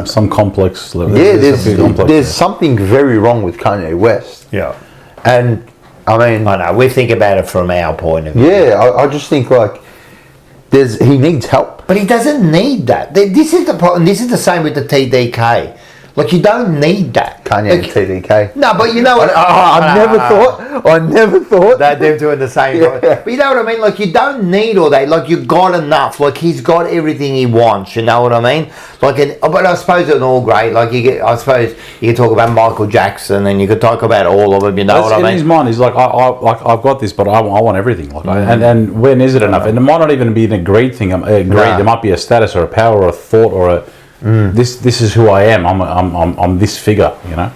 some complex. yeah. There's a big complex There's there. something very wrong with Kanye West, Yeah. and I mean, I know. We think about it from our point of view. yeah, I just think like he needs help. But he doesn't need that. This is the problem. This is the same with the TDK. Like, you don't need that. Kanye and Like, TDK. no, but you know what? I never thought that they're doing the same. Yeah. But you know what I mean? Like, you don't need all that. Like, you got enough. Like, he's got everything he wants. You know what I mean? Like, but I suppose it's all great. Like, I suppose you could talk about Michael Jackson, and you could talk about all of them. You know what I mean? In his mind, he's like, I've got this, but I want everything. Like, and when is it enough? And it might not even be an agreed thing. There might be a status or a power or a thought or a this is who I am. I'm this figure. You know.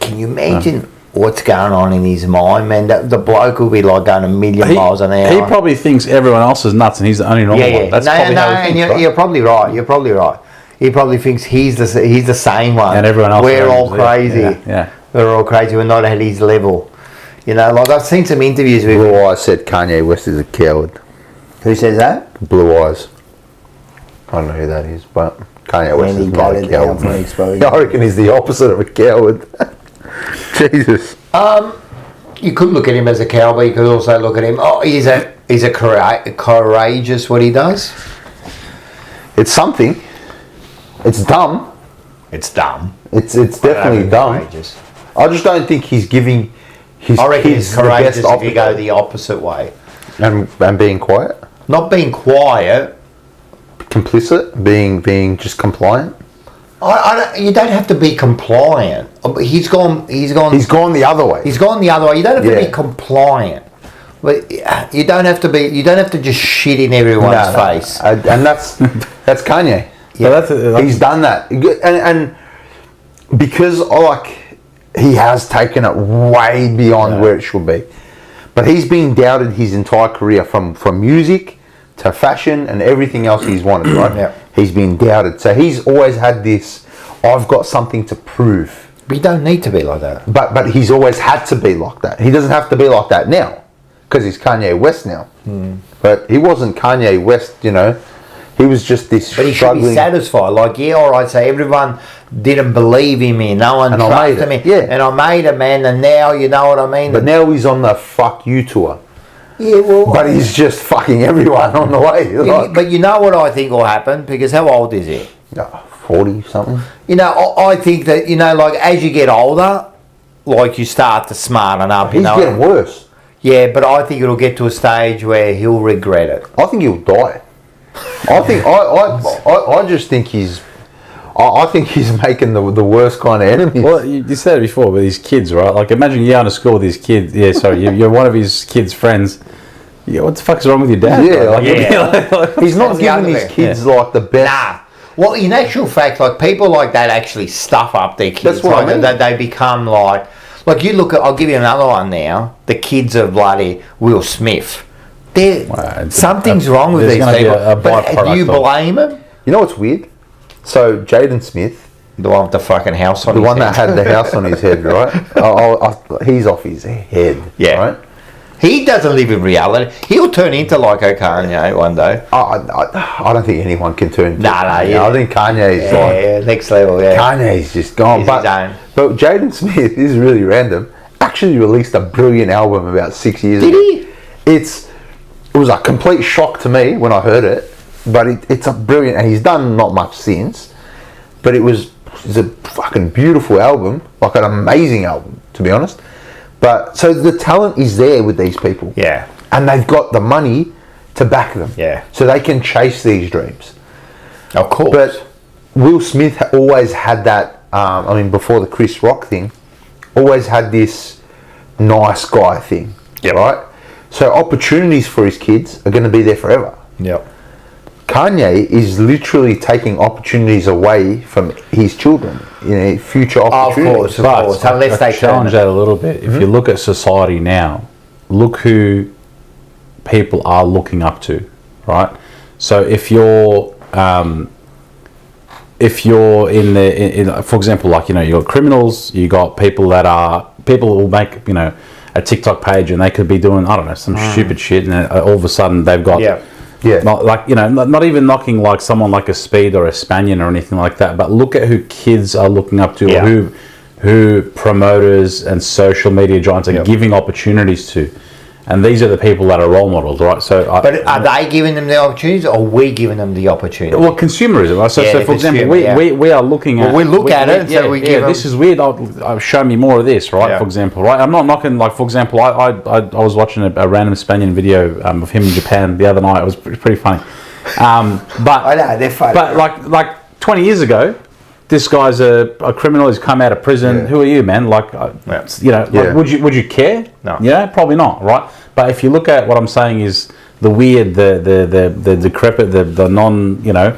Can you imagine what's going on in his mind, man? The bloke will be like going a million miles an hour. He probably thinks everyone else is nuts, and he's the only normal one. That's probably how he thinks, right? You're probably right. You're probably right. He probably thinks he's the same one, and everyone else. We're all crazy. Yeah. We're all crazy. We're not at his level. You know, like I've seen some interviews with Blue Eyes said Kanye West is a coward. Who says that? Blue Eyes. I don't know who that is, but Kanye West is not a coward. I reckon he's the opposite of a coward. Jesus. You could look at him as a coward, but you could also look at him. Oh, he's a courageous. What he does. It's something. It's dumb. It's dumb. It's definitely dumb. Courageous. I just don't think he's giving his I reckon kids it's the courageous best if you go the opposite way. and being quiet, Not being quiet. complicit, being just compliant. You don't have to be compliant. He's gone He's gone the other way. He's gone the other way. You don't have to be compliant. But you don't have to be. You don't have to just shit in everyone's face. And that's Kanye. Yeah, He's done that, and because he has taken it way beyond where it should be. But he's been doubted his entire career, from music to fashion and everything else he's wanted. Right? Yeah. He's been doubted, so he's always had this. I've got something to prove. But you don't need to be like that. But he's always had to be like that. He doesn't have to be like that now, because he's Kanye West now. But he wasn't Kanye West, you know. He was just this But he struggling. should be satisfied. Like, yeah, all right, so everyone didn't believe in me. No one trusted me. Yeah. And I made it, man, and now, you know what I mean? But now he's on the fuck you tour. Yeah, well... But he's just fucking everyone on the way. Like, but you know what I think will happen? Because how old is he? 40 something. You know, I think that, you know, like, as you get older, like, you start to smarten up. He's getting worse. Yeah, but I think it'll get to a stage where he'll regret it. I think he'll die. I just think he's... I think he's making the worst kind of enemies. Well, you said it before with his kids, right? Like, imagine you're going to school with his kids. Yeah, sorry, you're one of his kids' friends. Yeah, what the fuck is wrong with your dad? Yeah, he's not giving his kids like the best. Nah. Well, in actual fact, like, people like that actually stuff up their kids. That's what I mean. They become like you look at. I'll give you another one now. The kids of bloody Will Smith. Something's wrong with these people. But do you blame them? You know what's weird? So Jaden Smith, the one with the fucking house on his head. the one that had the house on his head, right? He's off his head. Yeah. Right? He doesn't live in reality. He'll turn into like a Kanye one day. I don't think anyone can turn into Kanye. Yeah. I think Kanye's next level, yeah. Kanye's just gone. He's But Jaden Smith is really random. Actually released a brilliant album about 6 years ago. Did he? It was a complete shock to me when I heard it. But it's a brilliant, and he's done not much since. But it's a fucking beautiful album, like an amazing album, to be honest. But so the talent is there with these people, Yeah. and they've got the money to back them, Yeah. so they can chase these dreams. Of course. But Will Smith always had that. Before the Chris Rock thing, always had this nice guy thing, right? So opportunities for his kids are going to be there forever. Yep. Kanye is literally taking opportunities away from his children, future opportunities. Of course. Unless they challenge that a little bit. If you look at society now, look who people are looking up to, right? So if you're in for example, like, you got criminals, you got people will make, a TikTok page, and they could be doing, I don't know, some stupid shit, and all of a sudden they've got not even knocking like someone like a Speed or a Spanion or anything like that, but look at who kids are looking up to, or who promoters and social media giants are giving opportunities to. And these are the people that are role models, right? So, But are they giving them the opportunities, or are we giving them the opportunity? well, consumerism. Right? So, Yeah, so for example, we are looking at. we look at it, so we give this them- is weird. Show me more of this, right? Yeah. For example, right? I'm not knocking. Like, for example, I was watching a random Spaniard video of him in Japan the other night. It was pretty funny. But I know, they're funny. But like 20 years ago, this guy's a criminal. He's come out of prison. Yeah. Who are you, man? Like, you know, Yeah. like, would you care? No. Yeah, probably not, right? But if you look at what I'm saying is the weird, the decrepit, the non, you know,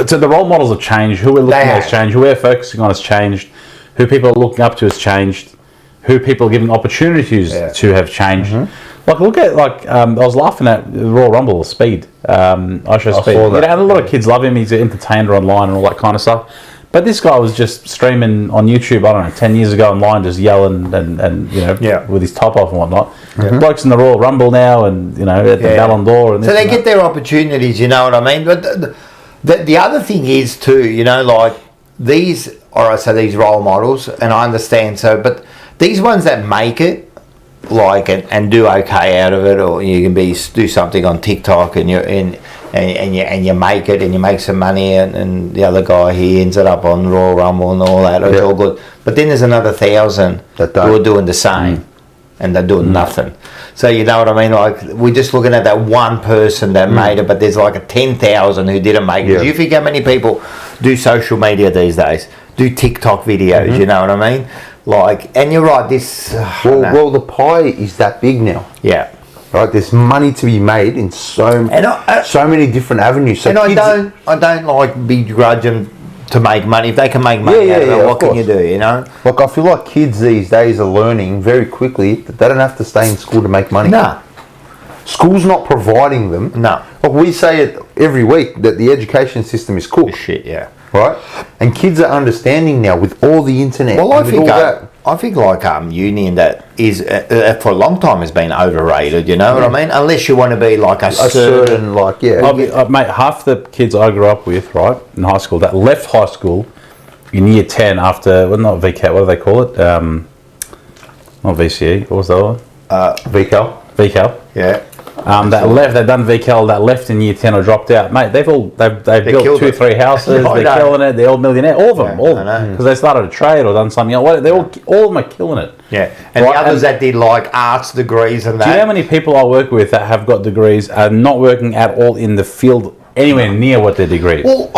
so the role models have changed. Who we're looking at has changed. Who we're focusing on has changed. Who people are looking up to has changed. Who people are giving opportunities to have changed. Like, look at, I was laughing at the Royal Rumble, Speed. I show Speed. saw that. You know, and a lot of kids love him. He's an entertainer online and all that kind of stuff. But this guy was just streaming on YouTube, I don't know, 10 years ago online, just yelling and you know, with his top off and whatnot. Blokes in the Royal Rumble now and, you know, at the Ballon d'Or. And so this they and get their opportunities, you know what I mean? But the other thing is too, you know, like these role models, and I understand, but these ones that make it, like and do okay out of it, or you can do something on TikTok and you're in and you make it and you make some money, and the other guy, he ends it up on Royal Rumble and all that. It's all good. But then there's another 1,000 who are doing the same and they're doing nothing. So you know what I mean? Like, we're just looking at that one person that made it, but there's like a 10,000 who didn't make it. Do you think how many people do social media these days? Do TikTok videos? You know what I mean? Like, and you're right. This Well, the pie is that big now. yeah. Right, there's money to be made in so many different avenues. So And I don't like begrudge them to make money. If they can make money out of it, what can you do, you know? Like, I feel like kids these days are learning very quickly that they don't have to stay in school to make money. No. School's not providing them. No. Like, we say it every week that the education system is cooked. Shit, yeah. Right? And kids are understanding now with all the internet. Well, and with all that. I think like uni and that is for a long time has been overrated. You know what I mean? Unless you want to be like a certain like mate, half the kids I grew up with, right, in high school, that left high school in year 10 after, well, not VCAT, what do they call it? Not VCE, what was the other one? VCAL. VCAL. Yeah. That left, they've done VCAL, that left in year 10 or dropped out. Mate, they've built 2-3 houses, I they're know. killing it, they're all millionaire, all of them, I because they started a trade or done something else. They're all of them are killing it. Yeah. And Right, the others and- that did like arts degrees and that. Do you know how many people I work with that have got degrees are not working at all in the field anywhere near what their degree is? Well,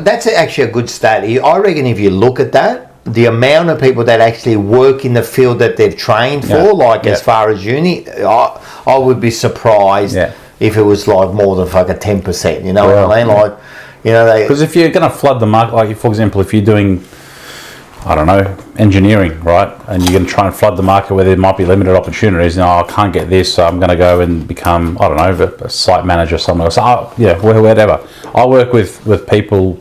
that's actually a good stat. I reckon if you look at that, the amount of people that actually work in the field that they've trained for, as far as uni, I would be surprised if it was like more than fucking 10%. You know what I mean? Like, you know, because if you're going to flood the market, like for example, if you're doing, I don't know, engineering, right, and you're going to try and flood the market where there might be limited opportunities, I can't get this, so I'm going to go and become, I don't know, a site manager somewhere. So, whatever. I work with people,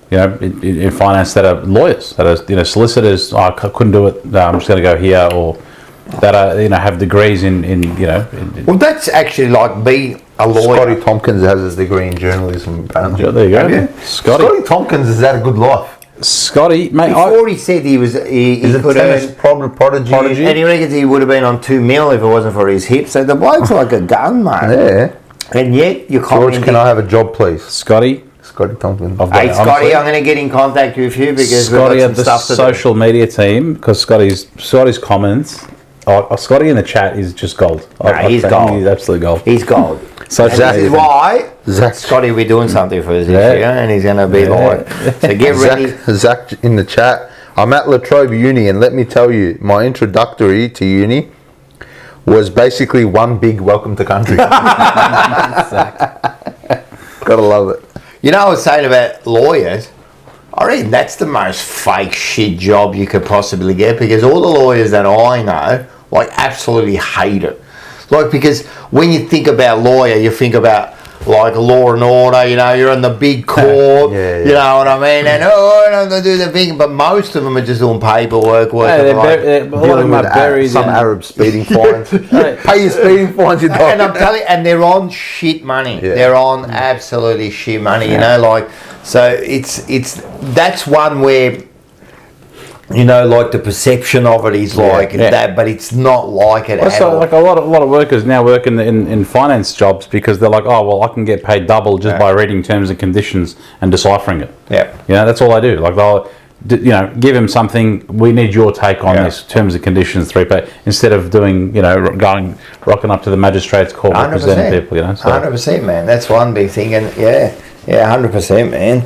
you know, in finance that are lawyers, that are, you know, solicitors. I couldn't do it. I'm just going to go here, or that are, you know, have degrees in you know. Well, that's actually like be a lawyer. Scotty Tompkins has his degree in journalism. Apparently. There you go. Yeah. Scotty Tompkins has had a good life. Scotty, mate. Before he said he was, he He's a could tennis earn, prodigy. and he reckons he would have been on 2 mil if it wasn't for his hips. So the bloke's like a gun, mate. Yeah. And yet you're George, can I have a job, please? Scotty. Scotty Tompkins. Hey, Scotty, I'm going to get in contact with you because Scotty we've at got the some stuff to social media team, because Scotty's comments. Scotty in the chat is just gold. He's gold. He's absolute gold. do. He's gold. So And this is why Zach. Scotty will be doing something for us this year, and he's going to be like, so get ready. Zach in the chat. I'm at La Trobe Uni, and let me tell you, my introductory to uni was basically one big welcome to country. Gotta love it. You know, I was saying about lawyers, I reckon that's the most fake shit job you could possibly get, because all the lawyers that I know, like, absolutely hate it. Like, because when you think about lawyer, you think about like Law and Order, you know, you're in the big court, you know what I mean, and I'm going to do the thing, but most of them are just doing paperwork, working a lot of them are buried some in Arab speeding fines. Pay your speeding fines, you dog. and I'm telling you, and they're on shit money. Yeah. They're on absolutely shit money, you know, like, so it's that's one where you know, like the perception of it is like that, but it's not like it. Also, like a lot of workers now work in finance jobs because they're like, oh well, I can get paid double just by reading terms and conditions and deciphering it. Yeah, you know, that's all I do. Like they'll, you know, give him something. We need your take on this terms and conditions 3-page instead of doing, you know, rocking up to the magistrate's court representing people. You know, 100%, man. That's one big thing, and 100%, man.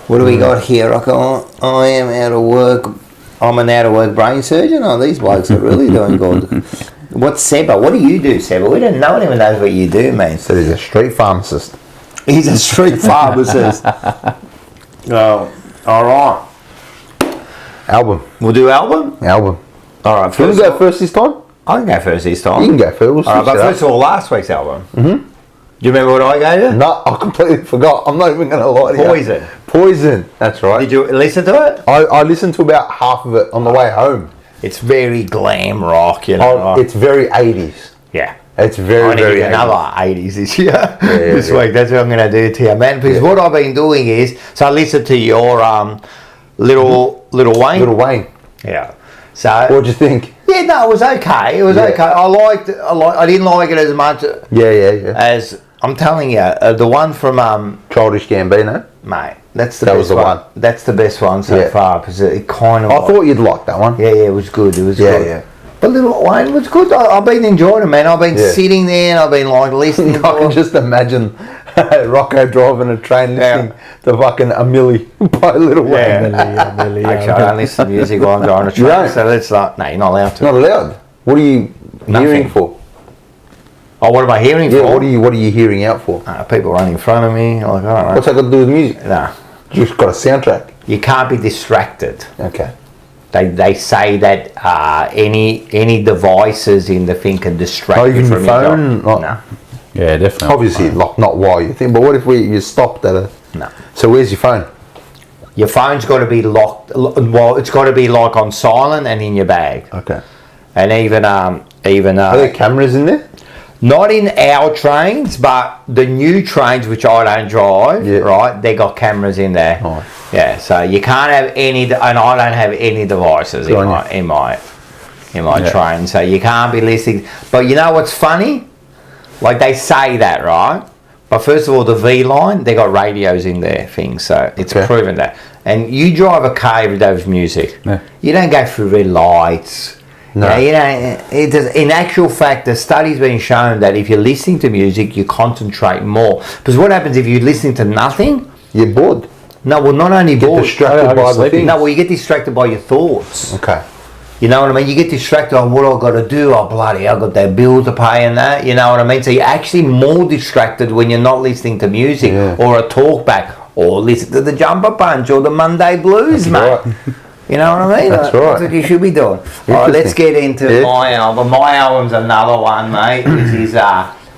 What do we got here, Rocco? I am out of work. I'm an out-of-work brain surgeon. Oh, these blokes are really doing good. What's Seba? What do you do, Seba? We don't know anyone knows what you do, man. So he's a street pharmacist. He's a street pharmacist. Oh, all right. Album. We'll do album? Album. All right. You want to go first this time? I can go first this time. You can go first. We'll all right, but first of all, last week's album. Mm-hmm. Do you remember what I gave you? No, I completely forgot. I'm not even going to lie to you. Poison. Poison. That's right. Did you listen to it? I listened to about half of it on the way home. It's very glam rock, you know. It's very 80s. Yeah. It's very, very 80s. Another 80s this year. This week. That's what I'm going to do to you, man. Because what I've been doing is, so I listened to your Little Wayne. Little Wayne. Yeah. So. What do you think? Yeah, no, it was okay. It was okay. I didn't like it as much. As I'm telling you, the one from Childish Gambino, mate. That's the best one. That's the best one so far because it kind of. I thought you'd like that one. Yeah, it was good. It was good. Yeah. But Little Wayne was good. I've been enjoying it, man. I've been sitting there and I've been like listening. I can just imagine Rocco driving a train listening to fucking A Milli by Little Wayne. Actually, I don't listen to music while I'm driving a train. Don't? So let's like, no, you're not allowed to. Not allowed. What are you hearing for? Oh, what am I hearing for? Yeah, what are you hearing out for? People running in front of me. Like, I don't know. What's that got to do with music? No. You just got a soundtrack. You can't be distracted. Okay. They say that any devices in the thing can distract you from your phone? job. No. Yeah, definitely. Obviously, not while you think. But what if you stopped at a? No. So where's your phone? Your phone's got to be locked. Well, it's got to be like on silent and in your bag. Okay. And even are there cameras in there? Not in our trains, but the new trains which I don't drive, right? They got cameras in there. Nice. Yeah, so you can't have any, and I don't have any devices in my train, so you can't be listening. But you know what's funny? Like they say that, right? But first of all, the V line, they got radios in their things, so it's proven that. And you drive a car every day with music. Yeah. You don't go through red lights. No. In actual fact, the study's been shown that if you're listening to music, you concentrate more. Because what happens if you're listening to nothing? You're bored. No, well, not only bored. Distracted by the things. No, well, you get distracted by your thoughts. Okay. You know what I mean? You get distracted on what I've got to do. Oh, bloody, I've got that bill to pay and that. You know what I mean? So you're actually more distracted when you're not listening to music or a talk back or listen to the Jumper Punch or the Monday Blues, That's mate. Right. You know what I mean? That's right. That's what you should be doing. All right, let's get into my album. My album's another one, mate,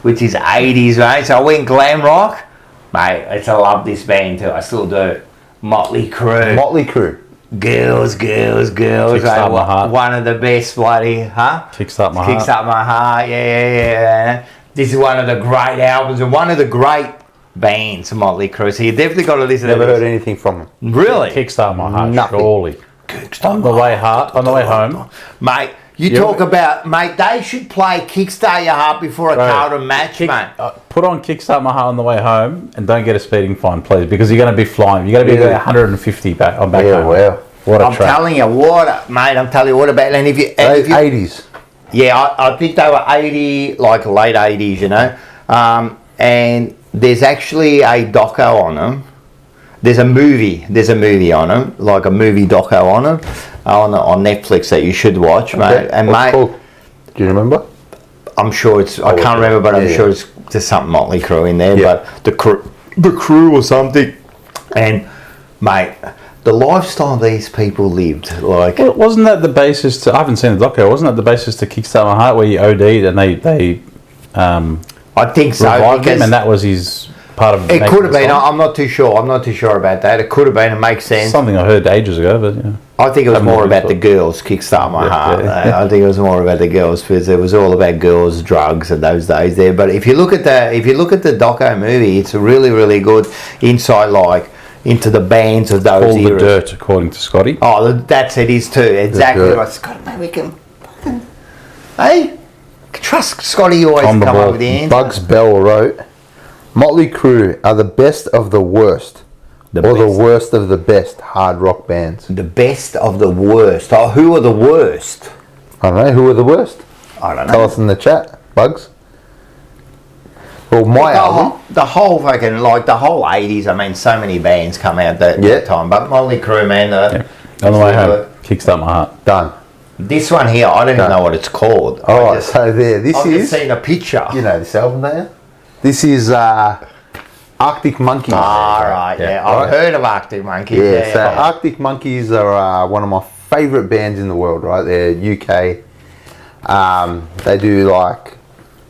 which is 80s, mate. So I went glam rock. Mate, I love this band too. I still do. Motley Crue. Motley Crue. Girls. Kickstart My Heart. One of the best bloody, Kickstart My Heart. Kickstart My Heart, yeah. This is one of the great albums and one of the great bands, Motley Crue. So you definitely got to listen to it. Never heard anything from them. Really? Kickstart My Heart, Nothing. surely. On the way home. Mate, talk about, mate, they should play Kickstart Your Heart before a Carlton match, mate. Put on Kickstart My Heart on the way home and don't get a speeding fine, please, because you're going to be flying. You're going to be doing 150 back home. Wow. What a I'm track. telling you, what about, and if you... 80s. Yeah, I think they were 80, like late 80s, you know. And there's actually a doco on them. There's a movie on them, like a movie doco on them, on Netflix that you should watch, mate. And what's it called? Do you remember? I'm sure it's. I can't remember, but I'm sure it's there's something Motley Crue in there. Yeah. But the crew or something. And mate, the lifestyle these people lived, like. Well, wasn't that the basis to? I haven't seen the doco. Wasn't that the basis to Kickstart My Heart, where he OD'd and they I think so. Revived him, and that was his. Part of it could have been. I'm not too sure. About that. It could have been. It makes sense. Something I heard ages ago, but yeah. I think it was more about the girls. Kickstart My Heart. I think it was more about the girls because it was all about girls, drugs, and those days there. But if you look at the doco movie, it's really, really good insight, like into the bands of those All the eras. dirt, according to Scotty. Oh, that's it is too. Exactly dirt. right. Scotty, mate, we can fucking... Hey? Trust Scotty, you always On the come ball. up with the answer. Bugs Bell wrote, Motley Crue are the best of the worst. The or best. the worst of the best hard rock bands. The best of the worst. Oh, who are the worst? I don't know, who are the worst? I don't know. Tell us in the chat, Bugs. Well, my album. The whole fucking, like, the whole 80s, I mean, so many bands come out that time. But Motley Crue, man, On the way home, kickstart my heart. Done. this one here, I don't even know what it's called. Oh, so there. This I've is. just seen a picture. You know this album there? This is Arctic Monkeys. Ah, right, yeah. I've heard of Arctic Monkeys. Yeah, so Arctic Monkeys are one of my favourite bands in the world, right? They're UK. They do like,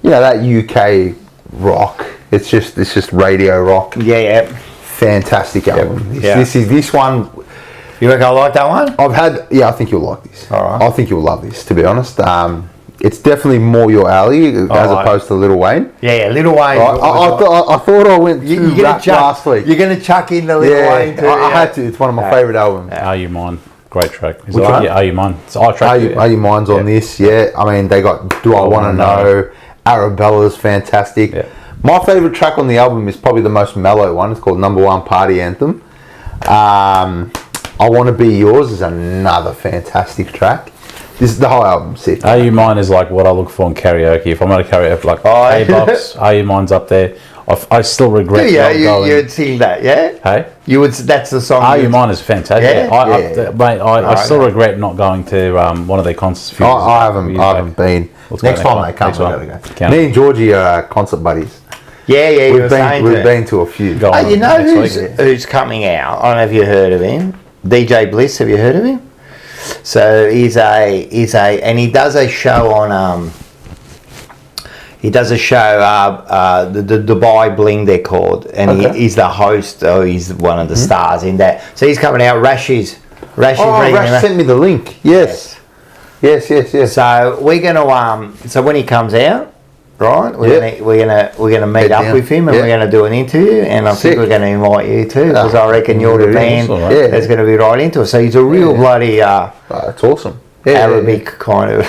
you know, that UK rock. It's just radio rock. Yeah. Fantastic album. Yeah. This one. You reckon I like that one? I think you'll like this. All right. I think you'll love this, to be honest. It's definitely more your alley as opposed to Lil Wayne. Yeah, Lil Wayne. I thought I went too rap last week. You're going to chuck in the Lil Wayne too? I had to. It's one of my favourite albums. Are You Mine? Great track. Is Which it one? Yeah, Are You Mine? It's our track. Are You Mine's on this? Yeah. I mean, they got Do I Wanna Know? Arabella's fantastic. Yeah. My favourite track on the album is probably the most mellow one. It's called Number One Party Anthem. I Want to Be Yours is another fantastic track. This is the whole album. Sick. Are You Mine is like what I look for in karaoke. If I'm at a karaoke, like, hey, Bobs, Are You Mine's up there. I still regret not going. You'd sing that, yeah? Hey? You would. That's the song. Are You Mine is fantastic. Yeah? Mate, I still regret not going to one of their concerts. I haven't been. Next time they come, we gotta go. Me and Georgie are concert buddies. Yeah, We've been to a few. You know who's coming out? I don't know if you heard of him. DJ Bliss. Have you heard of him? So he's a and he does a show on the Dubai Bling, they're called, and he's the host. Oh, he's one of the stars in that. So he's coming out. Rash sent me the link. Yes. So we're gonna so when he comes out, right? We're gonna meet up with him and we're gonna do an interview, and I think we're gonna invite you too, because I reckon you're the band that's gonna be right into it. So he's a real bloody that's awesome. Arabic kind of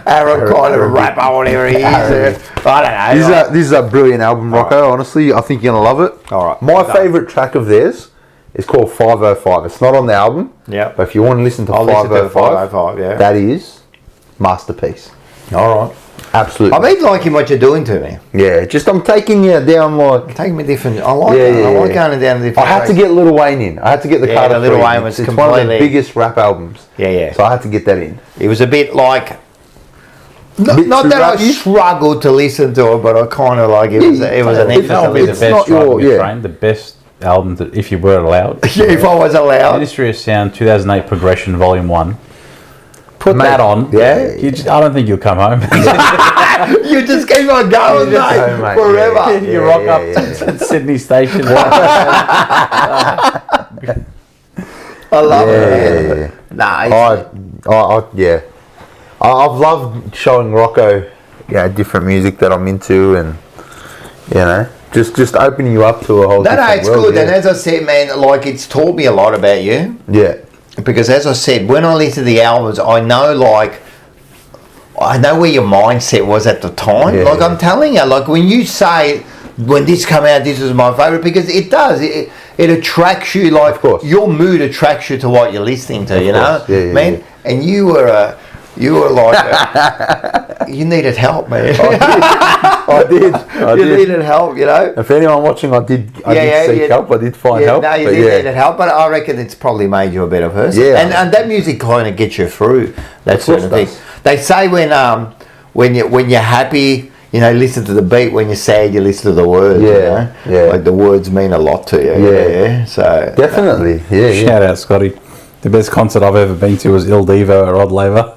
Arab kind of rapper, whatever he is. I don't know. This is a brilliant album, Rocco. Honestly, I think you're gonna love it. All right. My favourite track of theirs is called 505. It's not on the album. Yeah. But if you want to listen to 505, that is masterpiece. All right. Absolutely. I've been liking what you're doing to me. Yeah, just I'm taking you down like... Taking me different... I like going down different... I had to get Lil Wayne in. I had to get the Carter Lil Wayne was It's completely... one of the biggest rap albums. Yeah. So I had to get that in. It was a bit like... Not that I struggled to listen to it, but I kind of like it. It was an effort to listen. The best album that, if you were allowed. If I was allowed. Ministry of Sound 2008 Progression Volume 1. Put that on. Yeah. I don't think you'll come home. You just keep on going, mate, forever. You rock up to Sydney Station. I love it. I've loved showing Rocco, different music that I'm into, and just opening you up to a whole different world. It's good. And as I said, man, like, it's taught me a lot about you. Yeah. Because as I said, when I listen to the albums, I know where your mindset was at the time. I'm telling you, like, when you say, when this come out, this is my favourite, because it does. It attracts you, like, your mood attracts you to what you're listening to, you know? Man, and you were like, you needed help, man. I did. You needed help, you know. And for anyone watching, I did seek help. I did find help. No, you needed help, but I reckon it's probably made you a better person. Yeah. And that music kind of gets you through that sort of thing. They say when you're happy, listen to the beat. When you're sad, you listen to the words. Yeah. Like the words mean a lot to you. Yeah. So definitely. Shout out, Scotty. The best concert I've ever been to was Il Divo at Rod Laver.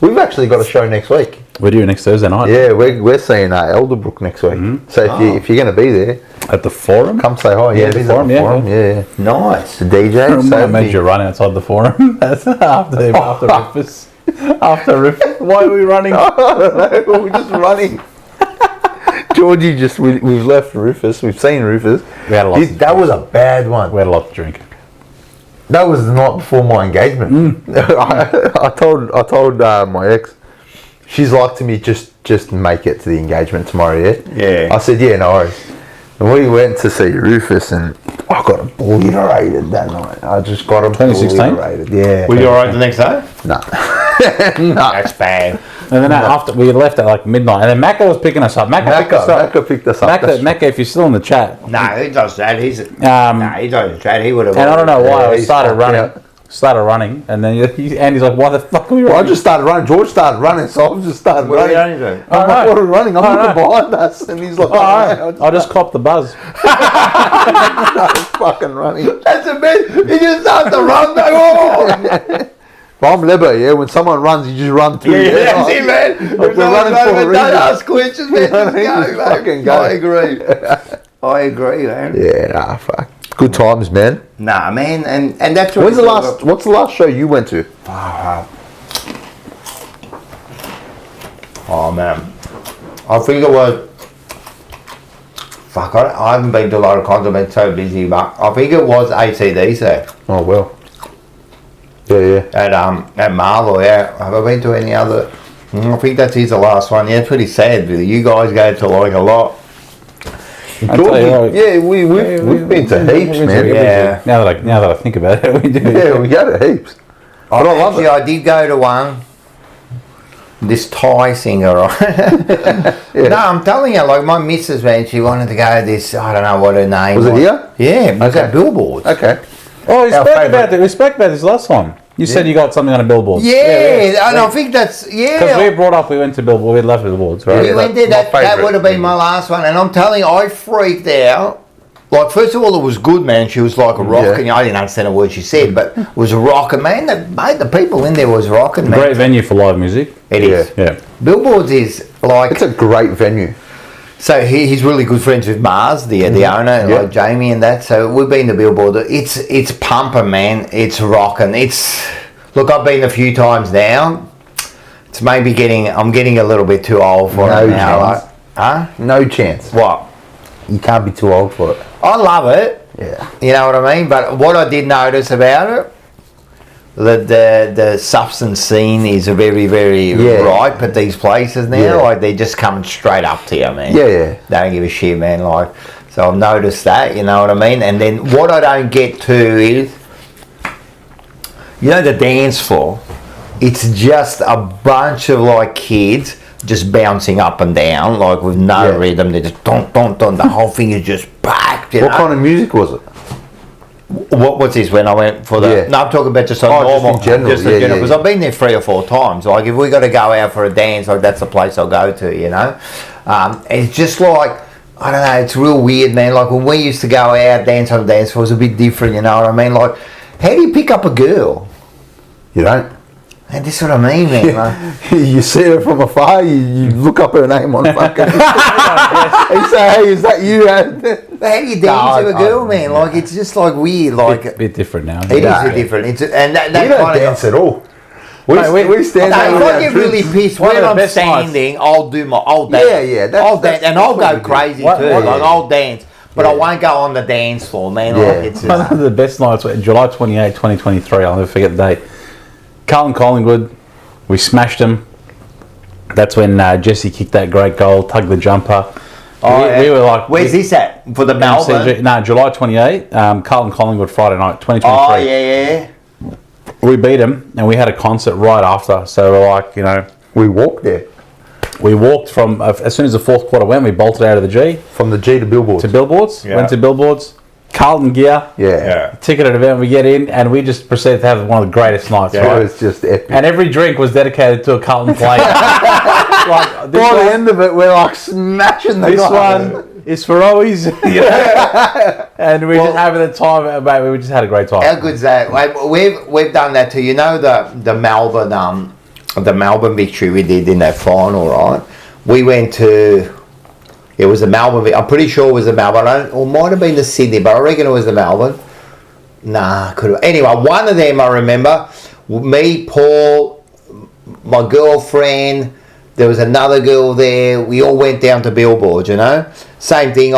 We've actually got a show next week. We're doing next Thursday night. Yeah, we're seeing Elderbrook next week. Mm-hmm. So if you're going to be there at the Forum, come say hi. Yeah, the Forum. Yeah. Nice. The DJ. I made you run outside the Forum. That's after breakfast. After riff. Why are we running? I don't know. We're just running. Georgie we've left Rufus. We've seen Rufus. We had a lot. That was a bad one. We had a lot to drink. That was the night before my engagement. I told my ex, she's like to me, just make it to the engagement tomorrow, yeah? Yeah. I said, yeah, no worries. And we went to see Rufus and I got obliterated that night. I just got 2016? obliterated. Yeah. Were you alright the next day? No. No. That's bad. And then after we left at like midnight, and then Macca was picking us up. Macca picked us up. Macca, if you're still in the chat. No, he does that. He does that. He would have. And I don't know why I he's started fucked running, and then Andy's like, "Why the fuck are we running?" I just started running. George started running, so I just started What are you running. only doing? I'm like, what are we running? I'm looking behind us, and he's like, I just copped the buzz. fucking running. That's a bit. He just starts to run. Oh. But I'm Lebo, yeah. When someone runs, you just run through. Yeah, that's it, man. We're running for a reason. Don't ask questions, man. Just go, fucking go. I agree, man. Yeah, nah, fuck. Good times, man. Nah, man, and that's what. What's the last show you went to? Oh man, I think it was. Fuck, I haven't been to a lot of concerts. I've been so busy, but I think it was ACDC. Oh well. Yeah. At Marvel, yeah. Have I been to any other? I think that is the last one. Yeah, it's pretty sad. Really. You guys go to like a lot. Yeah, we've been to heaps, man. Yeah. Now that I think about it, we do. Yeah, we go to heaps. But I love it. I did go to one. This Thai singer, right? Yeah. No, I'm telling you, like my missus, man, she wanted to go to this. I don't know what her name was. Was it here? Yeah, it was Okay. at Billboards. Okay. Oh, we spoke about this last time. You said you got something on a billboard. Yeah, and I think that's Because we brought up, we went to billboard, we left billboards, right? We Yeah, went there. that's my That favourite. would have been my last one, and I'm telling you, I freaked out. Like, first of all, it was good, man. She was like a rocking. I didn't understand a word she said, but it was a rocking, man. The people in there was rocking, man. Great venue for live music. It is. Yeah. Billboards is like. It's a great venue. So he's really good friends with Mars, the owner, and like Jamie and that. So we've been to Billboard. It's pumping, man. It's rocking. Look, I've been a few times now. It's maybe I'm getting a little bit too old for it now. Chance. Huh? No chance. What? You can't be too old for it. I love it. Yeah. You know what I mean? But what I did notice about it, that the substance scene is very, very ripe at these places now. Yeah. Like they're just coming straight up to you, man. Yeah. They don't give a shit, man. Like, so I've noticed that. You know what I mean? And then what I don't get to is, you know, the dance floor. It's just a bunch of like kids just bouncing up and down, like with no rhythm. They just don don don. The whole thing is just packed. You What know? kind of music was it? What's this? When I went for the? Yeah. No, I'm talking about just Just in general. Because I've been there 3 or 4 times. Like if we got to go out for a dance, like that's the place I'll go to. You know, it's just like I don't know. It's real weird, man. Like when we used to go out dance on the dance floor, it was a bit different. You know what I mean? Like, how do you pick up a girl? You don't. And this is what I mean, man. Like, You see her from afar, you look up her name on fucking. You say, hey, is that you? but how do you dance to a girl, man? Like it's just like weird. Like A bit different now. it is a different. And that We don't kind dance of. at all. We stand No, there if with I our get drinks. really pissed One of when the I'm best nights. standing, I'll dance. I'll dance, and I'll that's go what we do. crazy What- too. what- Like I'll dance, but I Yeah. won't go on the dance floor, man. Yeah. Like it's One of the best nights were July 28, 2023. I'll never forget the day. Carlton Collingwood, we smashed them. That's when Jesse kicked that great goal, tugged the jumper. We were like, where's this at for the Melbourne? MCG? No, July 28. Carlton Collingwood Friday night, 2023. Oh yeah. We beat them, and we had a concert right after. So we're like, you know, We walked there. we walked from as soon as the fourth quarter went, we bolted out of the G From the G to Billboard. to Billboards. Yeah. Went to Billboards. Carlton gear. Yeah. Ticketed event. We get in, and we just proceeded to have one of the greatest nights. It Right? was just epic. And every drink was dedicated to a Carlton player. Like this By the one, end of it, we're like smashing the this guy. one is for always. You know? And we just having the time, mate. We just had a great time. How good's that? Like, we've done that too. You know the Melbourne victory we did in that final, right? We went to. It was the Melbourne. I'm pretty sure it was the Melbourne, or might have been the Sydney, but I reckon it was the Melbourne. Nah, could have. Anyway, one of them I remember. Me, Paul, my girlfriend, There was another girl there. We all went down to billboards, you know. Same thing.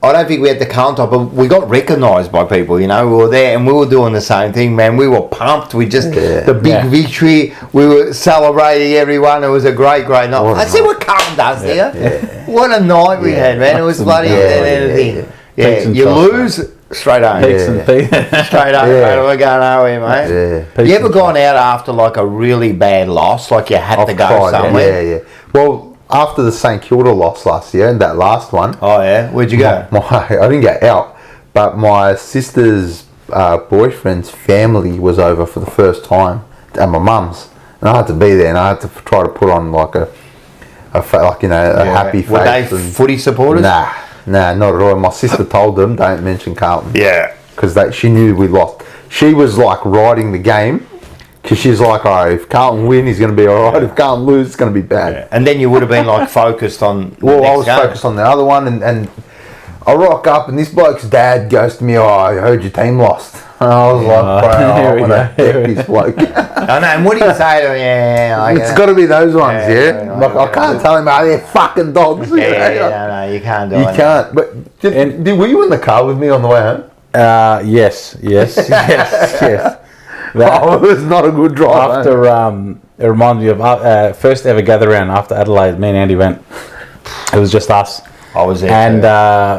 I don't think we had the Carlton, but we got recognised by people, you know. We were there and we were doing the same thing, man. We were pumped with just the big victory. We were celebrating everyone. It was a great night. I see what Carlton does there. Yeah. What a night we had, man. It was bloody anything. Yeah, you lose, straight home. Straight home, mate. We're going home, mate. Yeah. You ever gone out after like a really bad loss, like you had to go somewhere? Yeah. Well, after the St Kilda loss last year, and that last one. Oh yeah, where'd you go? I didn't get out, but my sister's boyfriend's family was over for the first time at my mum's, and I had to be there, and I had to try to put on like a happy face. Were they footy supporters? Nah, not at all. My sister told them, don't mention Carlton. Yeah, because she knew we lost. She was like riding the game. Because she's like, if Carlton win, he's going to be all right. If Carlton lose, it's going to be bad. Yeah. And then you would have been like focused on. Well, I was focused on the other one, and I rock up, and this bloke's dad goes to me, I heard your team lost. And I was like, bro, I want to heck this bloke. I know. And what do you say to him? It's got to be those ones, Like, I can't tell him, they're fucking dogs. No, you can't do it. You can't. But were you in the car with me on the way home? Yes. That was not a good drive. After it reminded me of first ever gather round after Adelaide. Me and Andy went. It was just us. I was there. And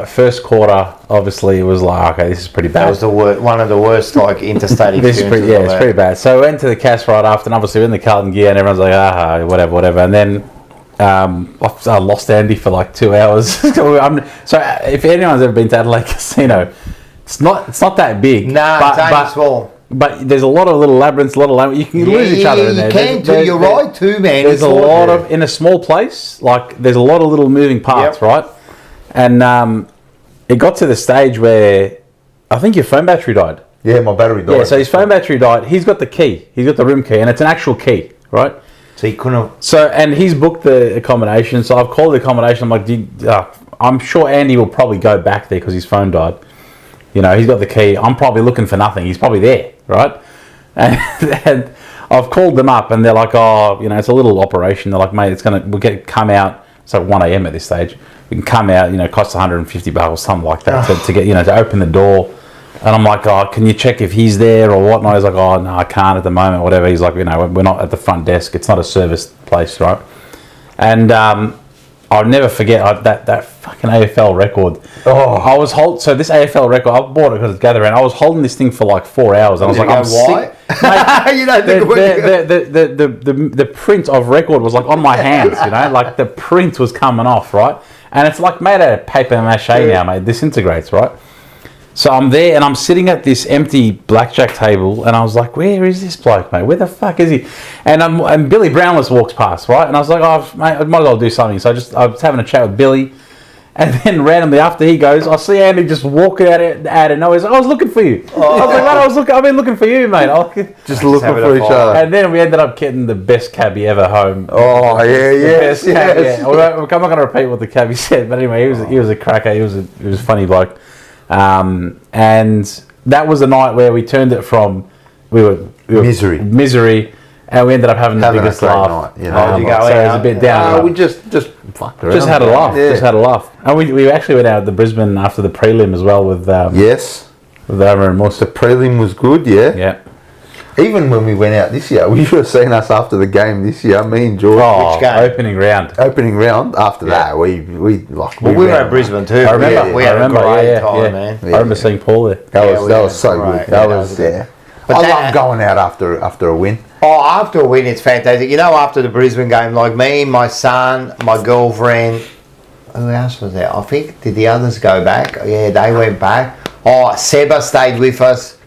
first quarter, obviously, it was like, okay, this is pretty bad. That was one of the worst like interstate experiences. It's pretty bad. So we went to the Cass right after, and obviously we're in the Carlton gear, and everyone's like, whatever. And then I lost Andy for like 2 hours. So if anyone's ever been to Adelaide Casino, it's not that big. It's only small. But there's a lot of little labyrinths, you can lose each other in there. You can too. You're right too, man. There's a lot of, in a small place, like there's a lot of little moving parts, right? And it got to the stage where I think your phone battery died. Yeah, my battery died. Yeah, so his phone battery died. He's got the key. He's got the room key, and it's an actual key, right? So he couldn't. And he's booked the accommodation. So I've called the accommodation. I'm like, I'm sure Andy will probably go back there because his phone died. You know, he's got the key. I'm probably looking for nothing. He's probably there, right? And I've called them up, and they're like, it's a little operation. They're like, mate, we'll come out. It's like 1 a.m. at this stage. We can come out. It costs $150 or something like that to get, to open the door. And I'm like, can you check if he's there or whatnot? He's like, no, I can't at the moment. Whatever. He's like, we're not at the front desk. It's not a service place, right? And I'll never forget that fucking AFL record. I was so this AFL record, I bought it because it's gathering. I was holding this thing for like 4 hours. And I was like, I'm sick. Mate, you don't think the print of record was like on my hands, like the print was coming off, right? And it's like made out of paper mache now, mate. It disintegrates, right? So I'm there and I'm sitting at this empty blackjack table, and I was like, where is this bloke, mate? Where the fuck is he? And Billy Brownless walks past, right? And I was like, mate, I might as well do something. So I was having a chat with Billy, and then randomly after he goes, I see Andy just walking out of nowhere. He's like, I was looking for you. I was like, mate, I've been looking for you, mate. Just looking for each other. And then we ended up getting the best cabbie ever home. Yes. I'm not going to repeat what the cabbie said, but anyway, he was a cracker. He was a funny bloke. And that was the night where we turned it from we were misery, and we ended up having the biggest laugh. Night, so it was a bit down. We just fucked around. Just had a laugh. Just had a laugh. And we actually went out to Brisbane after the prelim as well with with Over and Moss. The prelim was good, yeah. Even when we went out this year, you should have seen us after the game this year. Me and George. Which game? Opening round. After that, we were at Brisbane too. I remember. We had a great time, man. I remember seeing Paul there. That was so good. That was there. I love going out after a win. After a win, it's fantastic. After the Brisbane game, like me, my son, my girlfriend, who else was there? I think, did the others go back? Yeah, they went back. Seba stayed with us.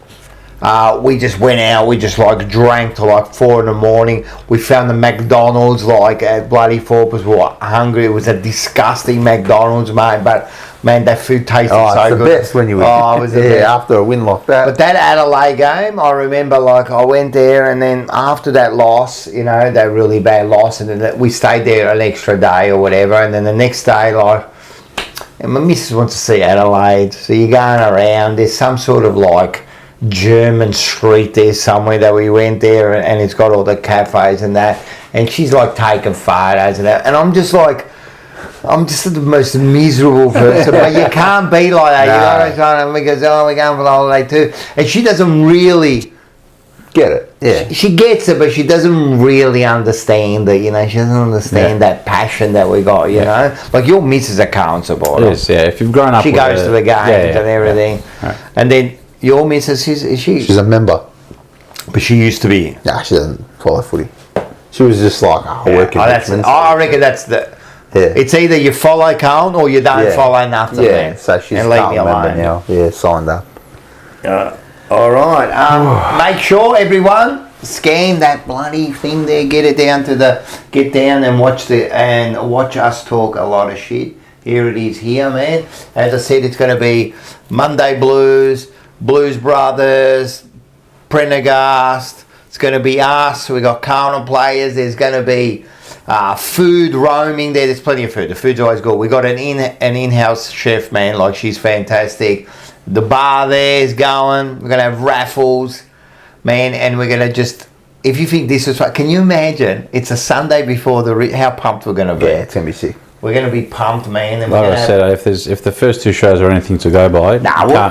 We just went out, we just drank till 4 a.m. We found the McDonald's at bloody 4 because we were hungry. It was a disgusting McDonald's, mate, but man, that food tasted so good. It's the best when you win. It was the best. After a win like that. But that Adelaide game, I remember I went there, and then after that loss, that really bad loss, and then we stayed there an extra day or whatever, and then the next day, and my missus wants to see Adelaide, so you're going around, there's some sort of German street there somewhere that we went there, and it's got all the cafes and that, and she's like taking photos and that, and I'm just the most miserable person. But you can't be like that. You know, trying to because we're going for the holiday too, and she doesn't really get it. Yeah, she gets it, but she doesn't really understand it. You know, she doesn't understand that passion that we got. You know, like your missus a Carlton supporter. Yes, yeah. If you've grown up, she goes to the games and everything, Right. and then your missus, she's a member, but she used to be. Nah, she doesn't follow footy. She was just like, I work in Richmond. I reckon that's the. Yeah. It's either you follow Carlton or you don't follow nothing. Yeah, man. so she's and leave me Carlton member alone now. Yeah, signed up. All right. Make sure everyone scan that bloody thing there. Get down and watch us talk a lot of shit. Here it is, here, man. As I said, it's going to be Monday Blues, Blues Brothers, Prendergast. It's going to be us. We got Carlton players. There's going to be food roaming there. There's plenty of food. The food's always good. We got an in-house chef, man. Like, she's fantastic. The bar there is going. We're going to have raffles, man. And we're going to just, if you think this is fun, can you imagine? It's a Sunday before how pumped we're going to be. Yeah, it's going to be sick. We're going to be pumped, man. And Like I said, if the first two shows are anything to go by,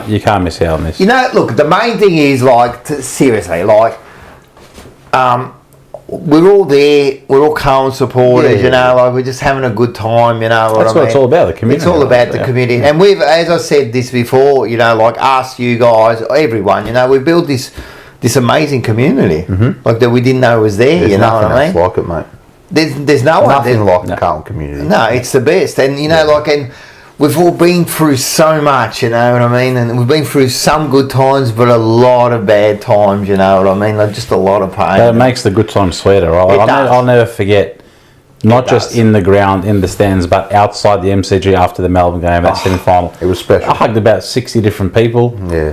you can't miss out on this. You know, look, the main thing is, like, seriously, like, we're all there, we're all Carlton supporters, you know, like, we're just having a good time, you know what That's I mean? what it's all about, the community. It's all about the community. And we've, as I said this before, you know, like us, you guys, everyone, you know, we built this amazing community, like, that we didn't know was there. There's you know what I mean? like it, mate. There's no one. Nothing like the Carlton community. No, it's the best. And, you know, like, and we've all been through so much, you know what I mean? And we've been through some good times, but a lot of bad times, you know what I mean? Like, just a lot of pain. But it makes the good times sweeter, right? I'll never forget, not just in the ground, in the stands, but outside the MCG after the Melbourne game, that semi-final. It was special. I hugged about 60 different people. Yeah.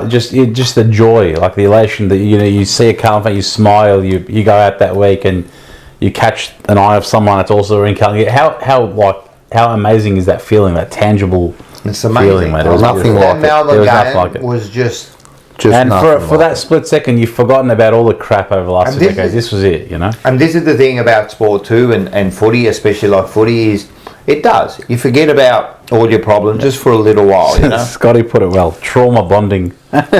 Just the joy, like the elation that, you know, you see a Carlton fan, you smile, you go out that week and you catch an eye of someone that's also in Carlton. How amazing is that feeling, that tangible feeling, mate? There was nothing like it. Melbourne game was just and for that split second, you've forgotten about all the crap over the last 2 decades. This was it, you know? And this is the thing about sport too, and footy, especially like footy, is it does. You forget about all your problems just for a little while, you know? Scotty put it well. Trauma bonding. It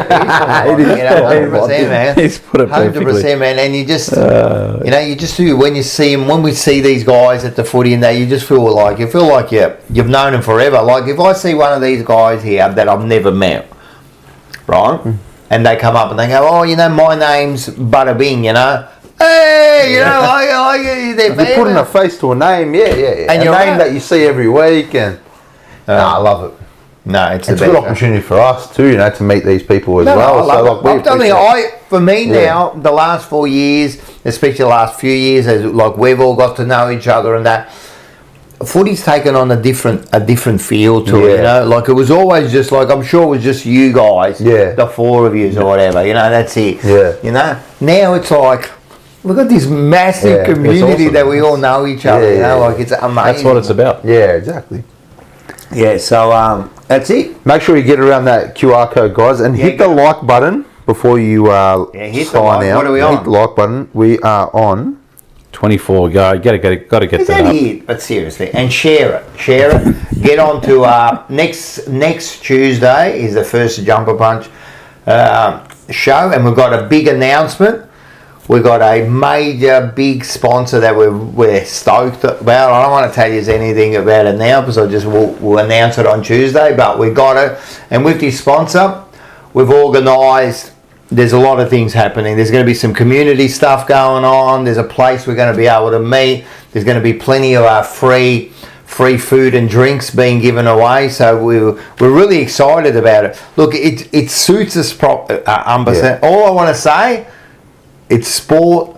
is, 100%, man. He's put it perfectly. 100%, man. And you just, you know, you just do, when you see them, when we see these guys at the footy and that, you just feel like you've known them forever. Like, if I see one of these guys here that I've never met, right? And they come up and they go, oh, you know, my name's Bada Bing, you know. Hey, you know, they're putting a face to a name, yeah. And a name that you see every week, and I love it. No, it's a good opportunity for us too, you know, to meet these people as well. For me now, the last 4 years, especially the last few years, as like we've all got to know each other and that. Footy's taken on a different feel to it, you know. Like, it was always just like, I'm sure it was just you guys, the four of you or whatever, you know. That's it, you know. Now it's like we've got this massive community that we all know each other, you know. Like, it's amazing. That's what it's about. Yeah, exactly. Yeah, so that's it. Make sure you get around that QR code, guys, and hit the like button before you sign out. What are we on? Hit the like button. We are on 24. Got to get that up. It? But seriously, and share it. Get on to next Tuesday is the first Jumper Punch show, and we've got a big announcement. We've got a major big sponsor that we're stoked about. I don't want to tell you anything about it now because we'll announce it on Tuesday, but we got it. And with this sponsor, we've organised, there's a lot of things happening. There's going to be some community stuff going on. There's a place we're going to be able to meet. There's going to be plenty of our free food and drinks being given away. So we're really excited about it. Look, it suits us 100%. All I want to say, it's sport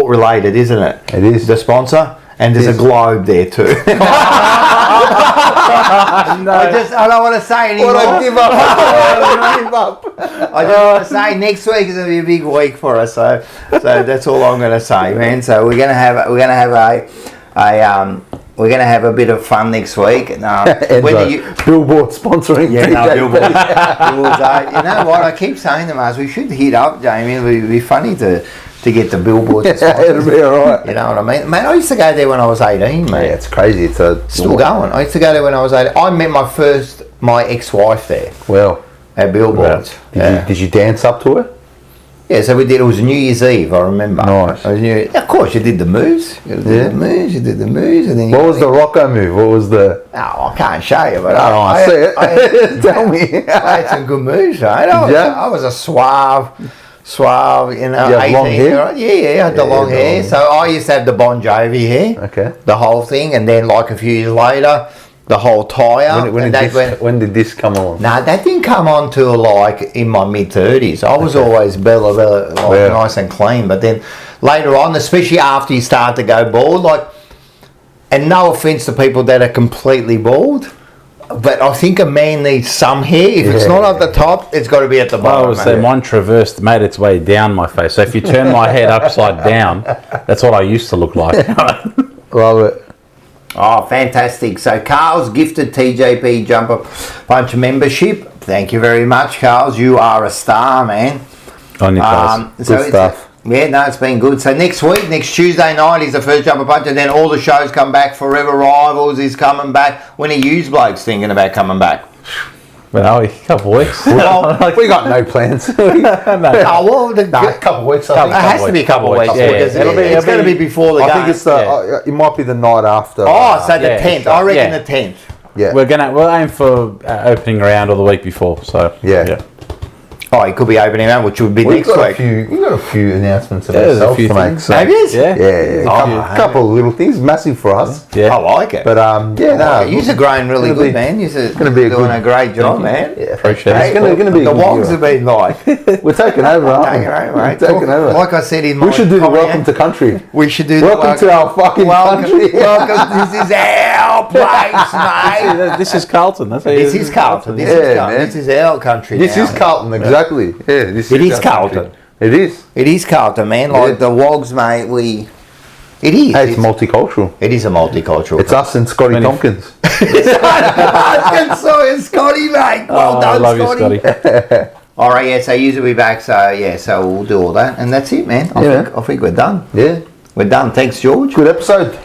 related, isn't it? It is. The sponsor. And there's a globe there too. I don't want to say anymore. I give up. I just want to say next week is going to be a big week for us. So that's all I'm going to say, man. So we're going to have a bit of fun next week. Billboard sponsoring. Billboard. You know what? I keep saying to us, we should hit up, Jamie. It would be funny to to get the billboards. Yeah, it'll be alright. You know what I mean? Man, I used to go there when I was 18, man. Yeah, it's crazy. It's Still going. I used to go there when I was 18. I met my ex-wife there Well, at billboards. did you dance up to her? Yeah, so we did. It was New Year's Eve, I remember. Nice. Of course, you did the moves. You did the moves, and then. What was the Rocco move? What was the? Oh, I can't show you, but I see it. Tell me. I had some good moves, right? I was a suave, you know. You have long hair? Yeah, I had the long hair. So I used to have the Bon Jovi hair. Okay. The whole thing, and then like a few years later, the whole tie-up. When did this come on? No, that didn't come on till like in my mid-30s. I was always bella, nice and clean. But then later on, especially after you start to go bald, like, and no offence to people that are completely bald, but I think a man needs some hair. If it's not at the top, it's got to be at the bottom. I would say mine made its way down my face. So if you turn my head upside down, that's what I used to look like. Love it. Oh, fantastic. So Carl's gifted TJP Jumper Punch membership. Thank you very much, Carl's. You are a star, man. On your face. Good stuff. Yeah, no, it's been good. So next Tuesday night is the first Jumper Punch, and then all the shows come back. Forever Rivals is coming back. When are you blokes thinking about coming back? Well, a couple of weeks. Well, we got no plans. A couple of weeks. I think. It has to be a couple of weeks. It's going to be before the game. I think it might be the night after. Oh, so the 10th. I reckon the 10th. Yeah. We'll aim for opening round or the week before. So yeah. Oh, it could be opening round, which would be next week. We've got a few announcements of ourselves to make. So. Maybe it's? Yeah. A couple of little things, massive for us. Yeah. I like it. But you're growing really good, man. You're doing a great job, man. Yeah, appreciate it. It's going to be the Wogs have been like. We're taking over, aren't we? Mate. Taking over. Like I said in my we should do the welcome to country. We should do welcome to our fucking country. Welcome. This is our place, mate. This is Carlton. This is Carlton. This is our country. This is Carlton, exactly. Yeah. It is Carlton. It is. It is Carlton, man. Like the Wogs, mate. It is. Hey, it's multicultural. It is a multicultural. It's us and Scotty Tompkins. So is Scotty, mate. Well done, I love Scotty. you, Scotty. All right, yeah. So you will be back. So we'll do all that, and that's it, man. I think we're done. Yeah, we're done. Thanks, George. Good episode.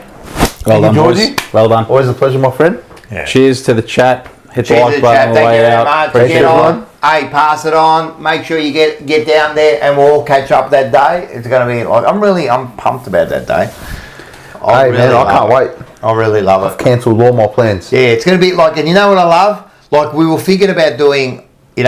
Well done, Georgie. Well done. Always a pleasure, my friend. Yeah. Cheers to the chat. Hit the Cheers like to the button chat. on the Thank way you very out. much. Appreciate Get everyone. on. Hey, pass it on. Make sure you get down there, and we'll all catch up that day. It's going to be like I'm pumped about that day. I can't wait. I really love it. Cancelled all my plans. Yeah, it's going to be like, and you know what I love? Like we were thinking about doing, 9,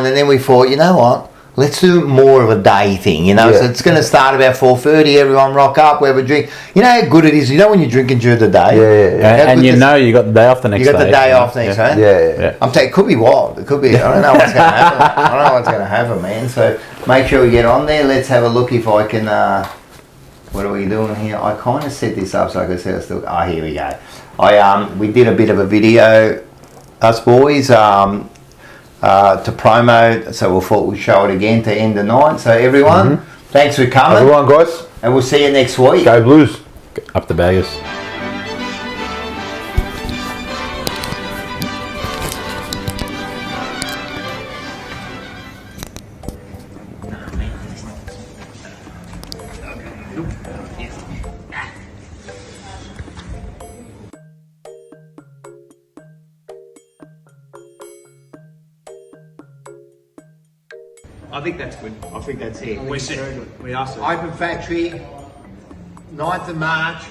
and then we thought, you know what? Let's do more of a day thing, So it's going to start about 4:30. Everyone rock up, we have a drink. You know how good it is. You know when you're drinking during the day. Yeah. And you got the day off the next day. You got the day off next, huh? Yeah. I'm telling you, it could be wild. It could be. I don't know what's going to happen. I don't know what's going to happen, man. So make sure we get on there. Let's have a look if I can. What are we doing here? I kind of set this up so I can see us still. Oh, here we go. We did a bit of a video, us boys, to promote. So we thought we'd show it again to end the night. So everyone, thanks for coming. Everyone, guys, and we'll see you next week. Go Blues. Up the baggers. I think that's good. I think that's it. We're set. We are set. Open factory, 9th of March.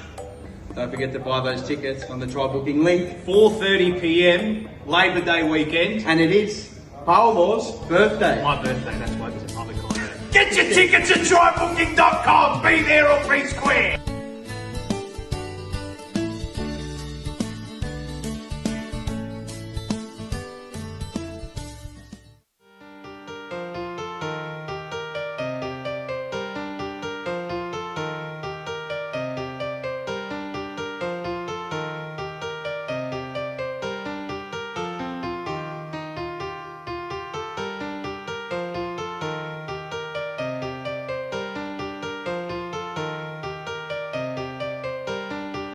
Don't forget to buy those tickets on the try booking link. 4:30 p.m. Labor Day weekend, and it is Paolo's birthday. My birthday, that's why there's a public holiday. Get your tickets at trybooking.com. Be there or be square.